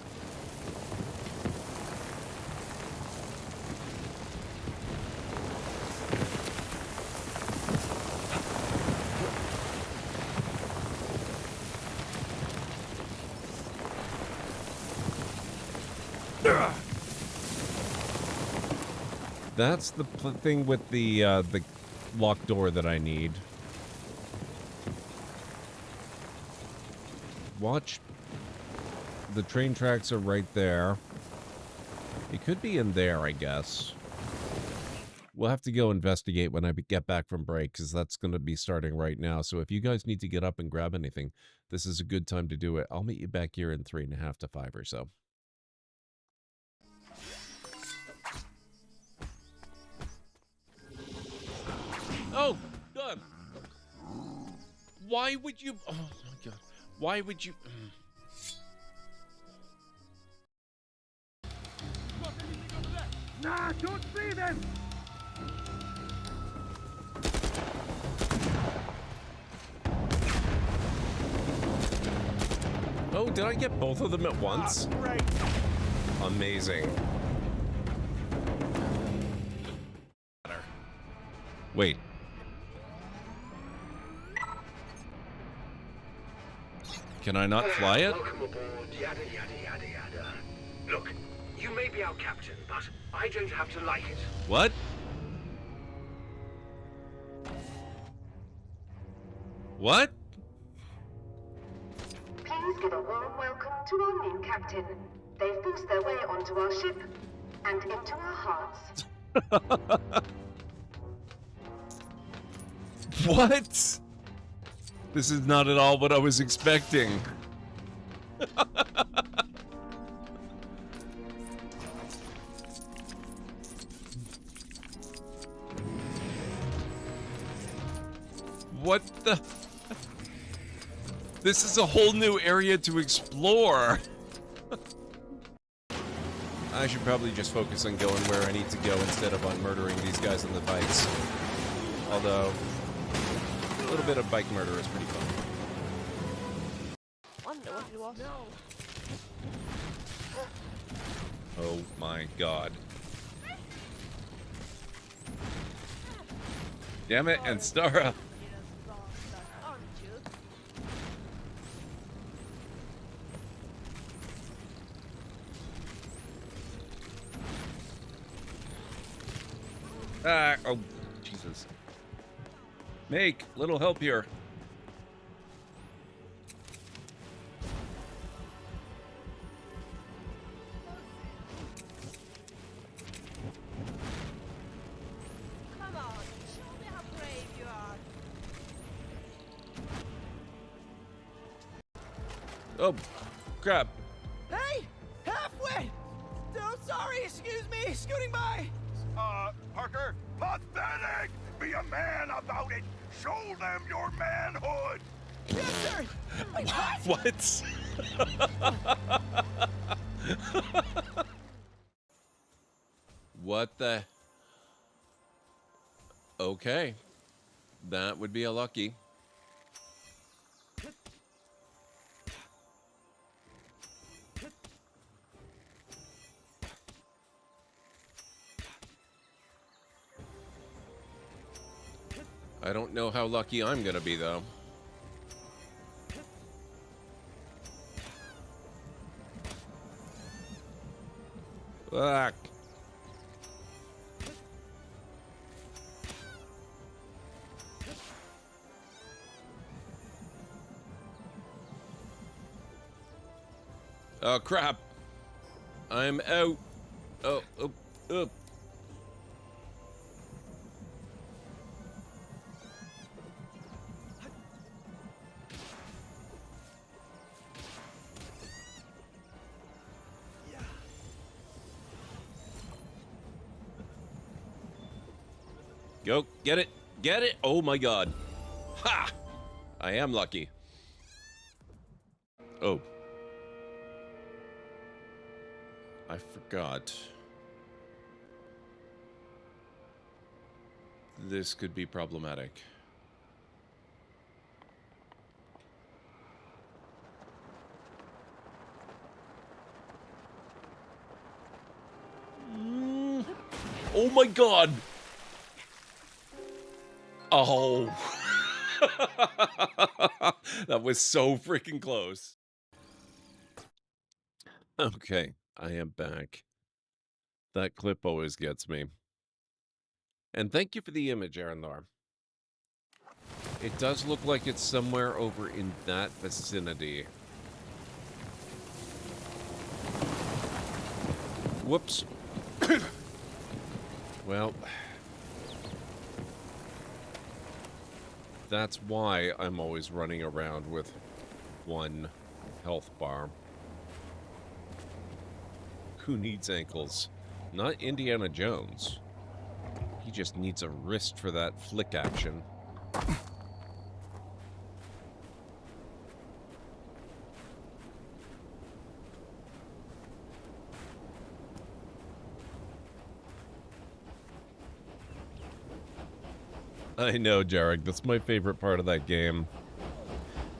That's the thing with the locked door that I need. Watch. The train tracks are right there. It could be in there, I guess. We'll have to go investigate when I get back from break, because that's going to be starting right now. So if you guys need to get up and grab anything, this is a good time to do it. I'll meet you back here in 3.5 to 5 or so. Oh, God. Why would you... Oh, my God. Why would you... Nah, don't see them! Oh, did I get both of them at once? Great. Amazing. Wait. Can I not fly it? Welcome aboard, yada yada yada yada. Look, you may be our captain, but I don't have to like it. What? What? Please give a warm welcome to our new captain. They've forced their way onto our ship and into our hearts. What? This is not at all what I was expecting. What the? This is a whole new area to explore. I should probably just focus on going where I need to go instead of on murdering these guys on the bikes. Although, a little bit of bike murder is pretty fun. Wonder what it was. Oh my god. Damn it, and Stara. Ah, oh, Jesus. Make little help here. Come on, show me how brave you are. Oh, crap. Hey! Halfway! Oh, sorry, excuse me, scooting by! Parker, pathetic! Be a man about it! Show them your manhood! Yes, sir! Wait, What? What the? Okay. That would be a lucky. I don't know how lucky I'm gonna be, though. Ah. Oh, crap. I'm out. Oh, oh, oh. Go, get it, get it. Oh my god. Ha! I am lucky. Oh. I forgot. This could be problematic. Oh my god! Oh. That was so freaking close. Okay, I am back. That clip always gets me. And thank you for the image, Arendar. It does look like it's somewhere over in that vicinity. Whoops. Well, that's why I'm always running around with one health bar. Who needs ankles? Not Indiana Jones. He just needs a wrist for that flick action. I know, Jarek. That's my favorite part of that game.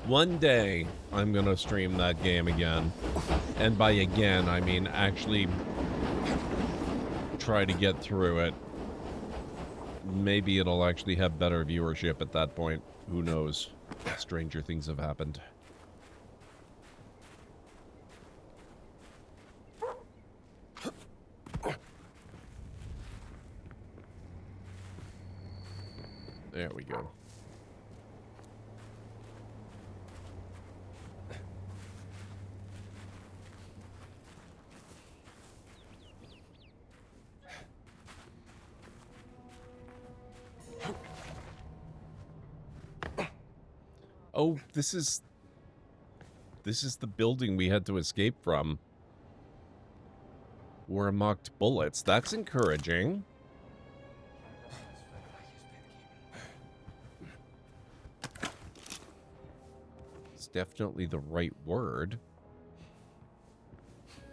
One day, I'm gonna stream that game again. And by again, I mean actually try to get through it. Maybe it'll actually have better viewership at that point. Who knows? Stranger things have happened. There we go. Oh, this is the building we had to escape from. We're mocked bullets. That's encouraging. It's definitely the right word.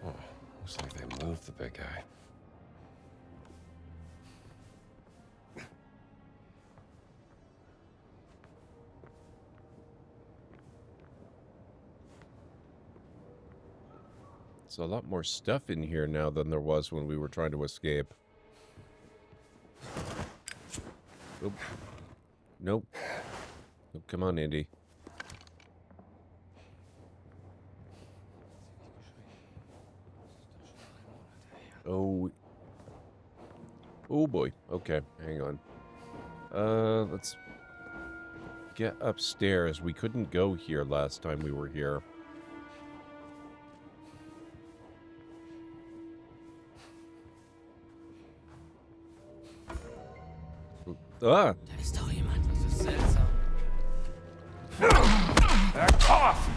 Oh, looks like they moved the big guy. There's a lot more stuff in here now than there was when we were trying to escape. Oop. Nope. Oh, come on, Indy. Oh. Oh boy. Okay, hang on. Let's get upstairs. We couldn't go here last time we were here. Ah! Da ist doch jemand. Das ist seltsam. Back off!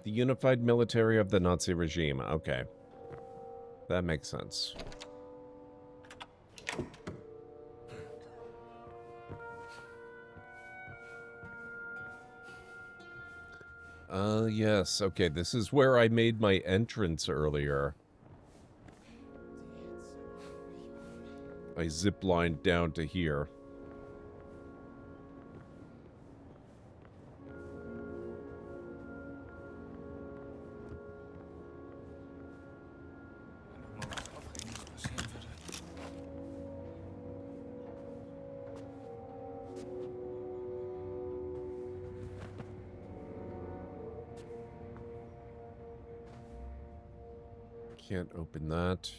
The unified military of the Nazi regime. Okay. That makes sense. Yes. Okay, this is where I made my entrance earlier. I ziplined down to here. Can't open that.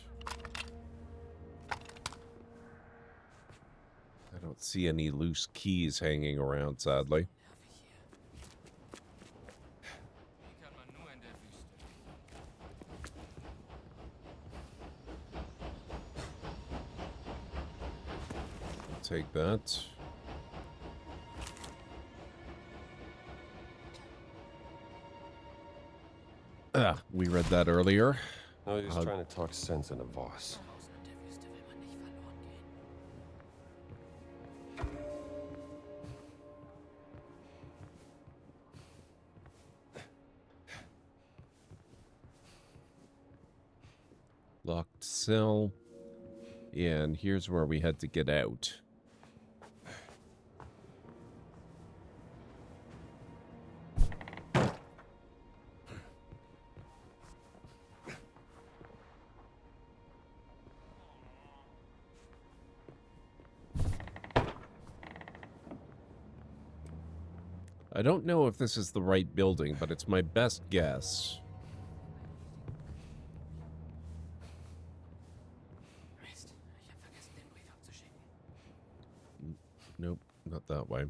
I don't see any loose keys hanging around, sadly. Take that. Ah, we read that earlier. No, he's trying to talk sense into Voss. Locked cell. Yeah, and here's where we had to get out. I don't know if this is the right building, but it's my best guess. Nope, not that way.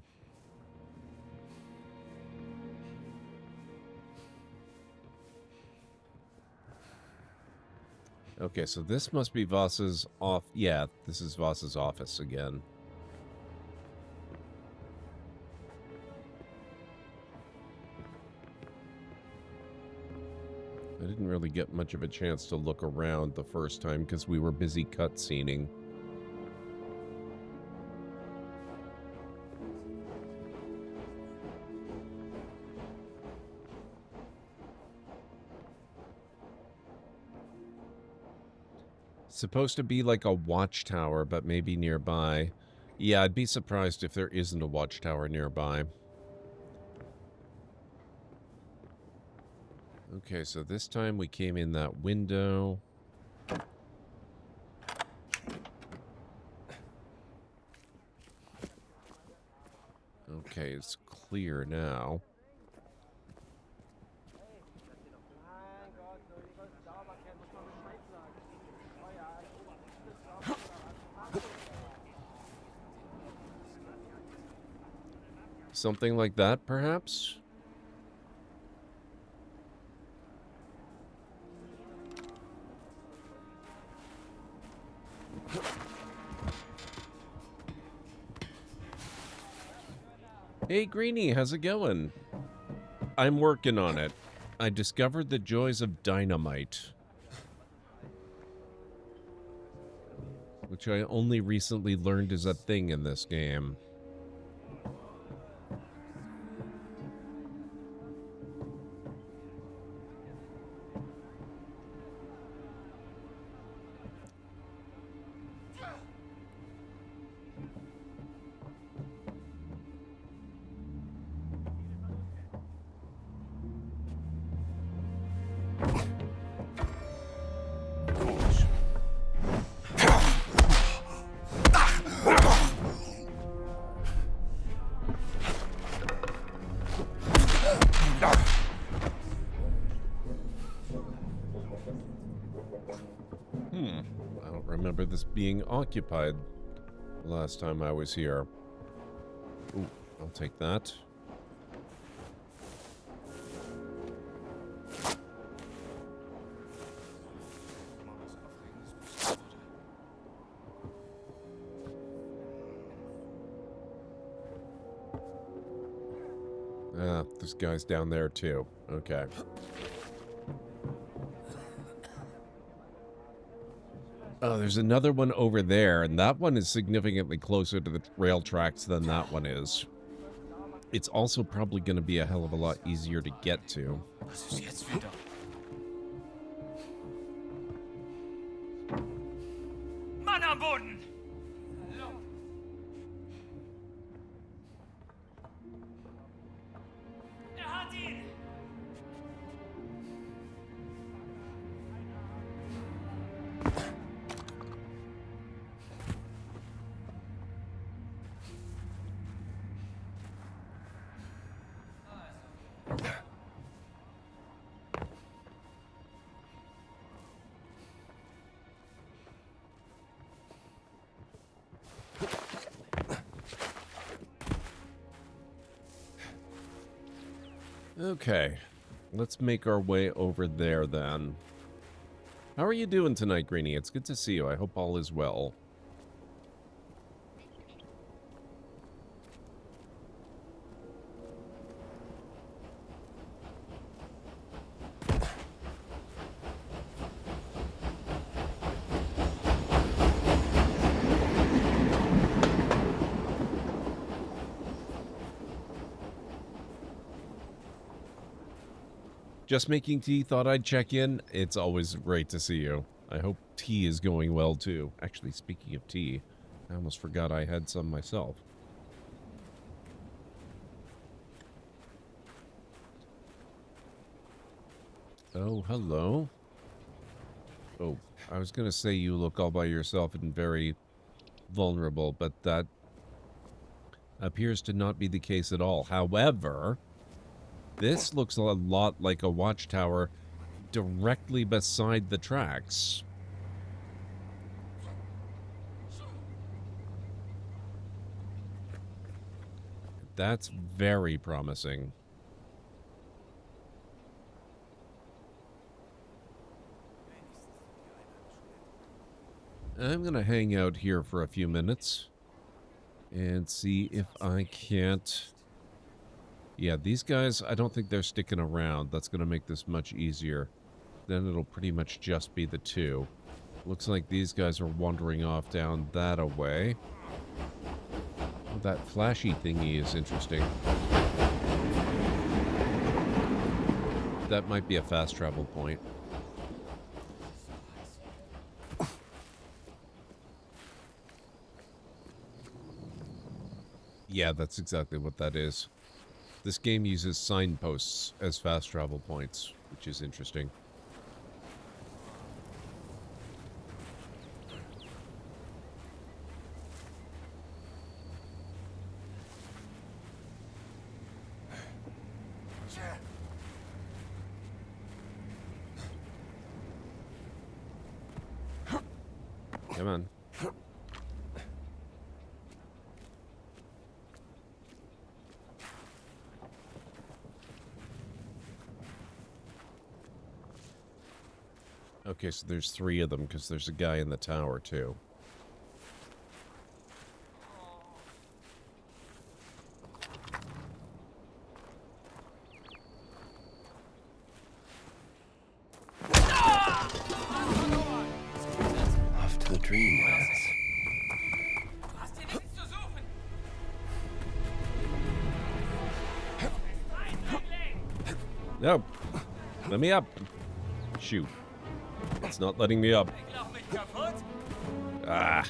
Okay, so this must be Voss's off. Yeah, this is Voss's office again. I didn't really get much of a chance to look around the first time because we were busy cutscening. Supposed to be like a watchtower, but maybe nearby. Yeah, I'd be surprised if there isn't a watchtower nearby. Okay, so this time we came in that window. Okay, it's clear now. Something like that, perhaps? Hey, Greenie, how's it going? I'm working on it. I discovered the joys of dynamite, which I only recently learned is a thing in this game. I don't remember this being occupied last time I was here. Ooh, I'll take that. Ah, this guy's down there too. Okay. Oh, there's another one over there, and that one is significantly closer to the rail tracks than that one is. It's also probably going to be a hell of a lot easier to get to. Was ist jetzt wieder? Mann am Boden! Hat ihn! Okay, let's make our way over there then. How are you doing tonight, Greenie? It's good to see you. I hope all is well. Just making tea, thought I'd check in. It's always great to see you. I hope tea is going well, too. Actually, speaking of tea, I almost forgot I had some myself. Oh, hello. Oh, I was going to say you look all by yourself and very vulnerable, but that appears to not be the case at all. However, this looks a lot like a watchtower directly beside the tracks. That's very promising. I'm going to hang out here for a few minutes and see if I can't... Yeah, these guys, I don't think they're sticking around. That's going to make this much easier. Then it'll pretty much just be the two. Looks like these guys are wandering off down that away. Oh, that flashy thingy is interesting. That might be a fast travel point. Yeah, that's exactly what that is. This game uses signposts as fast travel points, which is interesting. Come on. Okay, so there's 3 of them because there's a guy in the tower too. Off to the dreamlands. No! Let me up! Shoot. It's not letting me up. Ah!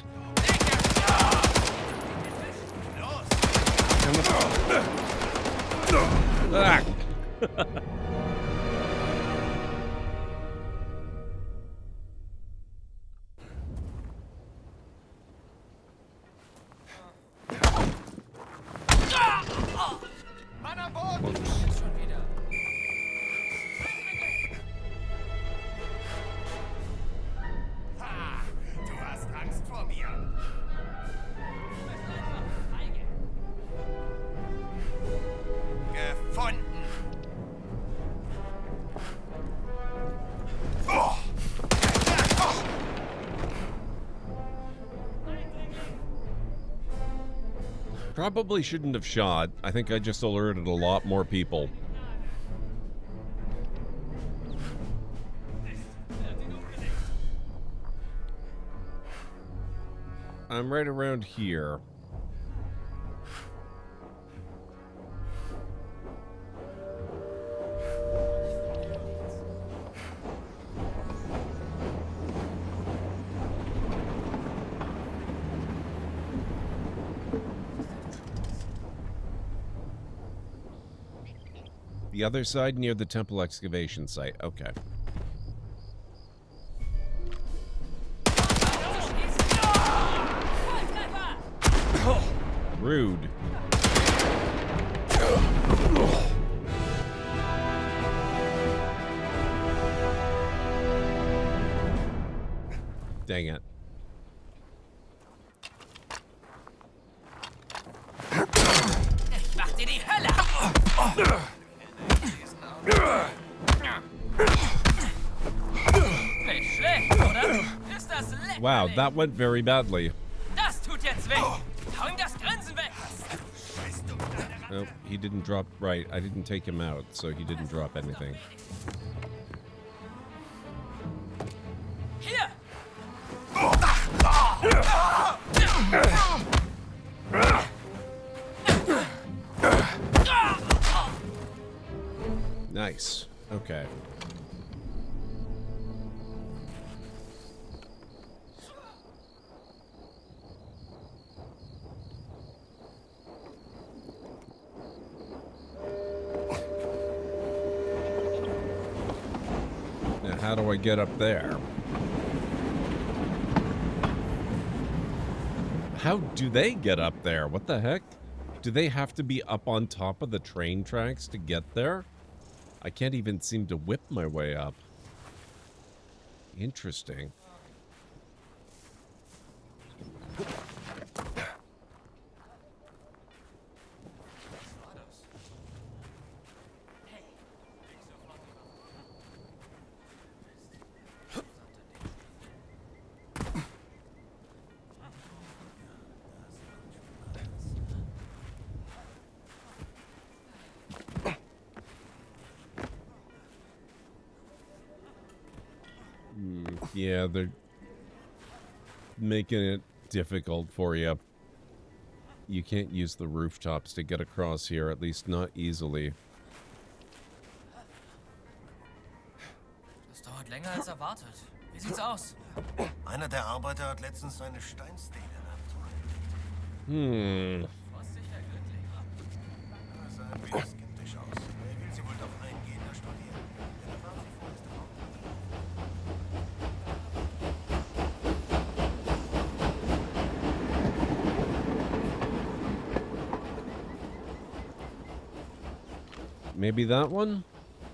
Ah! Du hast Angst vor mir. Gefunden. Probably shouldn't have shot. I think I just alerted a lot more people. I'm right around here. The other side near the temple excavation site. Okay. Rude. Dang it. Ich mach dir die Hölle! Nicht schlecht, oder? Ist das lecker? Wow, that went very badly. Das tut jetzt weh! Hau ihm das Grinsen weg! Oh, he didn't drop right. I didn't take him out, so he didn't drop anything. Hier! Nice. Okay. Now, how do I get up there? How do they get up there? What the heck? Do they have to be up on top of the train tracks to get there? I can't even seem to whip my way up. Interesting. Yeah, they're making it difficult for you. You can't use the rooftops to get across here, at least not easily. Das dauert länger als erwartet. Wie sieht's aus? Einer der Arbeiter hat letztens seine Steinstele abgeholt. Hmm. Was sich der Grill maybe that one?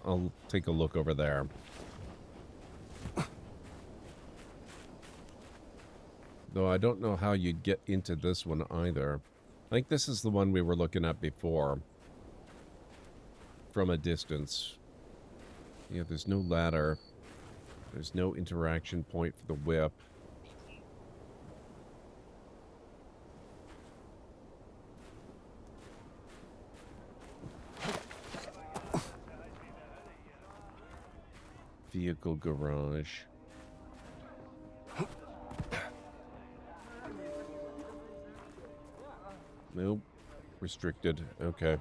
I'll take a look over there. Though I don't know how you'd get into this one either. I think this is the one we were looking at before. From a distance. Yeah, there's no ladder. There's no interaction point for the whip. Vehicle garage. Nope. Restricted. Okay.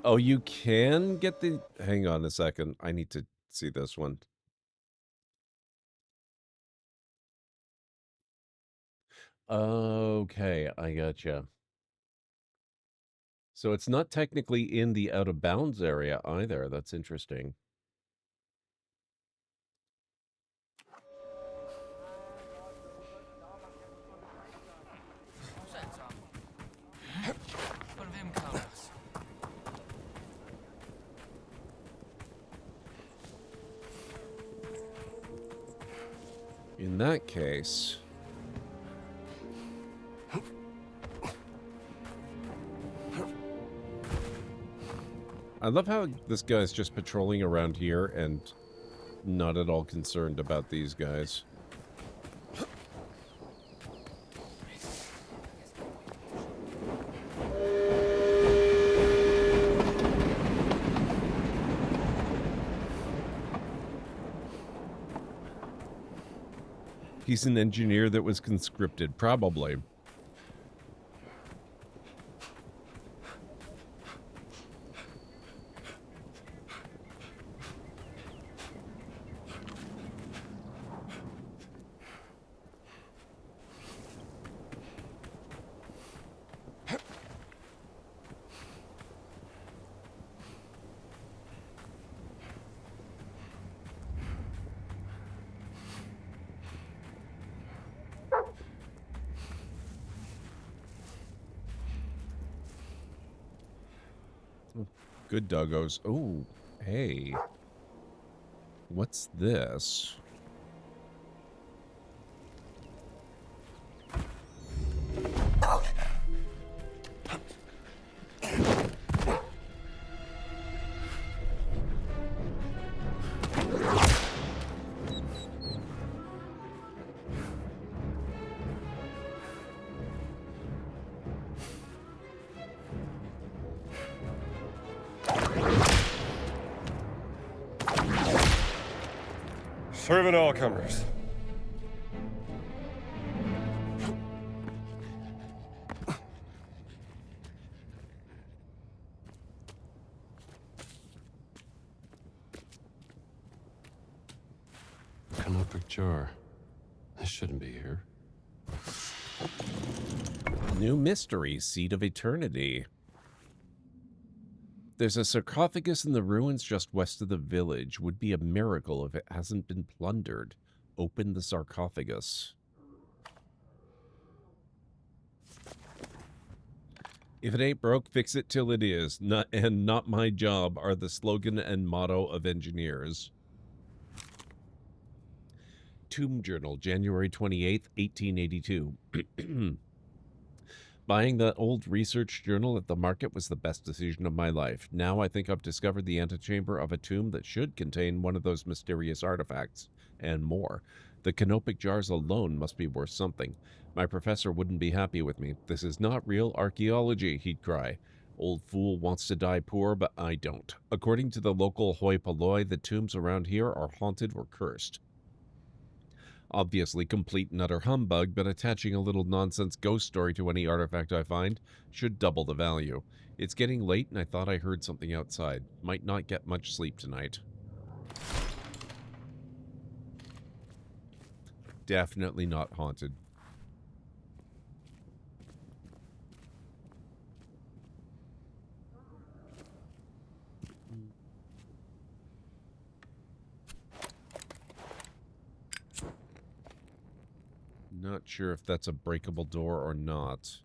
Oh, you can get the... Hang on a second. I need to see this one. Okay, I gotcha. So it's not technically in the out-of-bounds area either. That's interesting. Von wem kam das? In that case... I love how this guy's just patrolling around here and not at all concerned about these guys. He's an engineer that was conscripted, probably. Good doggos. Oh, hey. What's this? Serving all comers. Canopic jar. This shouldn't be here. New mystery, Seat of Eternity. There's a sarcophagus in the ruins just west of the village. Would be a miracle if it hasn't been plundered. Open the sarcophagus. If it ain't broke, fix it till it is. Not my job are the slogan and motto of engineers. Tomb Journal, January 28th, 1882. Buying that old research journal at the market was the best decision of my life. Now I think I've discovered the antechamber of a tomb that should contain one of those mysterious artifacts, and more. The canopic jars alone must be worth something. My professor wouldn't be happy with me. This is not real archaeology, he'd cry. Old fool wants to die poor, but I don't. According to the local hoi polloi, the tombs around here are haunted or cursed. Obviously complete and utter humbug, but attaching a little nonsense ghost story to any artifact I find should double the value. It's getting late and I thought I heard something outside. Might not get much sleep tonight. Definitely not haunted. Not sure if that's a breakable door or not.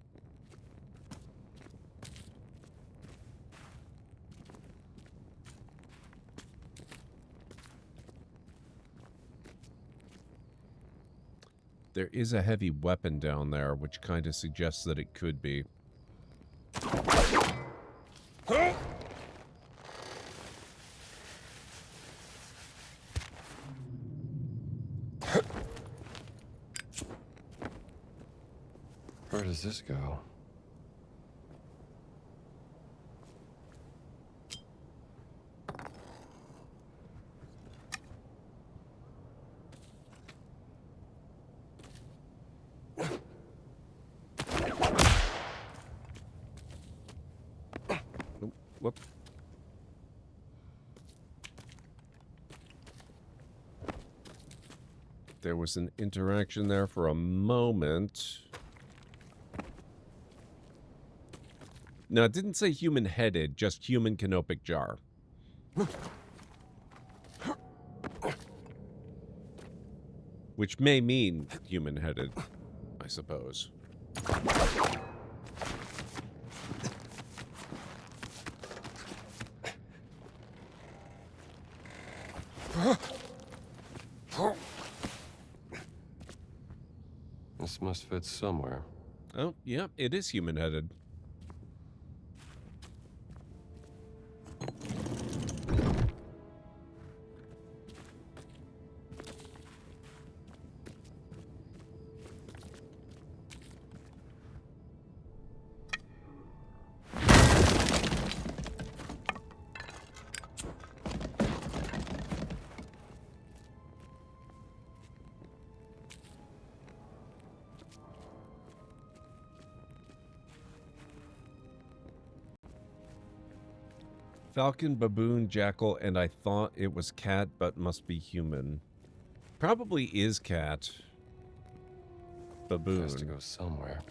There is a heavy weapon down there, which kind of suggests that it could be. Where does this go? Whoop. There was an interaction there for a moment. No, it didn't say human-headed, just human canopic jar. Which may mean human-headed, I suppose. This must fit somewhere. Oh, yeah, it is human-headed. Falcon, baboon, jackal, and I thought it was cat, but must be human. Probably is cat. Baboon. Has to go somewhere.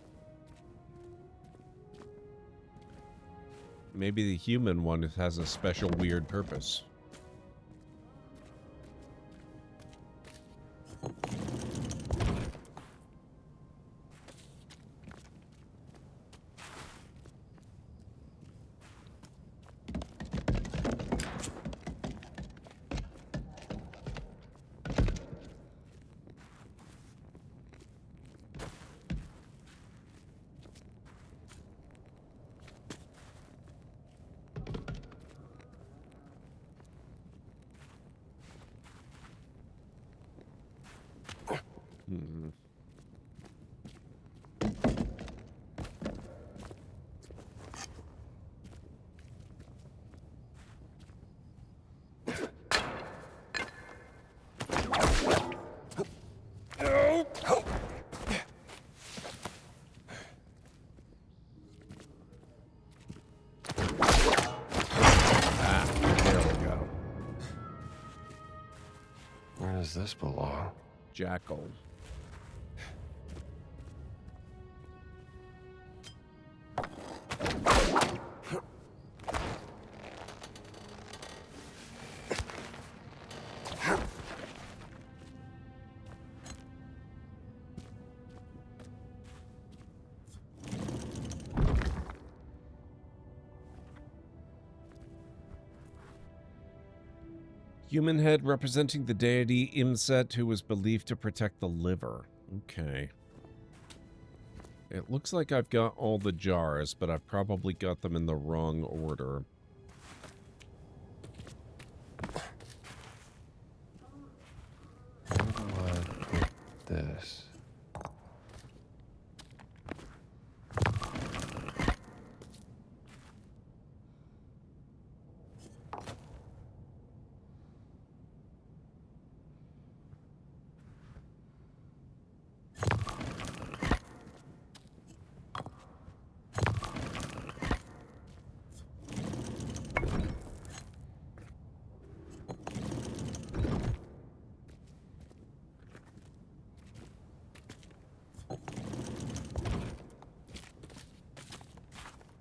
Maybe the human one has a special weird purpose. Where does this belong? Jackal. Human head representing the deity Imset, who was believed to protect the liver. Okay. It looks like I've got all the jars, but I've probably got them in the wrong order. Where do I put this?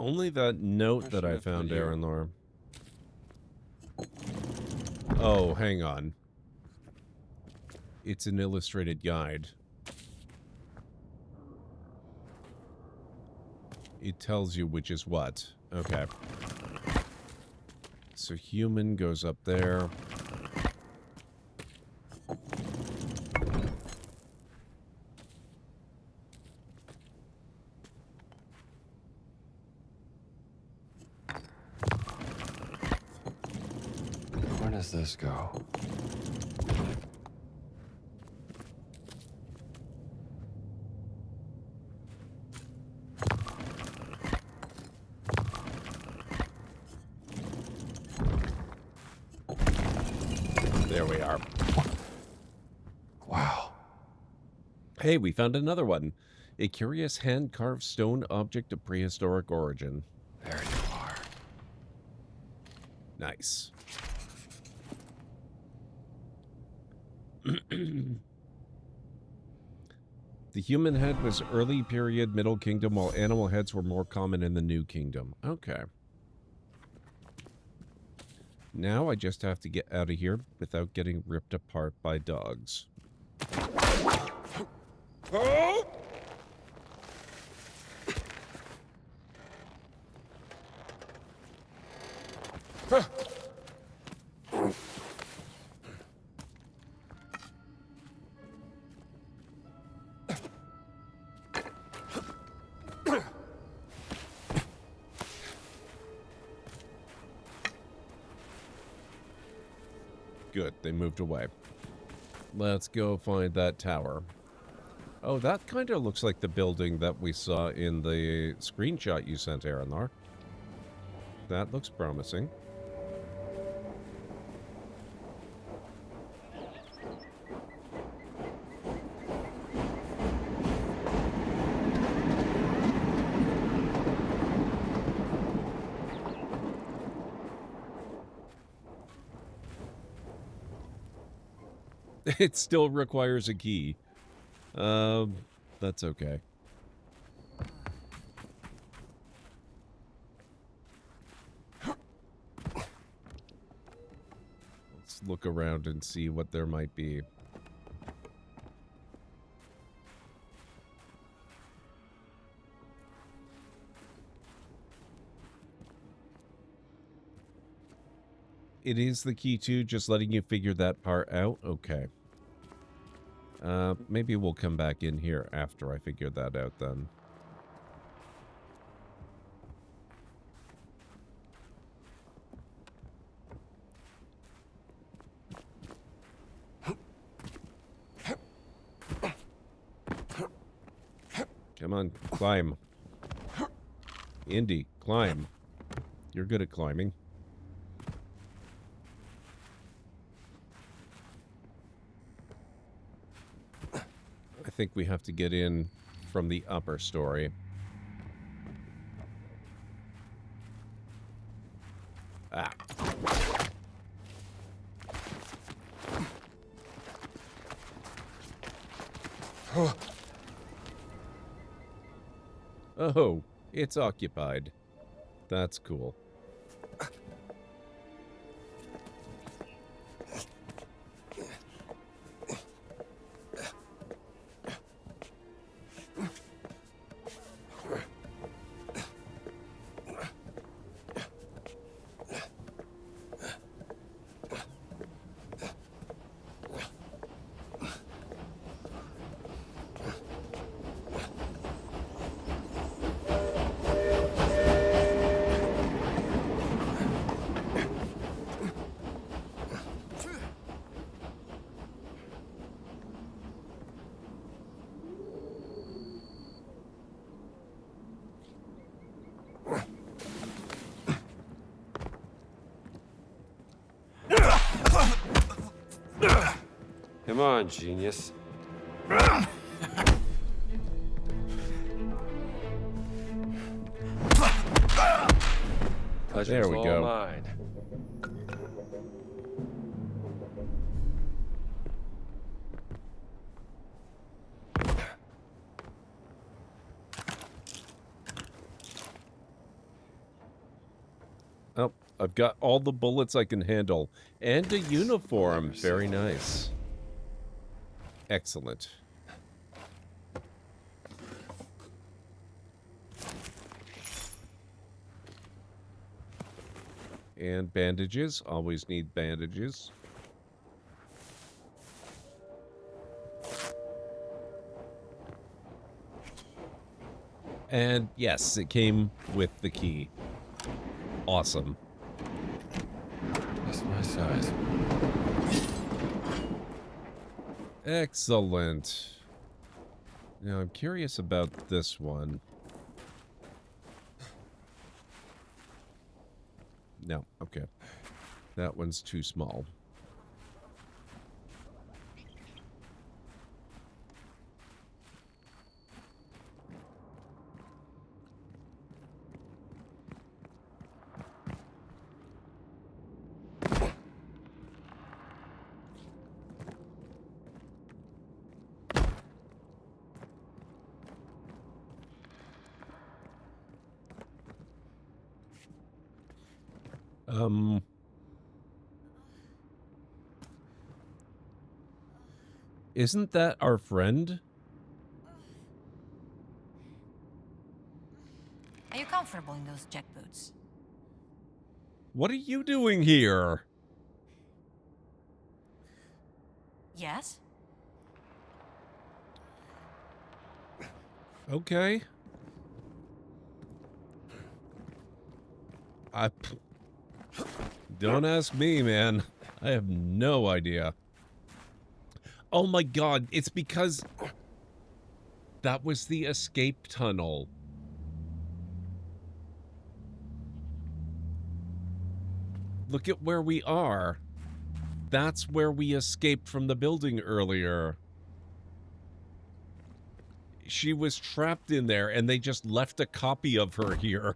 Only that note that I found, Aaron. Oh, hang on. It's an illustrated guide. It tells you which is what. Okay. So human goes up there. Where does this go? There we are. Wow. Hey, we found another one. A curious hand-carved stone object of prehistoric origin. There you are. Nice. The human head was early period Middle Kingdom, while animal heads were more common in the New Kingdom. Okay. Now I just have to get out of here without getting ripped apart by dogs. Good, they moved away. Let's go find that tower. Oh, that kind of looks like the building that we saw in the screenshot you sent, Aranar. That looks promising. It still requires a key. That's okay. Let's look around and see what there might be. It is the key too, just letting you figure that part out? Okay. Maybe we'll come back in here after I figure that out then. Come on, climb. Indy, climb. You're good at climbing. I think we have to get in from the upper story. Ah. Oh, it's occupied. That's cool. Come on, genius. There we go. Mine. I've got all the bullets I can handle. And a uniform. Very nice. Excellent. And bandages. Always need bandages. And yes, it came with the key. Awesome. That's my size. Excellent. Now, I'm curious about this one. No, okay. That one's too small. Isn't that our friend? Are you comfortable in those jack boots? What are you doing here? Yes? Okay. Don't ask me, man. I have no idea. Oh my god, it's because that was the escape tunnel. Look at where we are. That's where we escaped from the building earlier. She was trapped in there and they just left a copy of her here.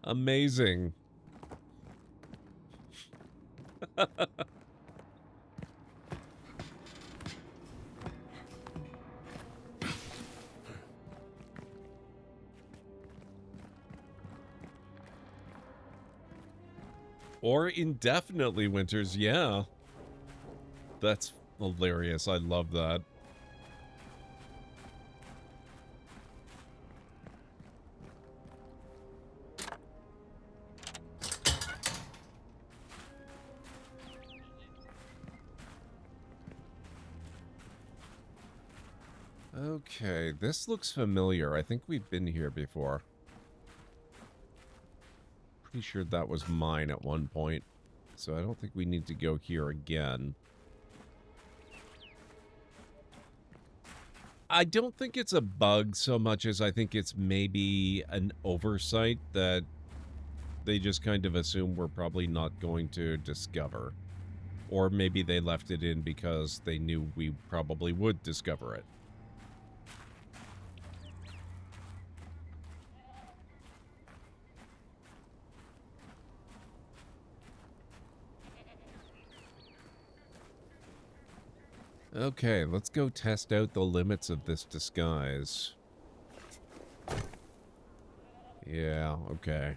Amazing. Or indefinitely, Winters, yeah. That's hilarious. I love that. Okay, this looks familiar. I think we've been here before. Pretty sure that was mine at one point, so I don't think we need to go here again. I don't think it's a bug so much as I think it's maybe an oversight that they just kind of assume we're probably not going to discover. Or maybe they left it in because they knew we probably would discover it. Okay, let's go test out the limits of this disguise. Yeah, okay.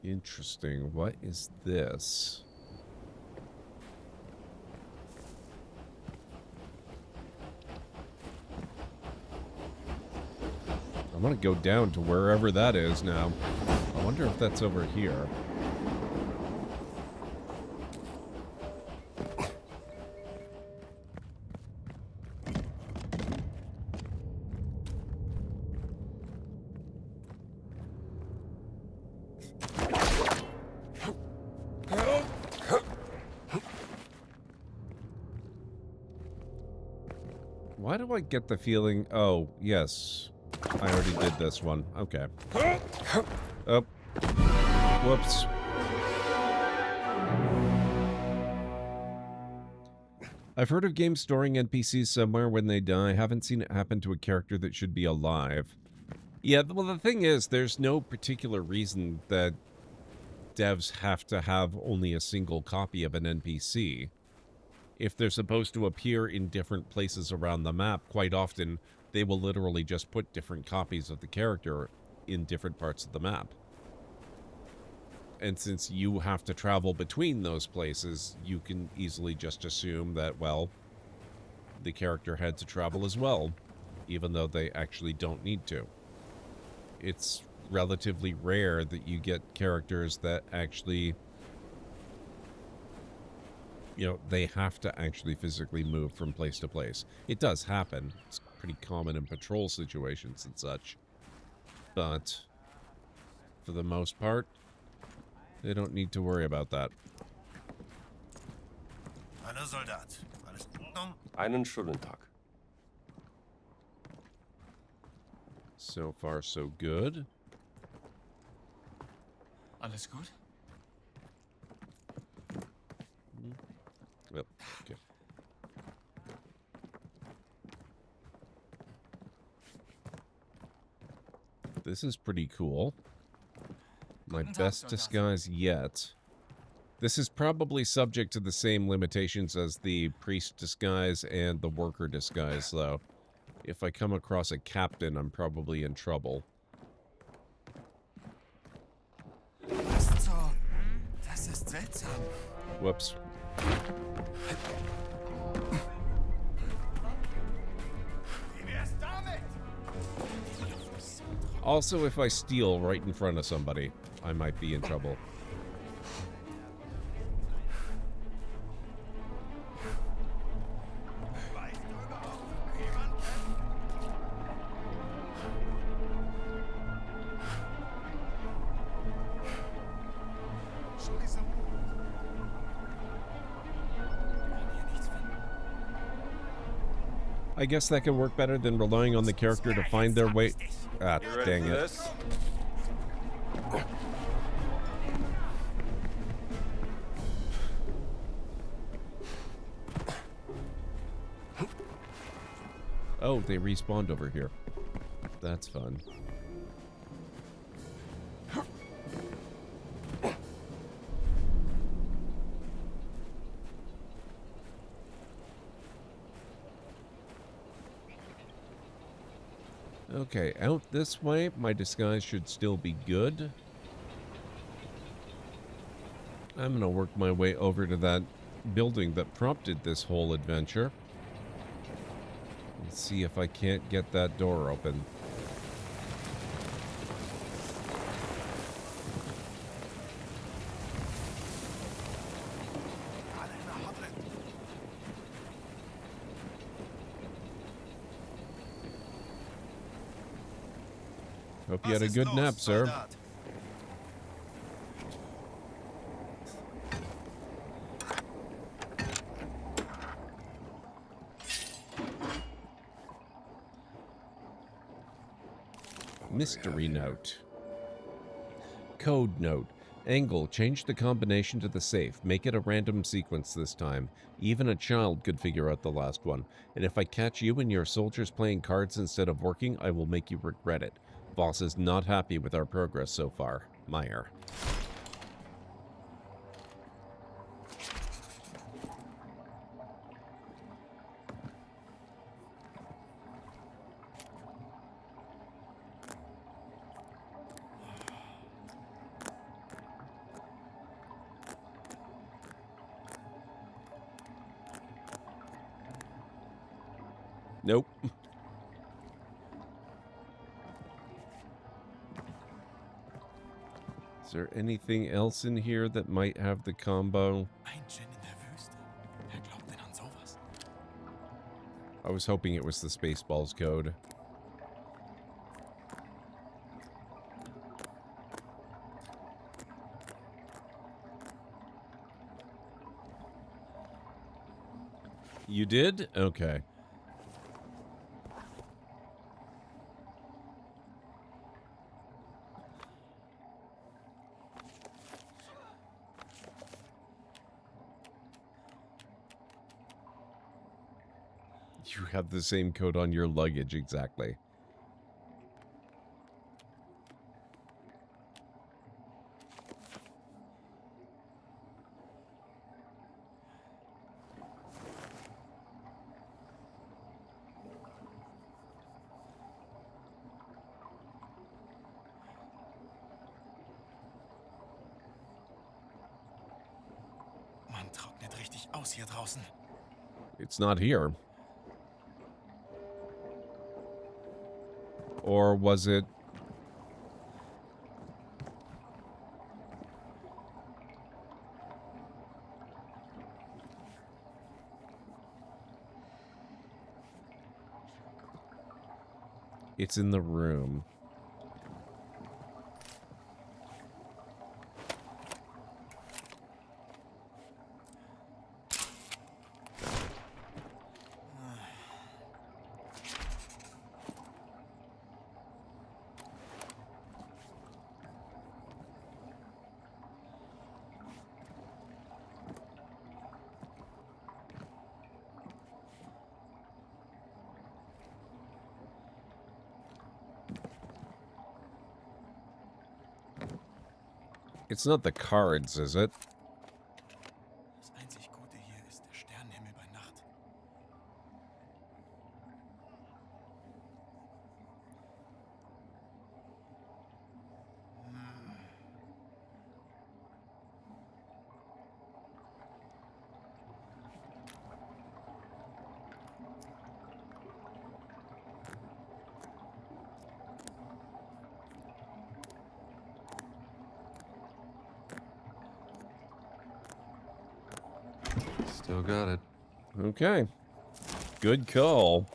Interesting. What is this? I'm gonna go down to wherever that is now. I wonder if that's over here. Why do I get the feeling... Oh, yes. I already did this one. Okay. Oh. Whoops. I've heard of games storing NPCs somewhere when they die. I haven't seen it happen to a character that should be alive. Yeah, well, the thing is, there's no particular reason that devs have to have only a single copy of an NPC. If they're supposed to appear in different places around the map, quite often they will literally just put different copies of the character in different parts of the map. And since you have to travel between those places, you can easily just assume that, well, the character had to travel as well, even though they actually don't need to. It's relatively rare that you get characters that actually, you know, they have to actually physically move from place to place. It does happen. It's pretty common in patrol situations and such. But for the most part, they don't need to worry about that. Hallo Soldat. Alles in Ordnung? Einen schönen Tag. So far, so good. Alles gut? Well, okay. This is pretty cool. My best disguise yet. This is probably subject to the same limitations as the priest disguise and the worker disguise, though. If I come across a captain, I'm probably in trouble. Das ist seltsam. Whoops. Also, if I steal right in front of somebody, I might be in trouble. I guess that can work better than relying on the character to find their way. Ah, dang it. Oh, they respawned over here. That's fun. Okay, out this way. My disguise should still be good. I'm going to work my way over to that building that prompted this whole adventure. Let's see if I can't get that door open. Hope you had a good nap, sir. Mystery note. Code note. Angle, change the combination to the safe. Make it a random sequence this time. Even a child could figure out the last one. And if I catch you and your soldiers playing cards instead of working, I will make you regret it. Boss is not happy with our progress so far. Meyer. Nope. Is there anything else in here that might have the combo? I was hoping it was the Spaceballs code. You did? Okay. You have the same coat on your luggage, exactly. Man trocknet richtig aus hier draußen. It's not here. Or was it? It's in the room. It's not the cards, is it? Das einzig Gute hier ist der Sternenhimmel bei Nacht. Still got it. Okay. Good call.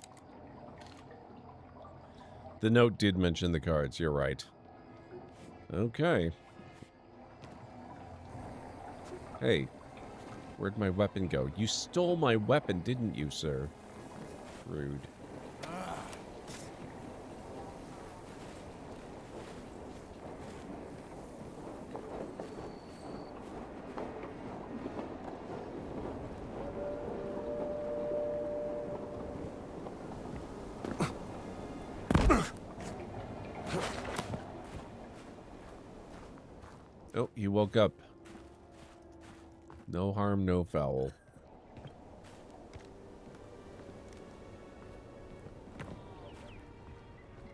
The note did mention the cards, you're right. Okay. Hey, where'd my weapon go? You stole my weapon, didn't you, sir? Rude. Oh, he woke up. No harm, no foul.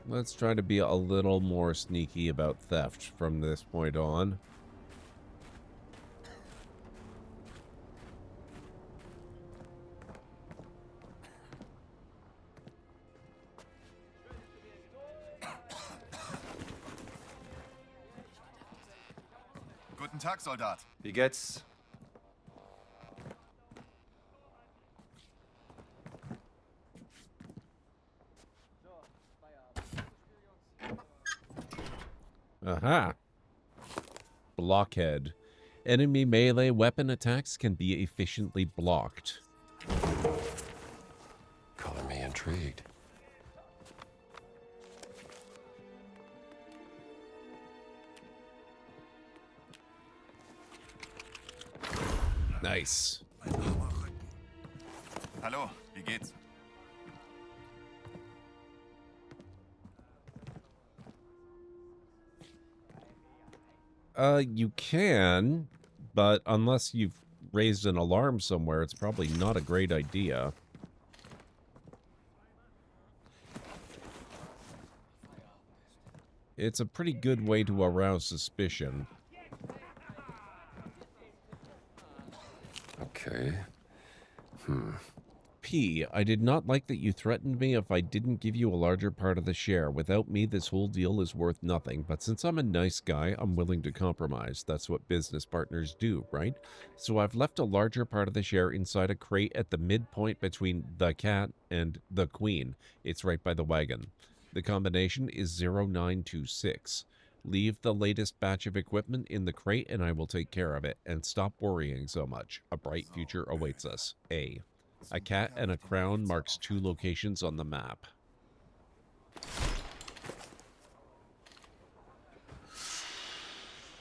Let's try to be a little more sneaky about theft from this point on. Guten Tag, Soldat. Wie geht's? Aha. Blockhead. Enemy melee weapon attacks can be efficiently blocked. Color me intrigued. Nice. Hallo, wie geht's? You can, but unless you've raised an alarm somewhere, it's probably not a great idea. It's a pretty good way to arouse suspicion. Okay. P, I did not like that you threatened me if I didn't give you a larger part of the share. Without me, this whole deal is worth nothing. But since I'm a nice guy, I'm willing to compromise. That's what business partners do, right? So I've left a larger part of the share inside a crate at the midpoint between the cat and the queen. It's right by the wagon. The combination is 0926. Leave the latest batch of equipment in the crate and I will take care of it. And stop worrying so much. A bright future awaits us. A. A cat and a crown marks 2 locations on the map.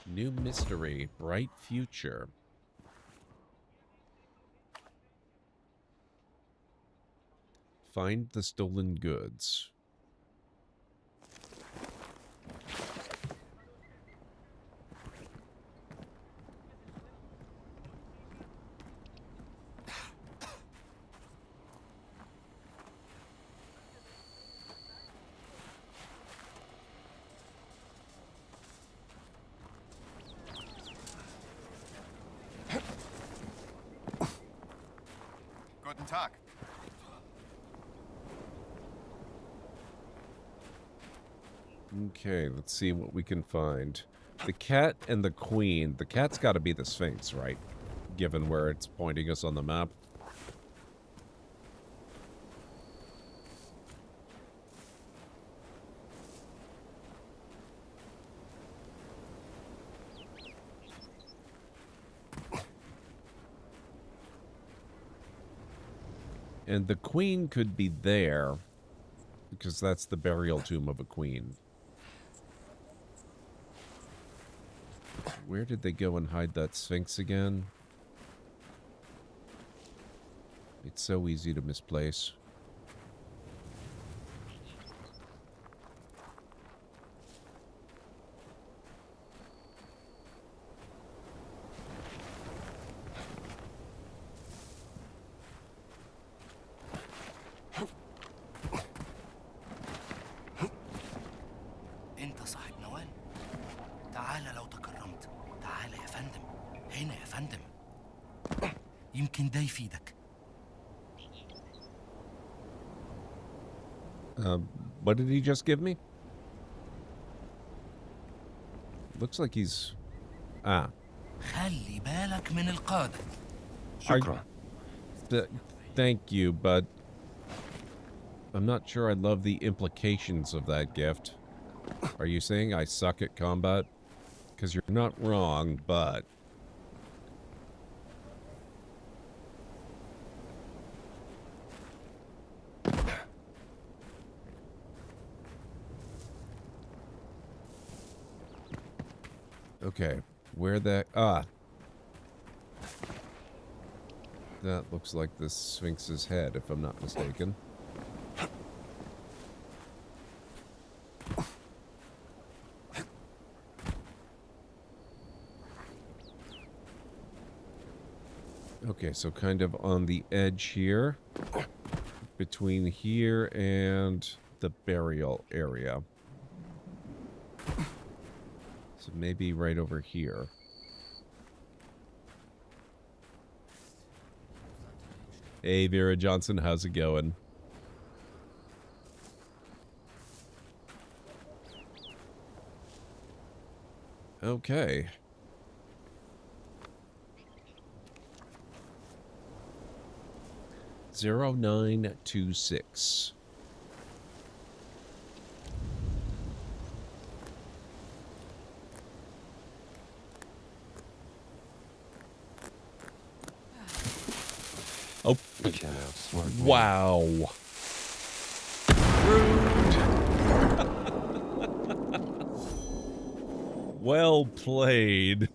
New mystery, bright future. find the stolen goods. Guten Tag. Okay, let's see what we can find. The cat and the queen. The cat's got to be the Sphinx, right? Given where it's pointing us on the map. And the queen could be there, because that's the burial tomb of a queen. Where did they go and hide that Sphinx again? It's so easy to misplace. انت صاحب نوال. تعال لو تكرمت. تعال يا فندم. هنا يا فندم. يمكن ده يفيدك. What did he just give me? Looks like he's... Ah. خلي بالك من القادة. شكرا. Thank you, but I'm not sure I love the implications of that gift. Are you saying I suck at combat? Because you're not wrong, but... Okay, where that... Ah. That looks like the Sphinx's head, if I'm not mistaken. Okay, so kind of on the edge here. Between here and the burial area. So maybe right over here. Hey, Vera Johnson, how's it going? Okay. (0926) Oh. Wow. Rude. Well played.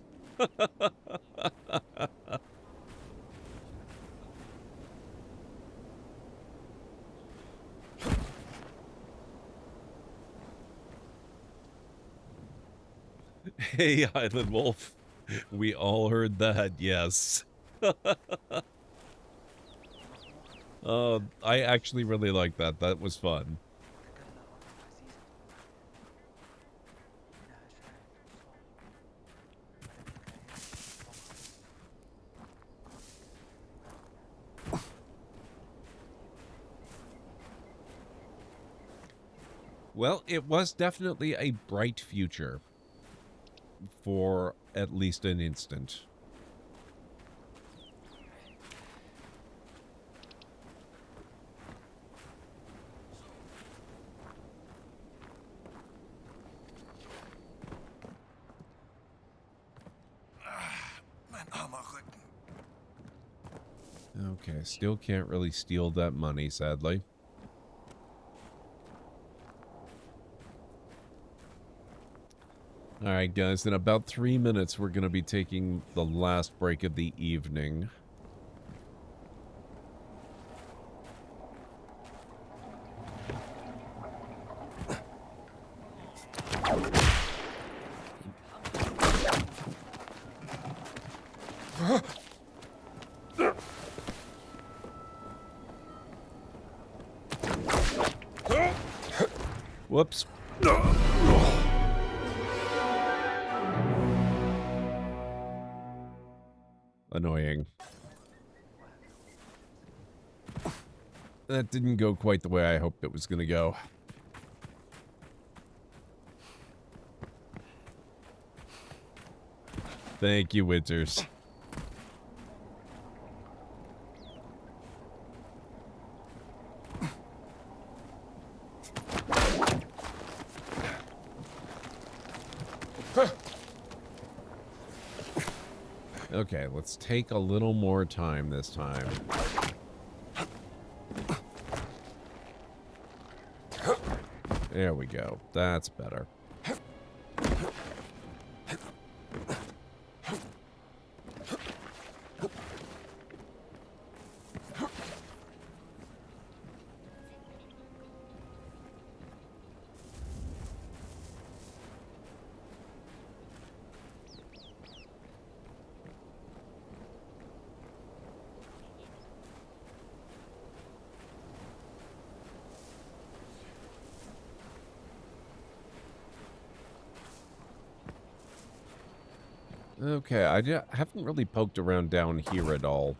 Hey, Island Wolf. We all heard that, yes. I actually really like that. That was fun. Well, it was definitely a bright future. For at least an instant. Okay, still can't really steal that money, sadly. Alright, guys, in about 3 minutes, we're going to be taking the last break of the evening. Whoops. Annoying. That didn't go quite the way I hoped it was going to go. Thank you, Winters. Okay, let's take a little more time this time. There we go. That's better. Okay, I haven't really poked around down here at all.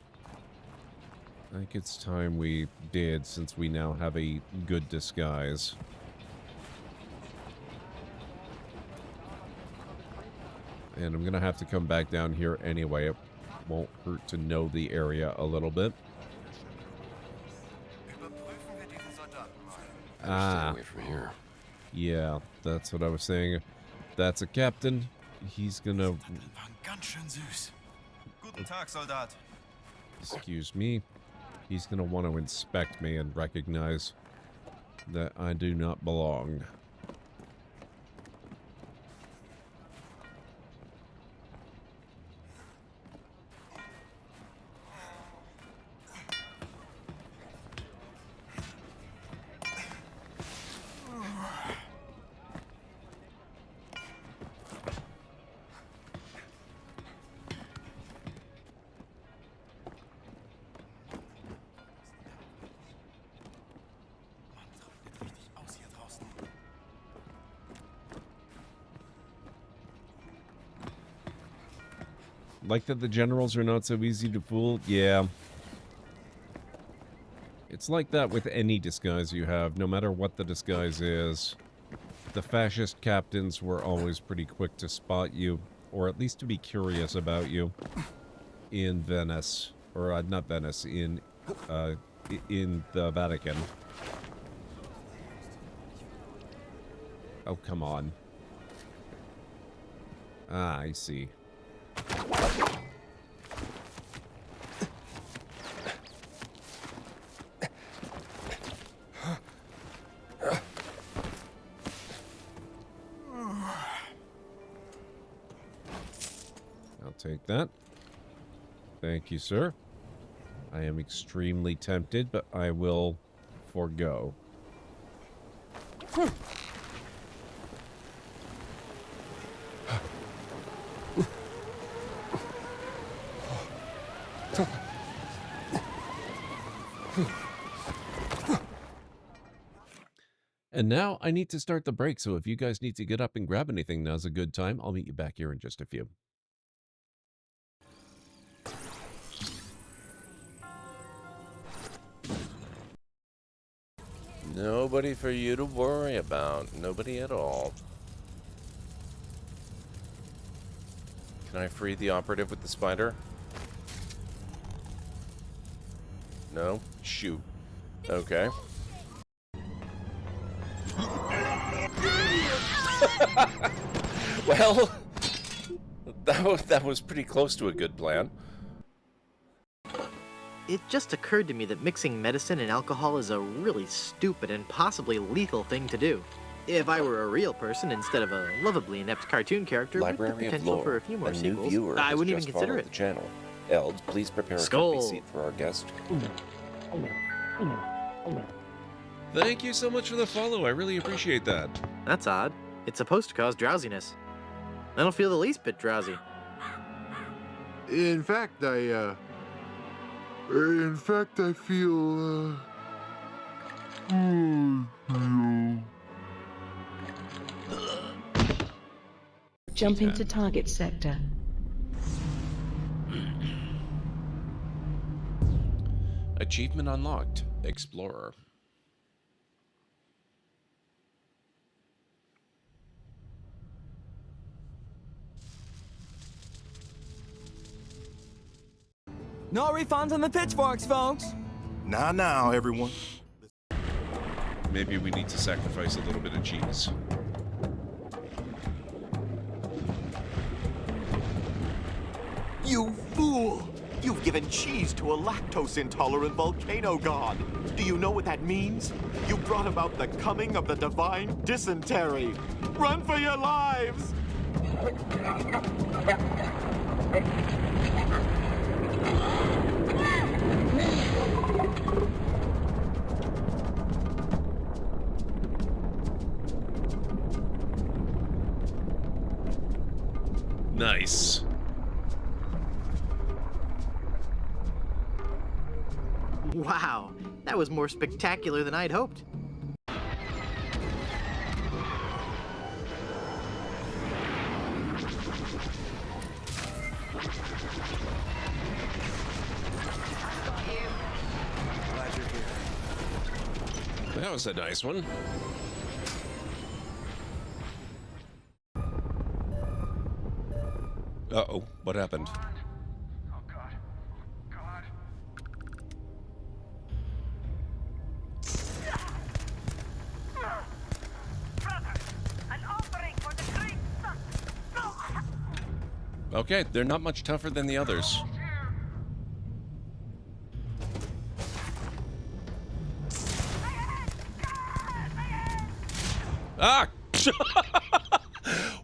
I think it's time we did, since we now have a good disguise. And I'm gonna have to come back down here anyway. It won't hurt to know the area a little bit. Ah. Stay away from here. Yeah, that's what I was saying. That's a captain. He's gonna... Ganz schön süß. Guten Tag, Soldat. Excuse me. He's gonna want to inspect me and recognize that I do not belong. Like that the generals are not so easy to fool? Yeah. It's like that with any disguise you have, no matter what the disguise is. The fascist captains were always pretty quick to spot you, or at least to be curious about you. In Venice. Or, not Venice, in the Vatican. Oh, come on. Ah, I see. I'll take that. Thank you, sir. I am extremely tempted, but I will forego. And now I need to start the break, so if you guys need to get up and grab anything, now's a good time. I'll meet you back here in just a few. Nobody for you to worry about. Nobody at all. Can I free the operative with the spider? No? Shoot. Okay. Well, that was pretty close to a good plan. It just occurred to me that mixing medicine and alcohol is a really stupid and possibly lethal thing to do. If I were a real person instead of a lovably inept cartoon character with the Library of potential Lore. for a few more A new sequels, viewer I has wouldn't even just consider followed it. the channel. Eld, please prepare a Skull. comfy seat for our guest. Thank you so much for the follow. I really appreciate that. That's odd. It's supposed to cause drowsiness. I don't feel the least bit drowsy. In fact, I feel, Jumping to target sector. Achievement unlocked. Explorer. No refunds on the pitchforks, folks. Now, everyone. Maybe we need to sacrifice a little bit of cheese. You fool! You've given cheese to a lactose-intolerant volcano god. Do you know what that means? You brought about the coming of the divine dysentery. Run for your lives! Nice. Wow, that was more spectacular than I'd hoped. Glad you're here. That was a nice one. Uh-oh, what happened? Okay, they're not much tougher than the others. Ah!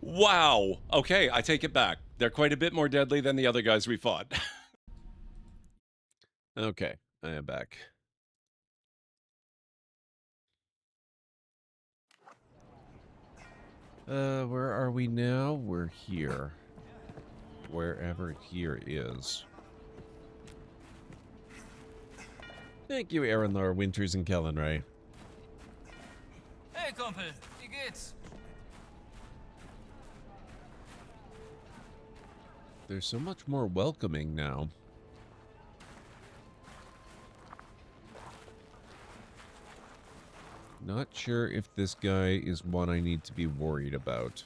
Wow. Okay, I take it back. They're quite a bit more deadly than the other guys we fought. Okay, I am back. Where are we now? We're here. Wherever here is. Thank you, Aaron Laura Winters and Kellen Ray. Hey, Kumpel, wie geht's? They're so much more welcoming now. Not sure if this guy is one I need to be worried about.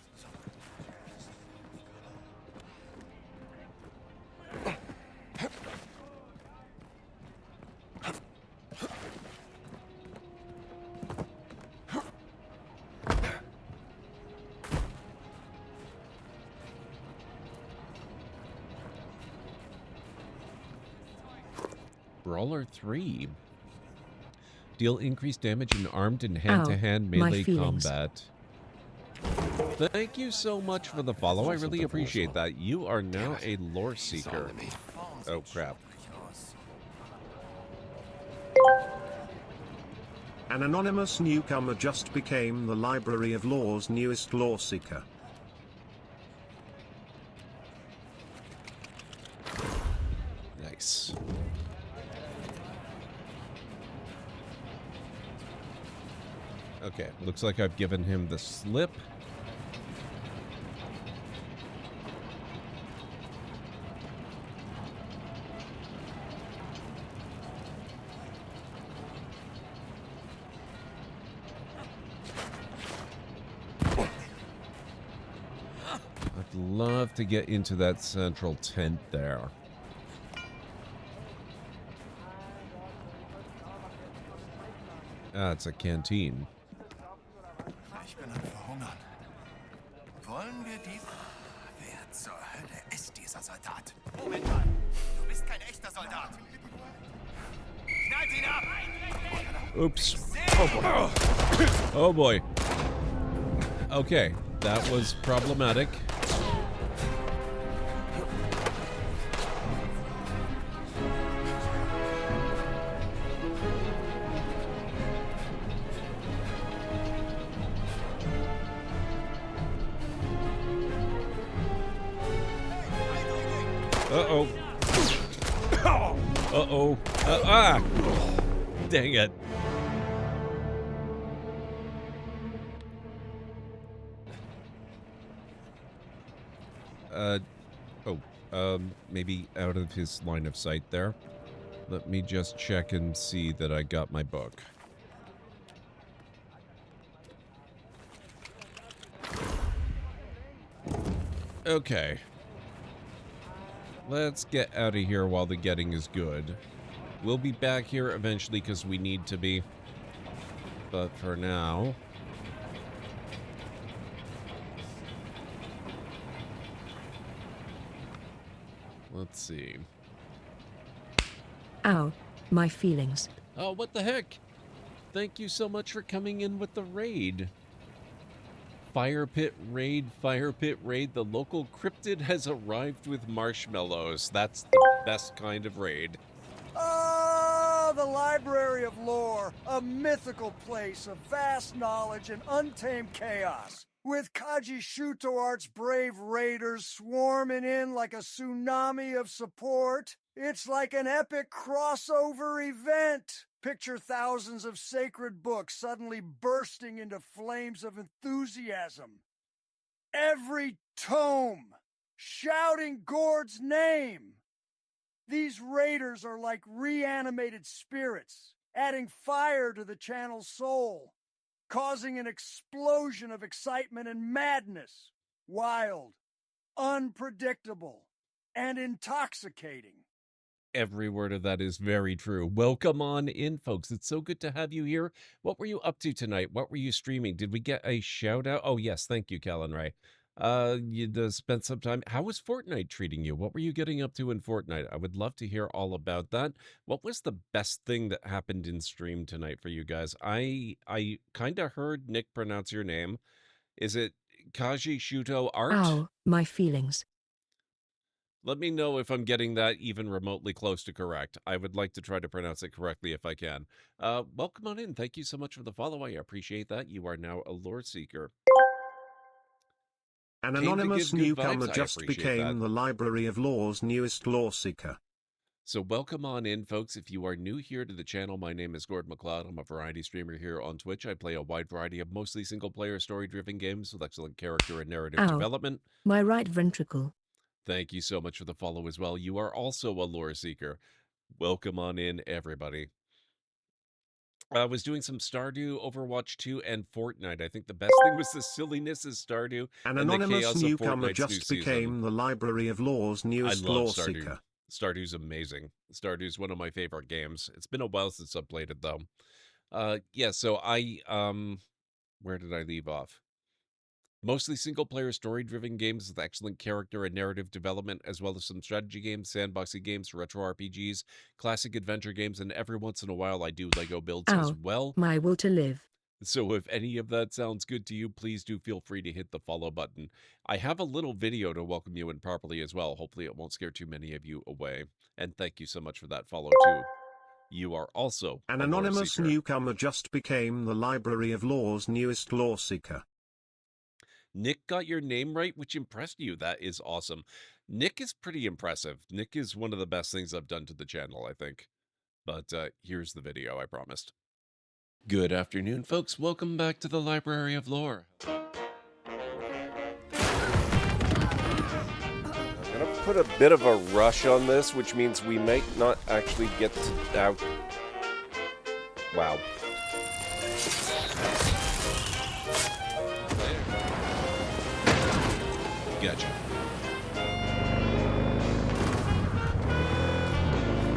Brawler 3. Deal increased damage in armed and hand-to-hand melee combat. Thank you so much for the follow. I really appreciate that. You are now a lore seeker. Oh, crap. An anonymous newcomer just became the Library of Lore's newest lore seeker. Nice. Okay, looks like I've given him the slip. I'd love to get into that central tent there. Ah, it's a canteen. Ich bin am Verhungern. Wollen wir die... Wer zur Hölle ist dieser Soldat? Moment mal. Du bist kein echter Soldat. Knallt ihn ab! Oops. Oh boy. Oh boy. Okay, that was problematic. Uh-oh. Uh-oh. Ah! Dang it. maybe out of his line of sight there. Let me just check and see that I got my book. Okay. Let's get out of here while the getting is good. We'll be back here eventually because we need to be. But for now... let's see. Ow, my feelings. Oh, what the heck? Thank you so much for coming in with the raid. Fire pit raid, fire pit raid. The local cryptid has arrived with marshmallows. That's the best kind of raid. Ah, the Library of Lore, a mythical place of vast knowledge and untamed chaos. With Kajishutoart's brave raiders swarming in like a tsunami of support, it's like an epic crossover event. Picture thousands of sacred books suddenly bursting into flames of enthusiasm. Every tome shouting Gord's name. These raiders are like reanimated spirits, adding fire to the channel's soul, causing an explosion of excitement and madness. Wild, unpredictable, and intoxicating. Every word of that is very true. Welcome on in, folks. It's so good to have you here. What were you up to tonight? What were you streaming? Did we get a shout out? Oh, yes. Thank you, Callan Ray. You spent some time. How was Fortnite treating you? What were you getting up to in Fortnite? I would love to hear all about that. What was the best thing that happened in stream tonight for you guys? I kind of heard Nick pronounce your name. Is it Kajishutoart? Ow, my feelings. Let me know if I'm getting that even remotely close to correct. I would like to try to pronounce it correctly if I can. Welcome on in. Thank you so much for the follow. I appreciate that. You are now a lore seeker. An anonymous newcomer just became the Library of Lore's newest lore seeker. So welcome on in, folks. If you are new here to the channel, my name is GordMcLeod. I'm a variety streamer here on Twitch. I play a wide variety of mostly single-player, story-driven games with excellent character and narrative development. My right ventricle. Thank you so much for the follow as well. You are also a lore seeker. Welcome on in, everybody. I was doing some Stardew, Overwatch 2, and Fortnite. I think the best thing was the silliness of Stardew. An anonymous newcomer just became the Library of Lore's newest lore seeker. Stardew's amazing. Stardew's one of my favorite games. It's been a while since I've played it, though. Yeah, so where did I leave off? Mostly single-player, story-driven games with excellent character and narrative development, as well as some strategy games, sandboxing games, retro RPGs, classic adventure games, and every once in a while I do LEGO builds as well. My will to live. So if any of that sounds good to you, please do feel free to hit the follow button. I have a little video to welcome you in properly as well. Hopefully it won't scare too many of you away. And thank you so much for that follow, too. You are also an anonymous newcomer just became the Library of Lore's newest lore seeker. Nick got your name right, which impressed you. That is awesome. Nick is pretty impressive. Nick is one of the best things I've done to the channel, I think. But here's the video, I promised. Good afternoon, folks. Welcome back to the Library of Lore. I'm gonna put a bit of a rush on this, which means we might not actually get to out. Wow. Gotcha.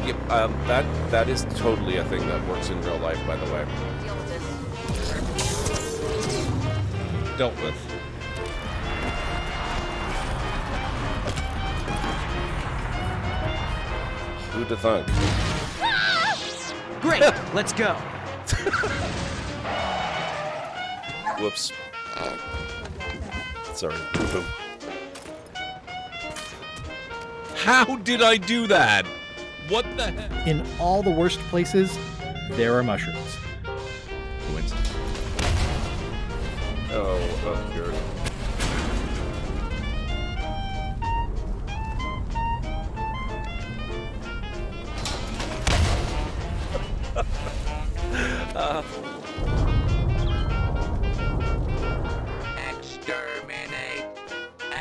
Yep, that is totally a thing that works in real life, by the way. Dealt with. Who'd have thunk? Great, let's go. Whoops. Sorry. How did I do that? What the heck? In all the worst places, there are mushrooms. Coincidence. Oh, good. Exterminate!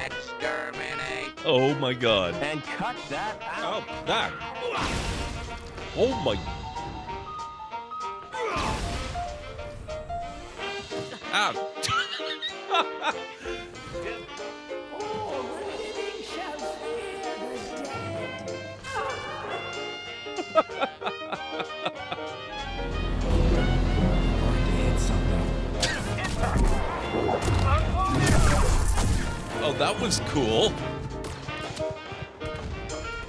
Exterminate! Oh my god. And cut that out. Oh, that. Oh my. Ow. Oh, that was cool.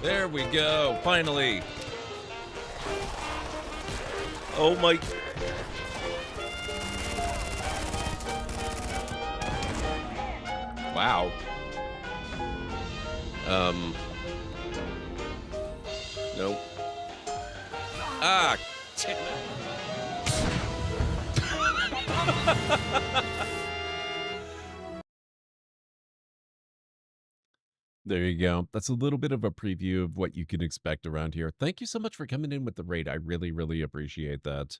There we go. Finally. Oh my. Wow. Nope. Ah. There you go. That's a little bit of a preview of what you can expect around here. Thank you so much for coming in with the raid. I really, really appreciate that.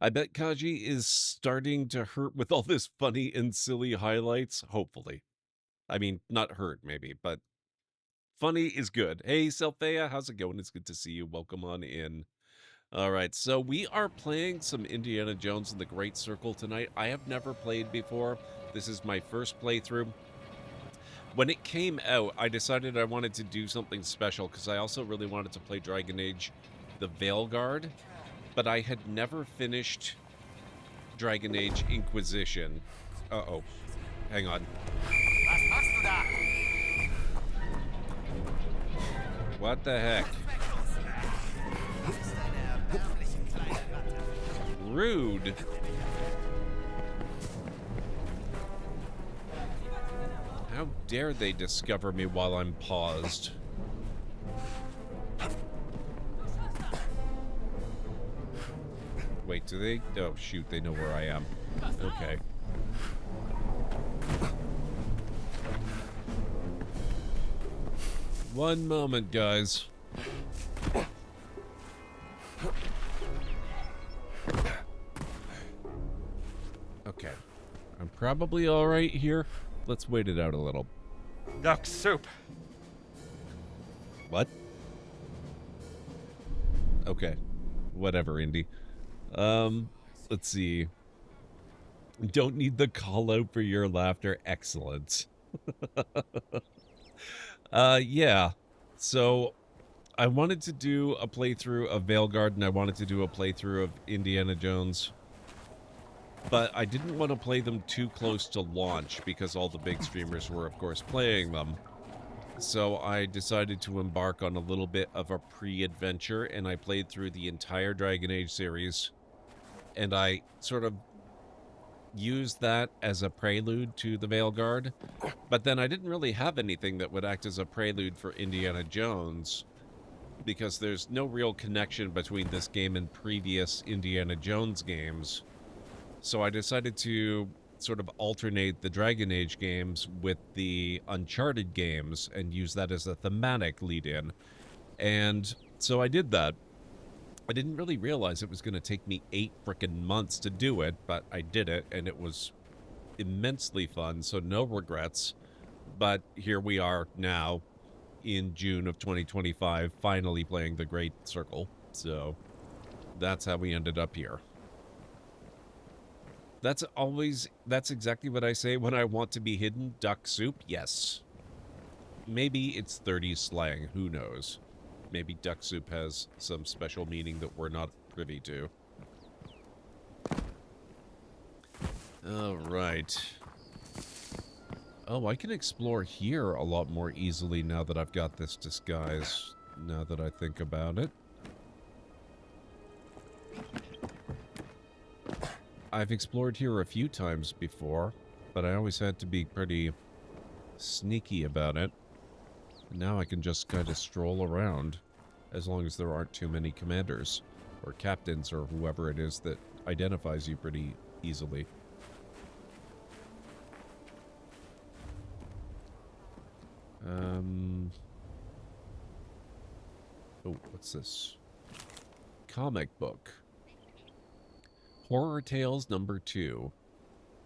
I bet Kaji is starting to hurt with all this funny and silly highlights. Hopefully. I mean, not hurt maybe, but funny is good. Hey, Selphea, how's it going? It's good to see you. Welcome on in. All right, so we are playing some Indiana Jones and the Great Circle tonight. I have never played before. This is my first playthrough. When it came out, I decided I wanted to do something special because I also really wanted to play Dragon Age the Veilguard, but I had never finished Dragon Age Inquisition. Uh-oh. Hang on. What the heck? Rude. How dare they discover me while I'm paused? Wait, do they? Oh, shoot, they know where I am. Okay. One moment, guys. Okay. I'm probably all right here. Let's wait it out a little. Duck soup. What? Okay. Whatever, Indy. Let's see. Don't need the call out for your laughter. Excellent. Yeah. So I wanted to do a playthrough of Veilguard and I wanted to do a playthrough of Indiana Jones. But I didn't want to play them too close to launch because all the big streamers were, of course, playing them. So I decided to embark on a little bit of a pre-adventure, and I played through the entire Dragon Age series. And I sort of used that as a prelude to the Veilguard. But then I didn't really have anything that would act as a prelude for Indiana Jones, because there's no real connection between this game and previous Indiana Jones games. So I decided to sort of alternate the Dragon Age games with the Uncharted games and use that as a thematic lead-in. And so I did that. I didn't really realize it was going to take me 8 frickin' months to do it, but I did it, and it was immensely fun, so no regrets. But here we are now in June of 2025, finally playing the Great Circle. So that's how we ended up here. That's exactly what I say when I want to be hidden. Duck soup, yes. Maybe it's 30s slang, who knows. Maybe duck soup has some special meaning that we're not privy to. All right. Oh, I can explore here a lot more easily now that I've got this disguise, now that I think about it. I've explored here a few times before, but I always had to be pretty sneaky about it. Now I can just kind of stroll around, as long as there aren't too many commanders, or captains, or whoever it is that identifies you pretty easily. Oh, what's this? Comic book. Horror Tales #2.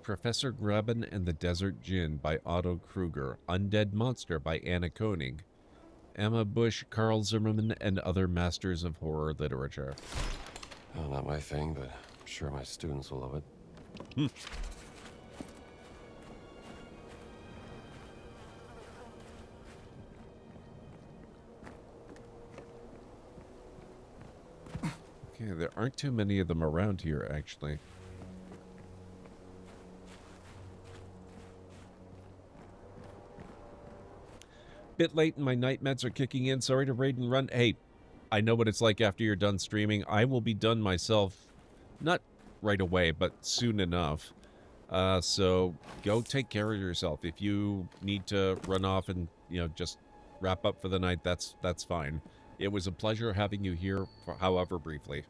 Professor Grubbin and the Desert Djinn by Otto Kruger, Undead Monster by Anna Koenig, Emma Bush, Carl Zimmerman, and other masters of horror literature. Well, not my thing, but I'm sure my students will love it. Okay, there aren't too many of them around here, actually. Bit late and my night meds are kicking in. Sorry to raid and run. Hey, I know what it's like after you're done streaming. I will be done myself. Not right away, but soon enough. So go take care of yourself. If you need to run off and, you know, just wrap up for the night, that's fine. It was a pleasure having you here, for however briefly.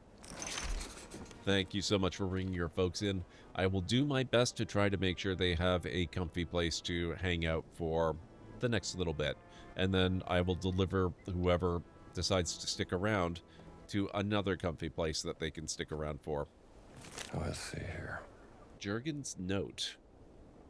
Thank you so much for bringing your folks in. I will do my best to try to make sure they have a comfy place to hang out for the next little bit. And then I will deliver whoever decides to stick around to another comfy place that they can stick around for. Oh, let's see here. Jurgen's note.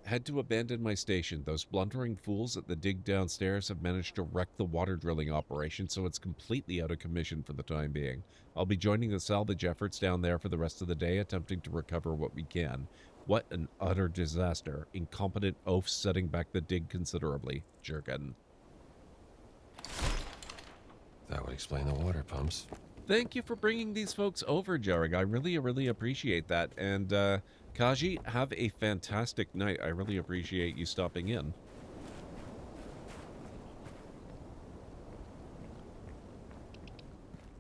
Had to abandon my station. Those blundering fools at the dig downstairs have managed to wreck the water drilling operation, so it's completely out of commission for the time being. I'll be joining the salvage efforts down there for the rest of the day, attempting to recover what we can. What an utter disaster. Incompetent oafs setting back the dig considerably. Jurgen. That would explain the water pumps. Thank you for bringing these folks over, Jarrig. I really appreciate that. And, Kaji, have a fantastic night. I really appreciate you stopping in.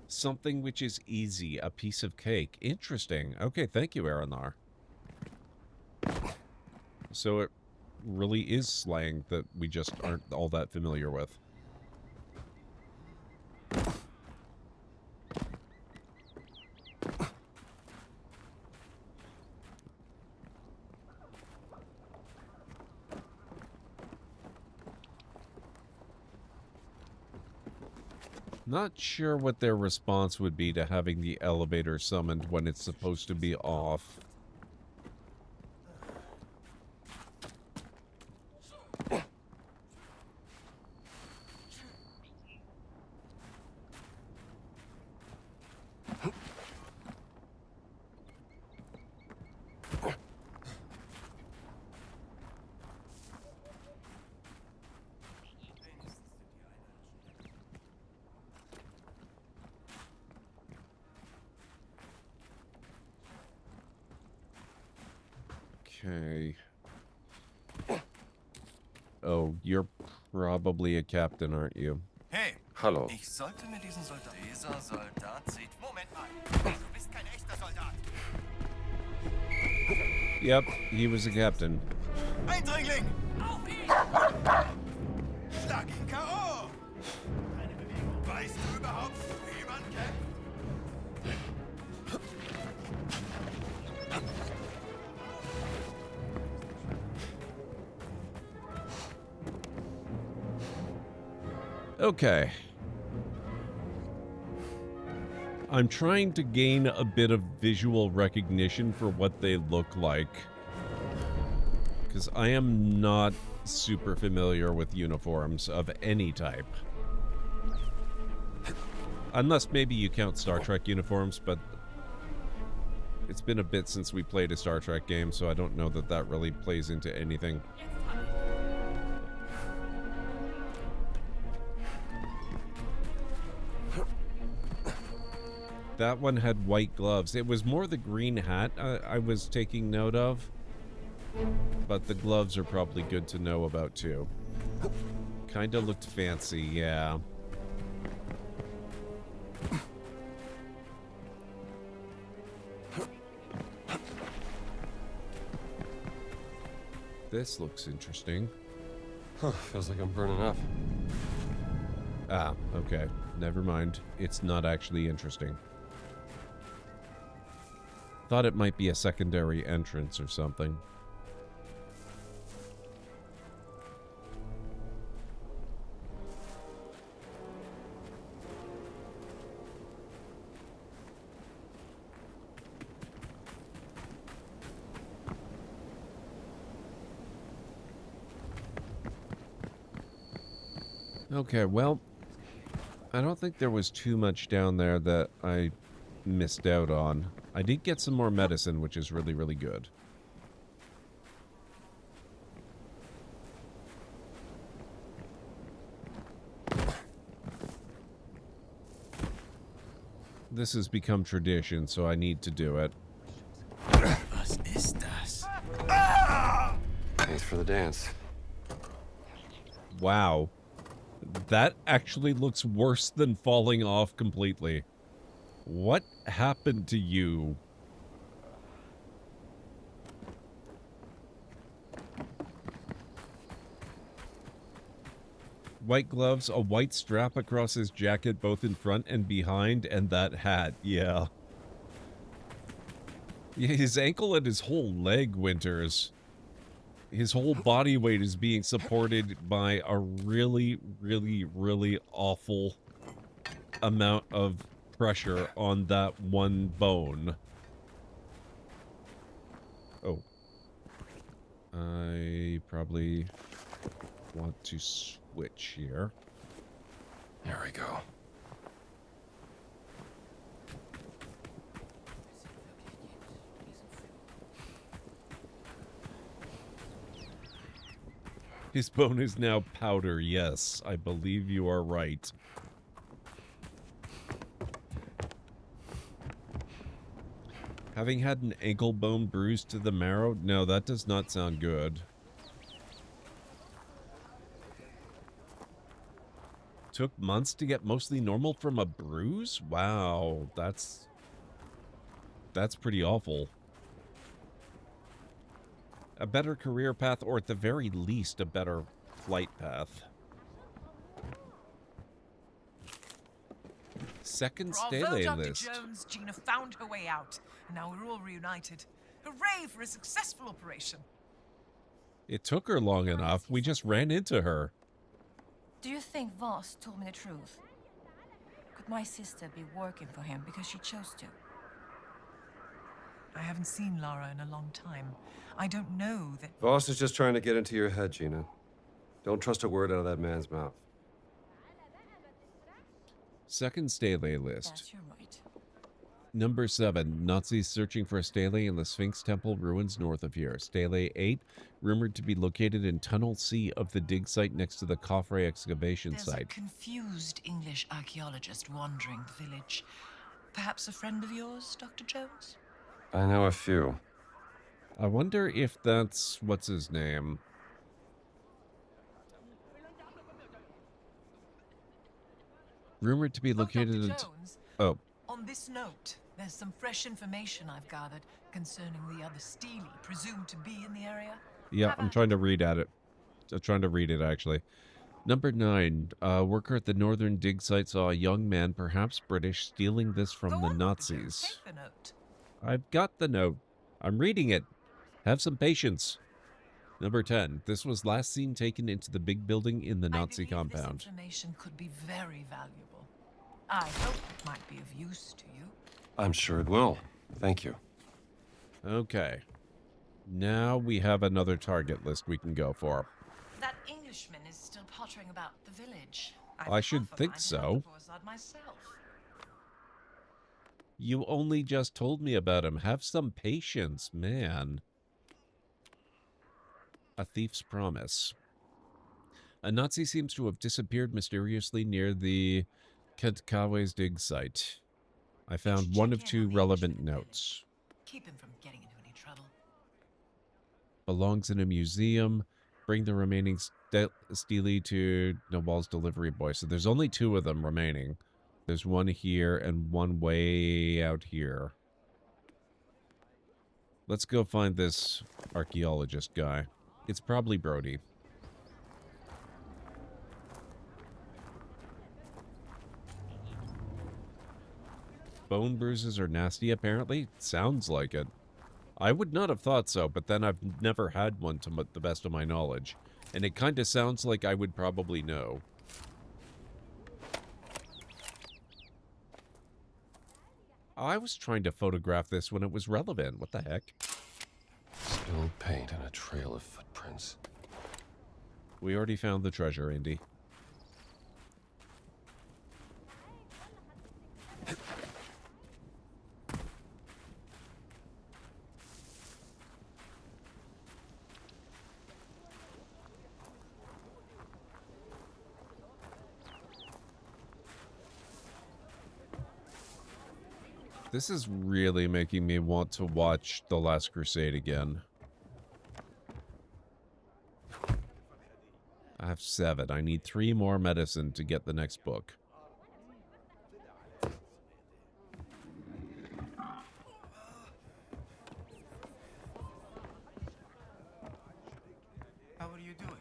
Something which is easy, a piece of cake. Interesting. Okay, thank you, Aranar. So it really is slang that we just aren't all that familiar with. Not sure what their response would be to having the elevator summoned when it's supposed to be off. Okay. Oh, you're probably a captain, aren't you? Hey! Hallo. Ich sollte mir diesen Soldat... Dieser Soldat sieht... Moment mal! Du bist kein echter Soldat! Yep, he was a captain. Eindringling! Auf ihn! Schlag ihn K.O. Weißt du überhaupt, wie man kämpft? Okay. I'm trying to gain a bit of visual recognition for what they look like. Because I am not super familiar with uniforms of any type. Unless maybe you count Star Trek uniforms, but it's been a bit since we played a Star Trek game, so I don't know that that really plays into anything. That one had white gloves. It was more the green hat I was taking note of. But the gloves are probably good to know about, too. Kinda looked fancy, yeah. This looks interesting. Huh, feels like I'm burning up. Ah, okay. Never mind. It's not actually interesting. Thought it might be a secondary entrance or something. Okay, well, I don't think there was too much down there that I missed out on. I did get some more medicine, which is really, really good. This has become tradition, so I need to do it. Was ist das? Thanks for the dance. Wow. That actually looks worse than falling off completely. What happened to you? White gloves, a white strap across his jacket both in front and behind, and that hat, yeah. Yeah, his ankle and his whole leg, Winters. His whole body weight is being supported by a really, really, really awful amount of pressure on that one bone. Oh. I probably want to switch here. There we go. His bone is now powder, yes. I believe you are right. Having had an ankle bone bruised to the marrow? No, that does not sound good. Took months to get mostly normal from a bruise? Wow, that's pretty awful. A better career path, or at the very least, a better flight path. Second Bravo, stele Dr. list. Jones. Gina found her way out, and now we're all reunited. Hooray for a successful operation. It took her long enough. We just ran into her. Do you think Voss told me the truth? Could my sister be working for him because she chose to? I haven't seen Lara in a long time. I don't know that... Voss is just trying to get into your head, Gina. Don't trust a word out of that man's mouth. Second stele list. Yes, you're right. Number 7, Nazis searching for a stele in the Sphinx Temple ruins north of here. Stele 8, rumored to be located in Tunnel C of the dig site next to the Coffre excavation There's site. a confused English archaeologist wandering the village. Perhaps a friend of yours, Dr. Jones? I know a few. I wonder if that's... what's his name? Rumored to be located in... Jones, Oh. on this note, there's some fresh information I've gathered concerning the other Steely, presumed to be in the area. Yeah, I'm trying to read at it. I'm trying to read it, actually. Number 9. A worker at the northern dig site saw a young man, perhaps British, stealing this from the Nazis. Take the note. I've got the note. I'm reading it. Have some patience. Number 10. This was last seen taken into the big building in the Nazi compound. This information could be very valuable. I hope it might be of use to you. I'm sure it will. Thank you. Okay. Now we have another target list we can go for. That Englishman is still pottering about the village. I should think so. You only just told me about him. Have some patience, man. A thief's promise. A Nazi seems to have disappeared mysteriously near the Kedkawe's dig site. I found one of 2 relevant notes. Keep him from getting into any trouble. Belongs in a museum. Bring the remaining stele to Nobal's delivery boy. So there's only 2 of them remaining. There's one here and one way out here. Let's go find this archaeologist guy. It's probably Brody. Bone bruises are nasty, apparently. Sounds like it. I would not have thought so, but then I've never had one to the best of my knowledge. And it kind of sounds like I would probably know. I was trying to photograph this when it was relevant. What the heck? Spilled paint and a trail of footprints. We already found the treasure, Indy. This is really making me want to watch The Last Crusade again. I have 7. I need 3 more medicine to get the next book. How are you doing?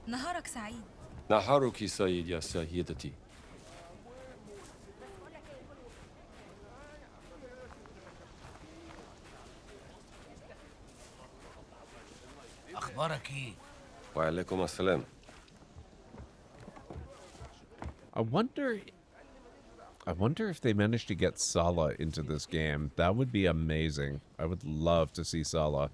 نهارك سعيد. نهارك سعيد يا سيدتي. أخبارك إيه؟ وعليكم السلام. I wonder if they managed to get Sala into this game. That would be amazing. I would love to see Sala.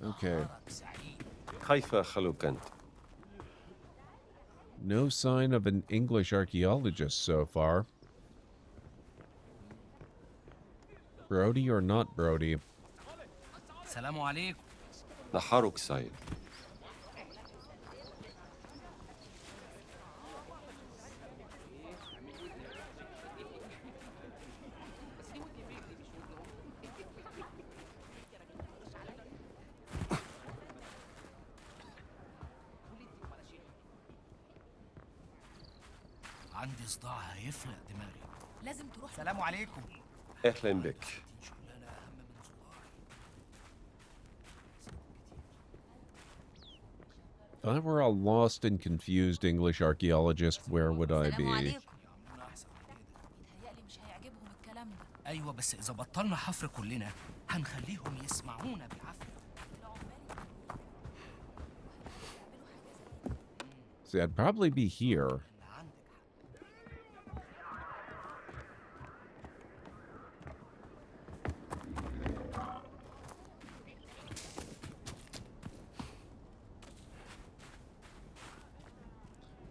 Okay. كيف حالك أنت؟ No sign of an English archaeologist so far. Brody or not Brody? السلام عليكم. نهارك سعيد. عندي صداع هيفلق دماغي. لازم تروح. السلام عليكم. أهلا بك. If I were a lost and confused English archaeologist, where would I be? أيوة بس إذا بطلنا حفر كلنا هنخليهم يسمعونا بالعافية. See, I'd probably be here.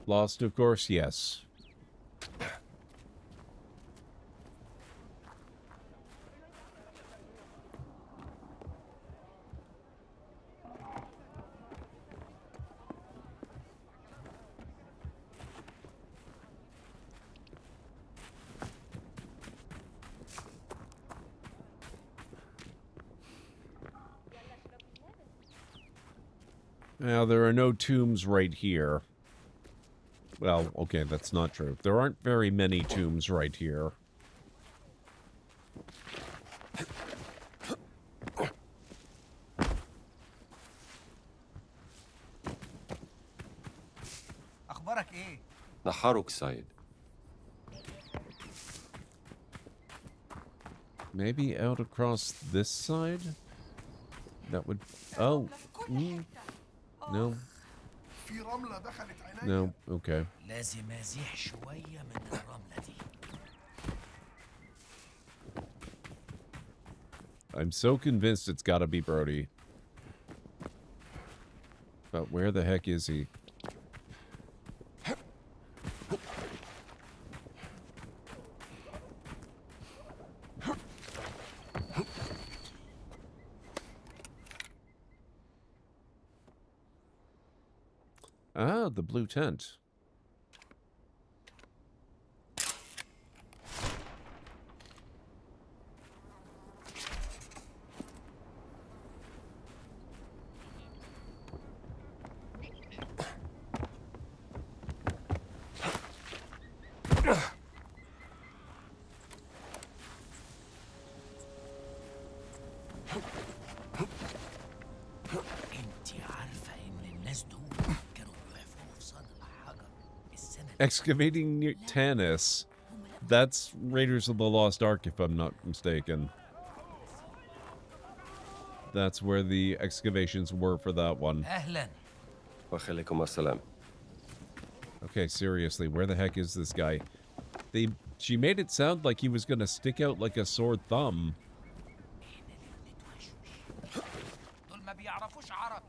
Lost, of course, yes. Now, there are no tombs right here. Well, okay, that's not true. There aren't very many tombs right here. أخبارك إيه؟ نهارك سعيد. Maybe out across this side? That would... Oh. No. No, okay. لازم أزيح شوية من الرملة دي. I'm so convinced it's gotta be Brody. But where the heck is he? Ah, the blue tent. Excavating near Tanis. That's Raiders of the Lost Ark, if I'm not mistaken. That's where the excavations were for that one. أهلا. وعليكم السلام. Okay, seriously, where the heck is this guy? She made it sound like he was gonna stick out like a sore thumb. دول ما بيعرفوش عربي.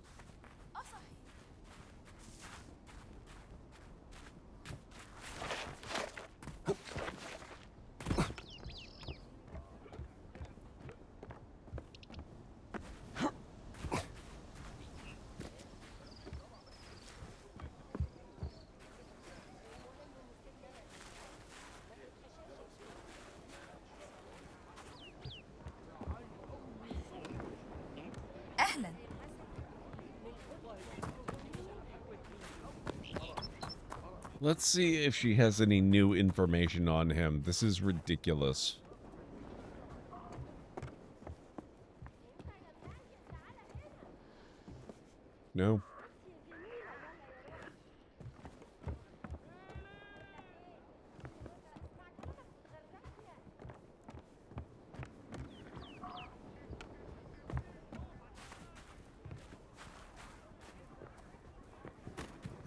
Let's see if she has any new information on him. This is ridiculous. No.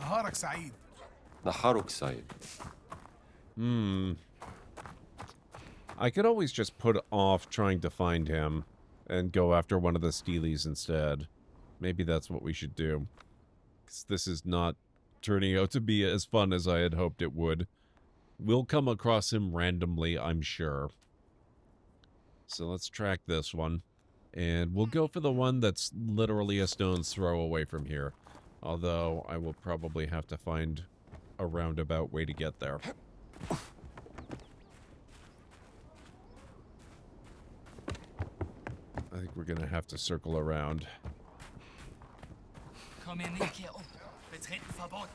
نهارك سعيد. نهارك سعيد. I could always just put off trying to find him and go after one of the Steelies instead. Maybe that's what we should do. 'Cause this is not turning out to be as fun as I had hoped it would. We'll come across him randomly, I'm sure. So let's track this one. And we'll go for the one that's literally a stone's throw away from here. Although I will probably have to find a roundabout way to get there. I think we're gonna have to circle around. Komm hier nicht hier um. Betreten verboten.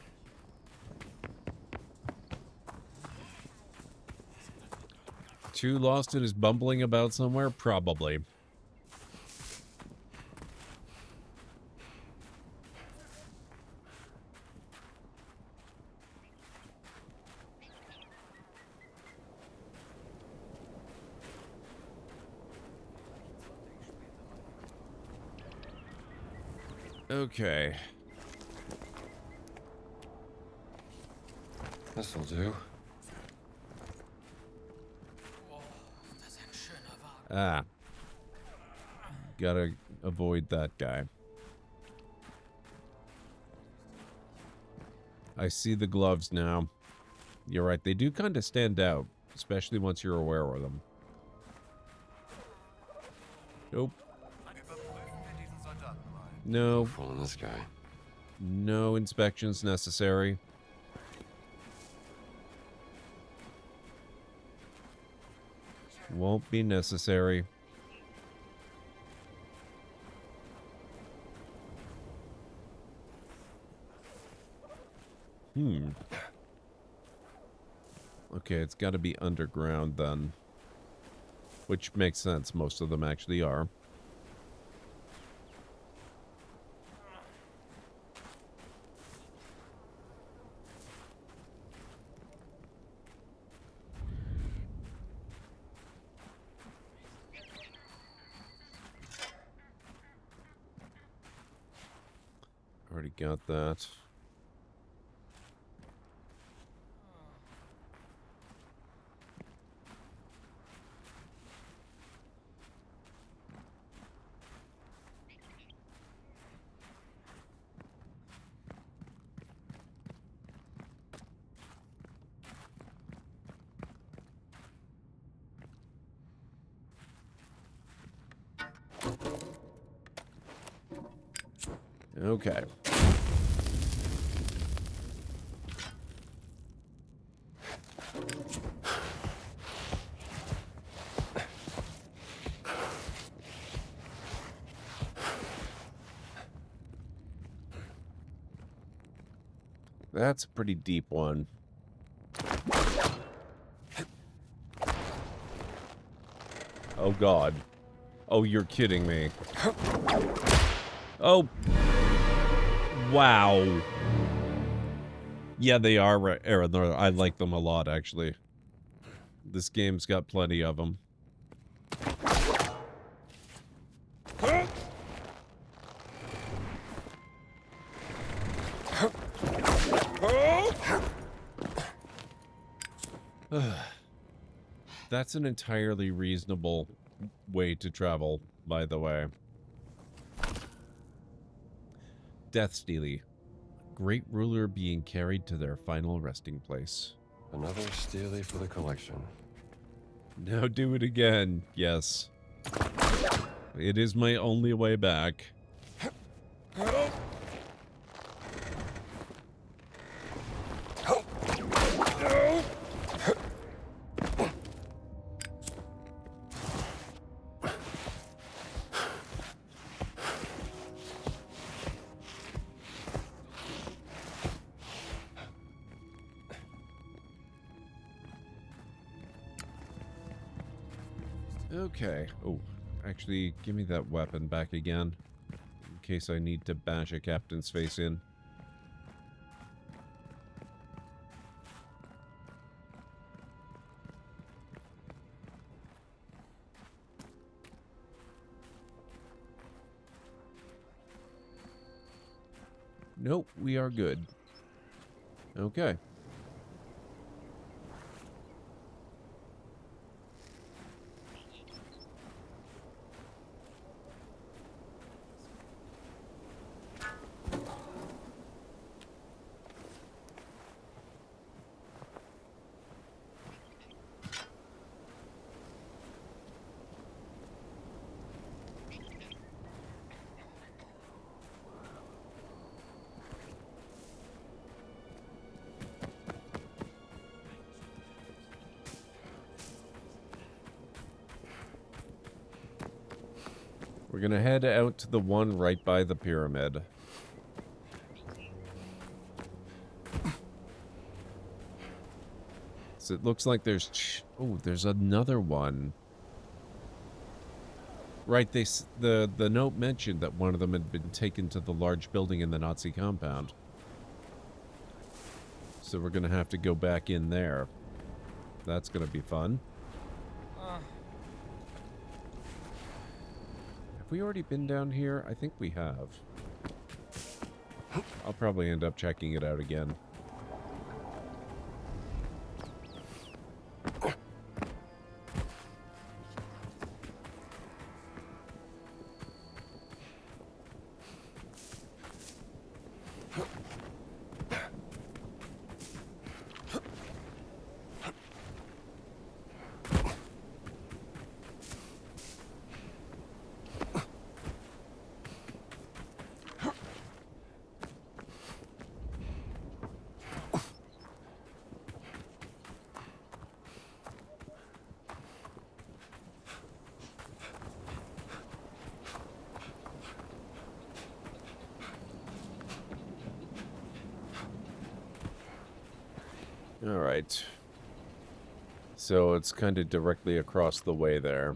Too lost in his bumbling about somewhere? Probably. Okay. This'll do. Ah. Gotta avoid that guy. I see the gloves now. You're right, they do kind of stand out, especially once you're aware of them. Nope. No. Following this guy. No inspections necessary. Won't be necessary. Okay, it's got to be underground then. Which makes sense. Most of them actually are. Already got that. Okay. That's a pretty deep one. Oh, God. Oh, you're kidding me. Oh. Wow. Yeah, they are, Aaron. I like them a lot, actually. This game's got plenty of them. That's an entirely reasonable way to travel, by the way. Death Steely. Great ruler being carried to their final resting place. Another Steely for the collection. Now do it again. Yes. It is my only way back. Okay. Oh, actually, give me that weapon back again. In case I need to bash a captain's face in. Nope, we are good. Okay. We're gonna head out to the one right by the pyramid. So it looks like there's... Oh, there's another one. Right, the note mentioned that one of them had been taken to the large building in the Nazi compound. So we're gonna have to go back in there. That's gonna be fun. Have we already been down here? I think we have. I'll probably end up checking it out again. Alright. So it's kind of directly across the way there.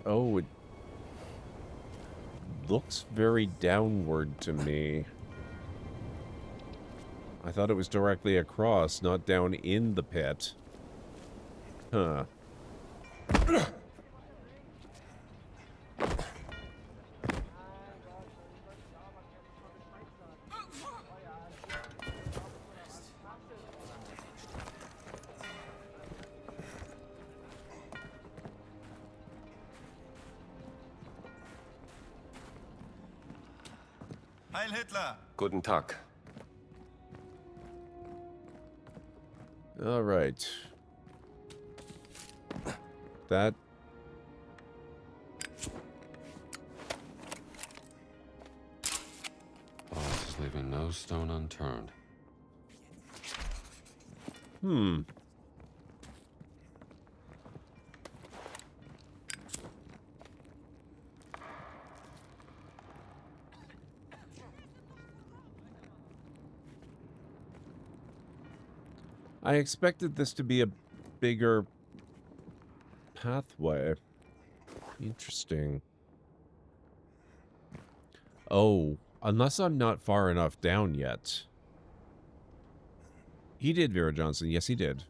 Oh, it looks very downward to me. I thought it was directly across, not down in the pit. Huh. Heil Hitler! Guten Tag. All right. That... Boss is leaving no stone unturned. Hmm. I expected this to be a bigger pathway. Interesting. Oh, unless I'm not far enough down yet. He did, Vera Johnson. Yes, he did.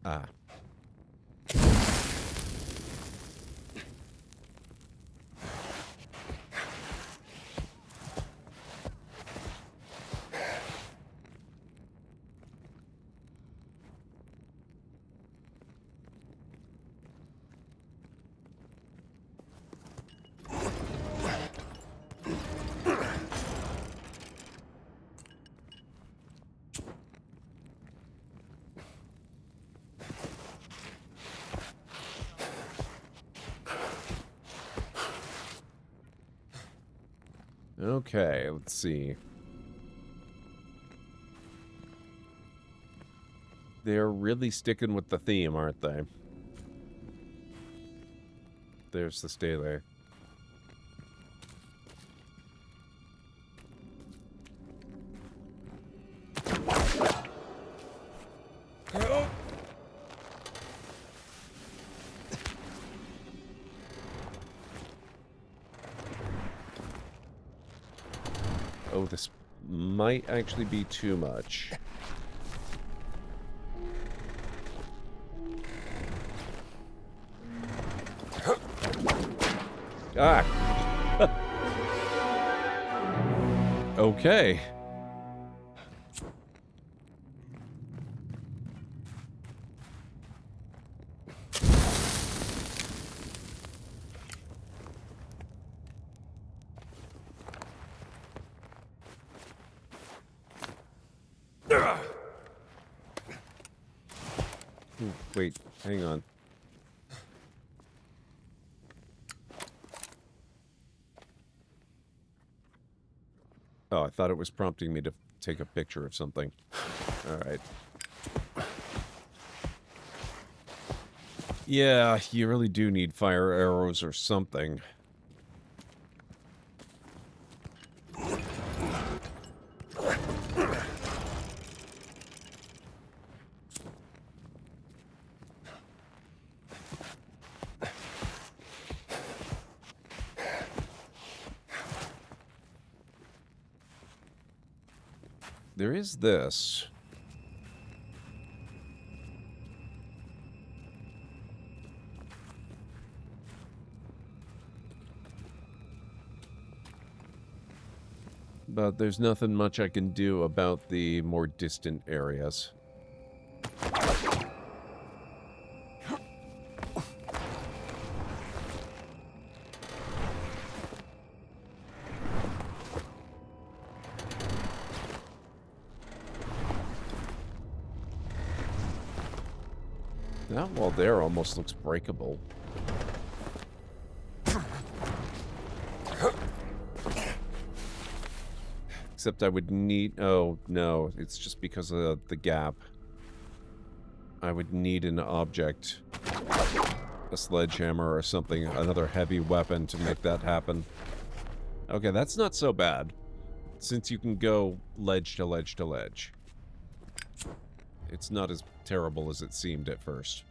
Ah. Okay, let's see. They're really sticking with the theme, aren't they? There's the stele. Oh, this might actually be too much. Ah! Okay. Wait, hang on. Oh, I thought it was prompting me to take a picture of something. Alright. Yeah, you really do need fire arrows or something. There is this. But there's nothing much I can do about the more distant areas. That wall there almost looks breakable. Except I would need... Oh, no. It's just because of the gap. I would need an object. A sledgehammer or something. Another heavy weapon to make that happen. Okay, that's not so bad. Since you can go ledge to ledge to ledge. It's not as terrible as it seemed at first.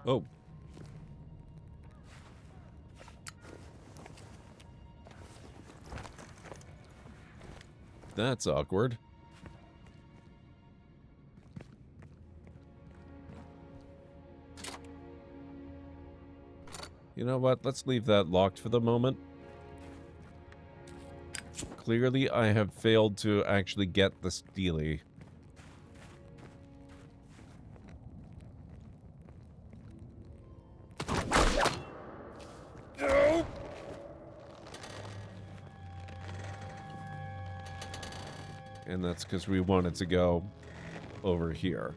Oh. That's awkward. You know what? Let's leave that locked for the moment. Clearly, I have failed to actually get the steely. And that's because we wanted to go over here.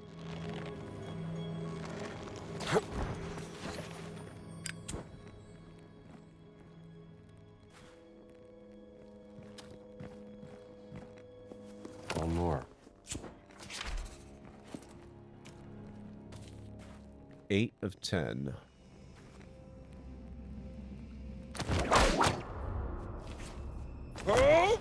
One more. 8 of 10. Oh!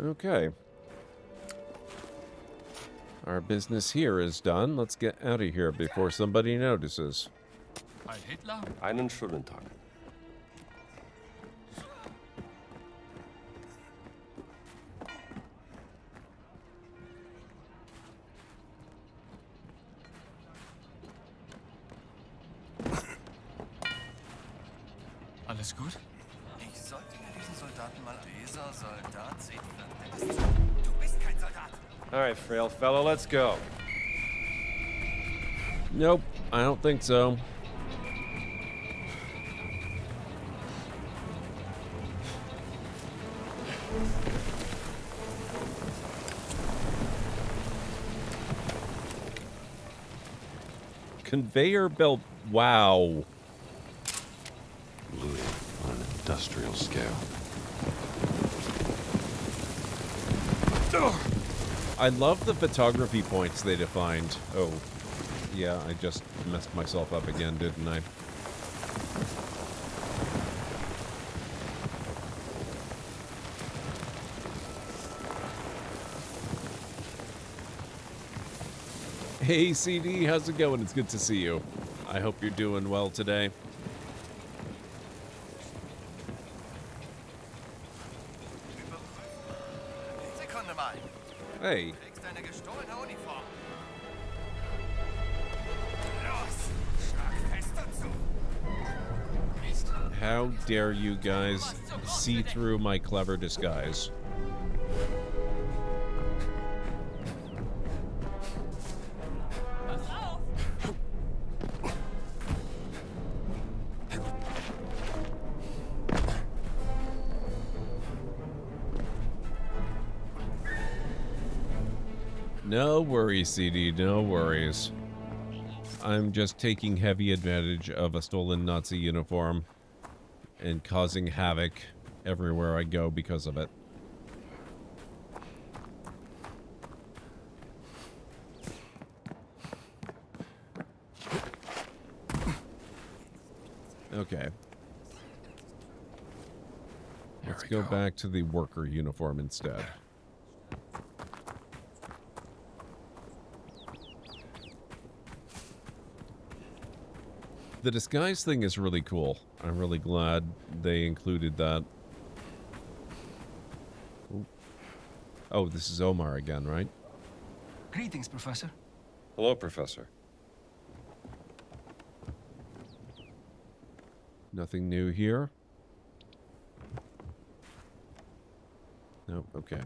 Okay. Our business here is done. Let's get out of here before somebody notices. Heil Hitler? Einen schönen Tag. Alles gut? Ich sollte mir diesen Soldaten mal... Dieser Soldat sieht verdammt... Du bist kein Soldat! Alright, frail fella, let's go. Nope, I don't think so. Conveyor belt, wow. Looting on an industrial scale. I love the photography points they defined. Oh, yeah, I just messed myself up again, didn't I? Hey CD, how's it going? It's good to see you. I hope you're doing well today. Sekunde mal. Hey. Du kriegst eine gestohlene Uniform. Los, schlag fest dazu. How dare you guys see through my clever disguise? No worries, CD, no worries. I'm just taking heavy advantage of a stolen Nazi uniform and causing havoc everywhere I go because of it. Okay. Let's go back to the worker uniform instead. The disguise thing is really cool. I'm really glad they included that. Ooh. Oh, this is Omar again, right? Greetings, Professor. Hello, Professor. Nothing new here? Nope, okay.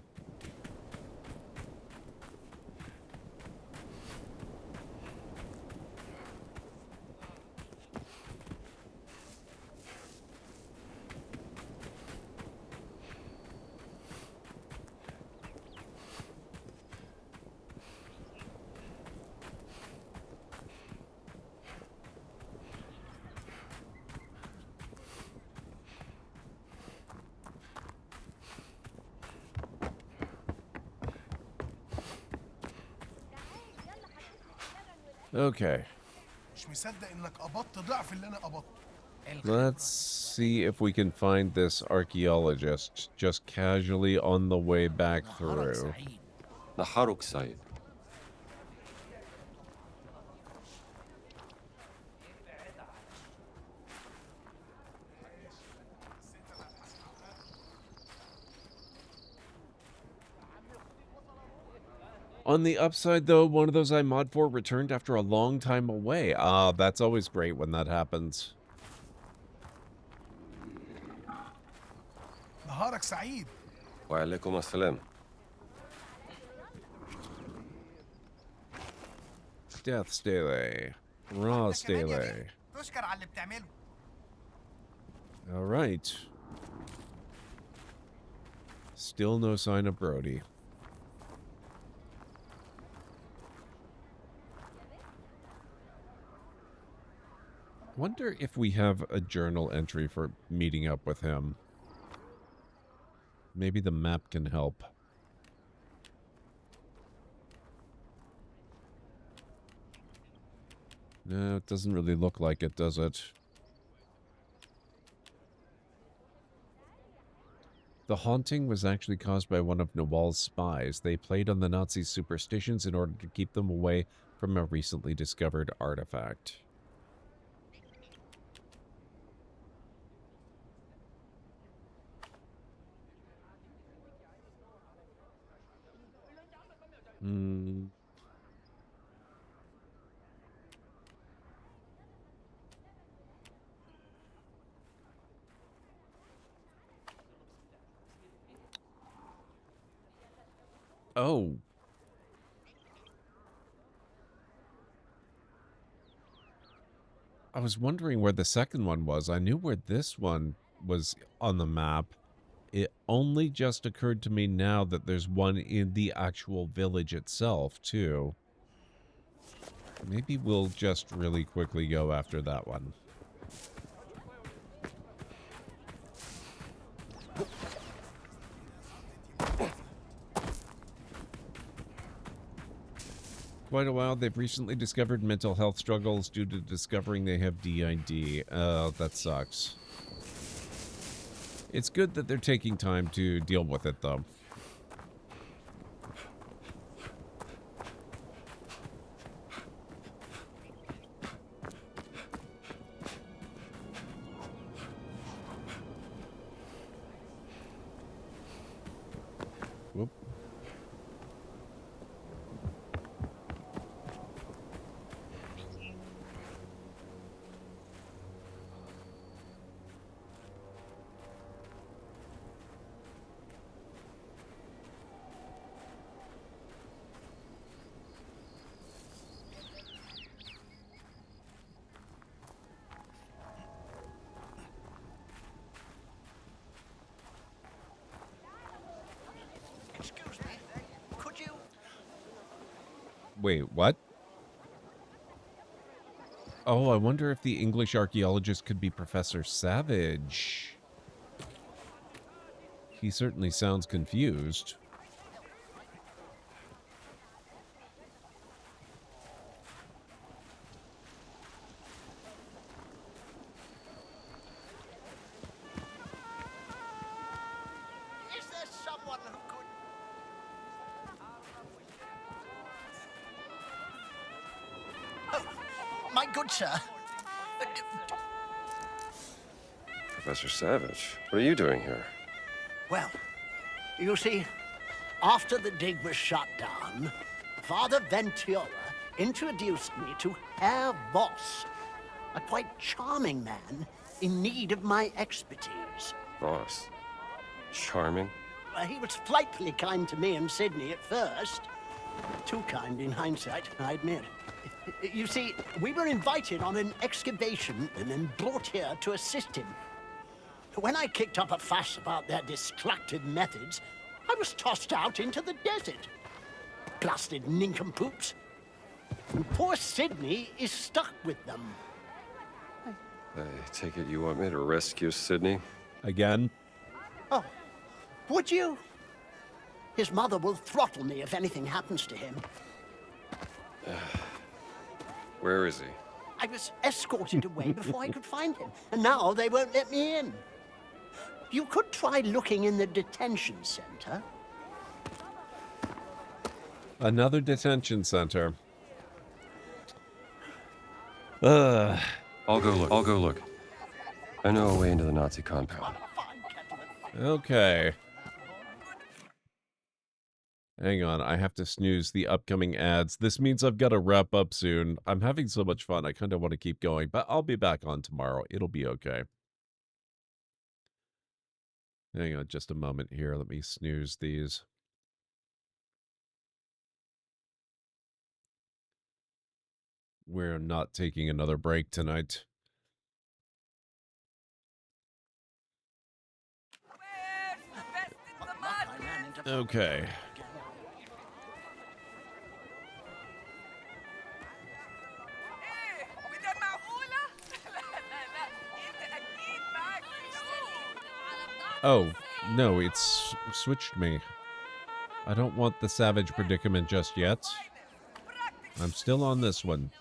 Okay. مش مصدق انك قبضت ضعف اللي انا قبضته. Let's see if we can find this archaeologist just casually on the way back through. نهارك سعيد. On the upside, though, one of those I mod for returned after a long time away. Ah, that's always great when that happens. نهارك سعيد. وعليكم السلام. Death Stele. Raw Stele. تشكر على اللي بتعمله. All right. Still no sign of Brody. Wonder if we have a journal entry for meeting up with him. Maybe the map can help. No, it doesn't really look like it, does it? The haunting was actually caused by one of Nawal's spies. They played on the Nazi superstitions in order to keep them away from a recently discovered artifact. Oh. I was wondering where the second one was. I knew where this one was on the map. It only just occurred to me now that there's one in the actual village itself, too. Maybe we'll just really quickly go after that one. Quite a while. They've recently discovered mental health struggles due to discovering they have DID. Oh, that sucks. It's good that they're taking time to deal with it, though. Whoop. Excuse me, could you... Wait, what? Oh, I wonder if the English archaeologist could be Professor Savage. He certainly sounds confused. Is there someone who could... Oh, my good sir. Professor Savage, what are you doing here? Well, you see, after the dig was shut down, Father Ventura introduced me to Herr Voss, a quite charming man in need of my expertise. Boss. Charming? He was frightfully kind to me and Sydney at first. Too kind in hindsight, I admit. You see, we were invited on an excavation and then brought here to assist him. When I kicked up a fuss about their destructive methods, I was tossed out into the desert. Blasted nincompoops. And poor Sydney is stuck with them. I take it you want me to rescue Sydney? Again? Oh, would you? His mother will throttle me if anything happens to him. Where is he? I was escorted away before I could find him, and now they won't let me in. You could try looking in the detention center. Another detention center. I'll go look. I know a way into the Nazi compound. Okay. Hang on, I have to snooze the upcoming ads. This means I've got to wrap up soon. I'm having so much fun, I kind of want to keep going, but I'll be back on tomorrow. It'll be okay. Hang on just a moment here. Let me snooze these. We're not taking another break tonight. Okay. Oh, no, it's switched me. I don't want the savage predicament just yet. I'm still on this one.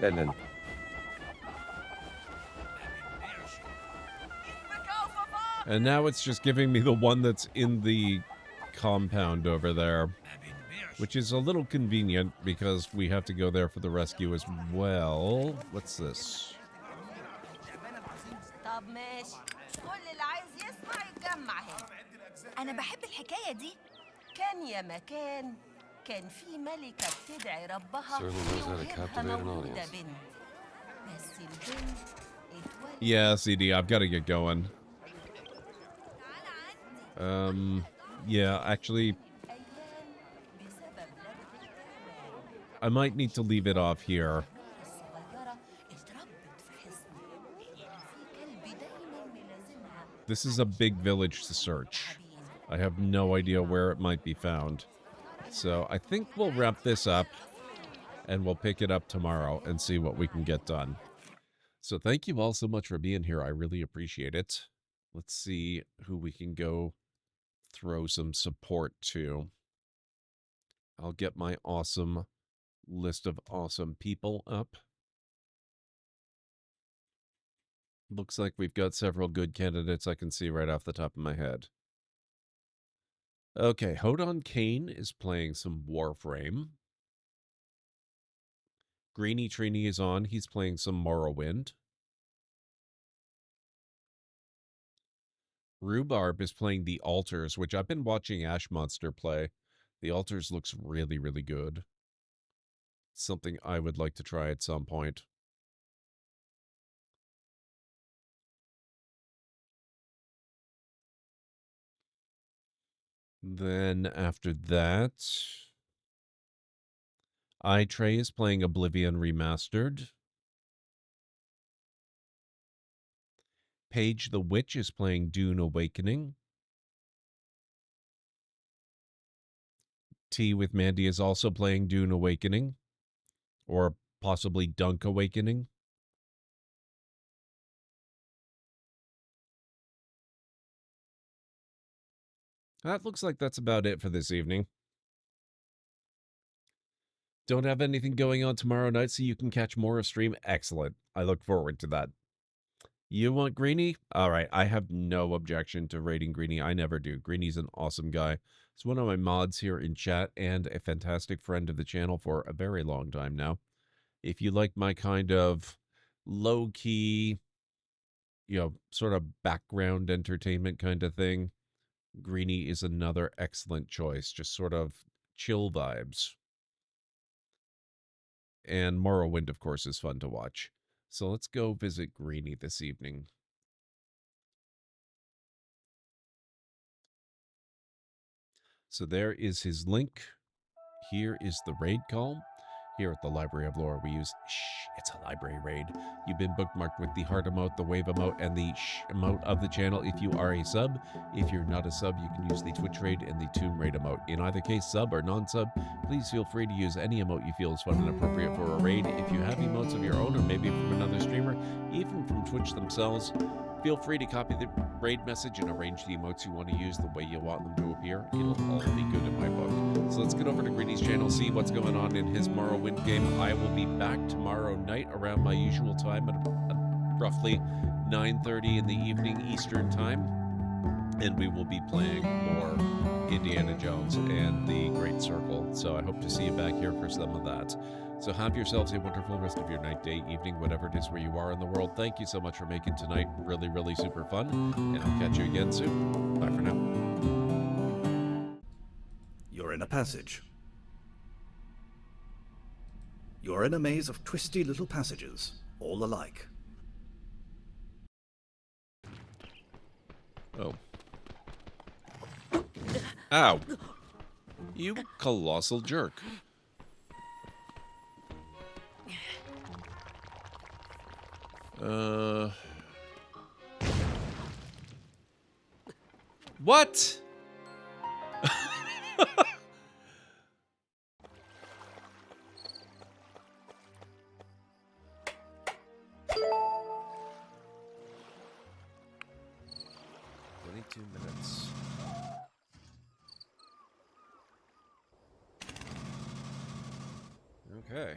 Ellen. And now it's just giving me the one that's in the compound over there. Which is a little convenient because we have to go there for the rescue as well. What's this? طب ماشي كل اللي عايز يسمع يتجمع هنا. أنا بحب الحكاية دي. كان يا مكان كان في ملكة بتدعي ربها يوهبها مولودة بنت. بس البنت اتولدت. Yeah, CD, I've got to get going. Yeah, actually, I might need to leave it off here. This is a big village to search. I have no idea where it might be found. So I think we'll wrap this up and we'll pick it up tomorrow and see what we can get done. So thank you all so much for being here. I really appreciate it. Let's see who we can go throw some support to. I'll get my awesome list of awesome people up. Looks like we've got several good candidates I can see right off the top of my head. Okay, Hodon Kane is playing some Warframe. Greeny Trini is on. He's playing some Morrowind. Rhubarb is playing The Altars, which I've been watching Ash Monster play. The Altars looks really, really good. Something I would like to try at some point. Then after that, iTrey is playing Oblivion Remastered. Paige the Witch is playing Dune Awakening. Tea with Mandy is also playing Dune Awakening. Or possibly Dunk Awakening. That looks like that's about it for this evening. Don't have anything going on tomorrow night, so you can catch more of stream. Excellent. I look forward to that. You want Greeny? All right. I have no objection to raiding Greeny. I never do. Greeny's an awesome guy. He's one of my mods here in chat and a fantastic friend of the channel for a very long time now. If you like my kind of low-key, sort of background entertainment kind of thing, Greeny is another excellent choice. Just sort of chill vibes. And Morrowind, of course, is fun to watch. So let's go visit Greeny this evening. So there is his link. Here is the raid call. Here at the Library of Lore, we use it's a library raid. You've been bookmarked with the heart emote, the wave emote, and the emote of the channel if you are a sub. If you're not a sub, you can use the Twitch raid and the Tomb raid emote. In either case, sub or non-sub, please feel free to use any emote you feel is fun and appropriate for a raid. If you have emotes of your own or maybe from another streamer, even from Twitch themselves, feel free to copy the raid message and arrange the emotes you want to use the way you want them to appear. It'll all be good in my book. So let's get over to Greeny's channel, see what's going on in his Morrowind game. I will be back tomorrow night around my usual time at roughly 9:30 in the evening Eastern time. And we will be playing more Indiana Jones and the Great Circle. So I hope to see you back here for some of that. So have yourselves a wonderful rest of your night, day, evening, whatever it is where you are in the world. Thank you so much for making tonight really, really super fun. And I'll catch you again soon. Bye for now. You're in a passage. You're in a maze of twisty little passages, all alike. Oh. Ow. You colossal jerk. What? Minutes. Okay.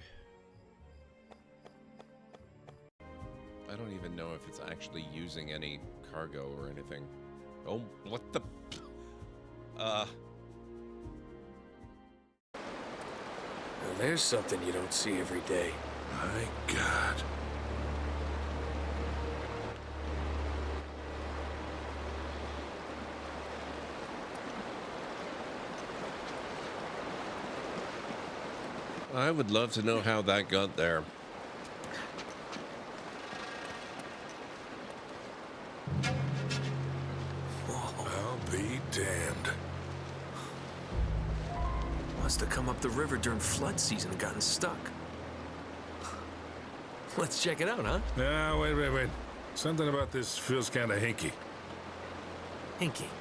I don't even know if it's actually using any cargo or anything. Oh, what the... Now there's something you don't see every day. My God. I would love to know how that got there. I'll be damned. must have come up the river during flood season and gotten stuck. Let's check it out, huh? Now, wait. Something about this feels kind of hinky. Hinky.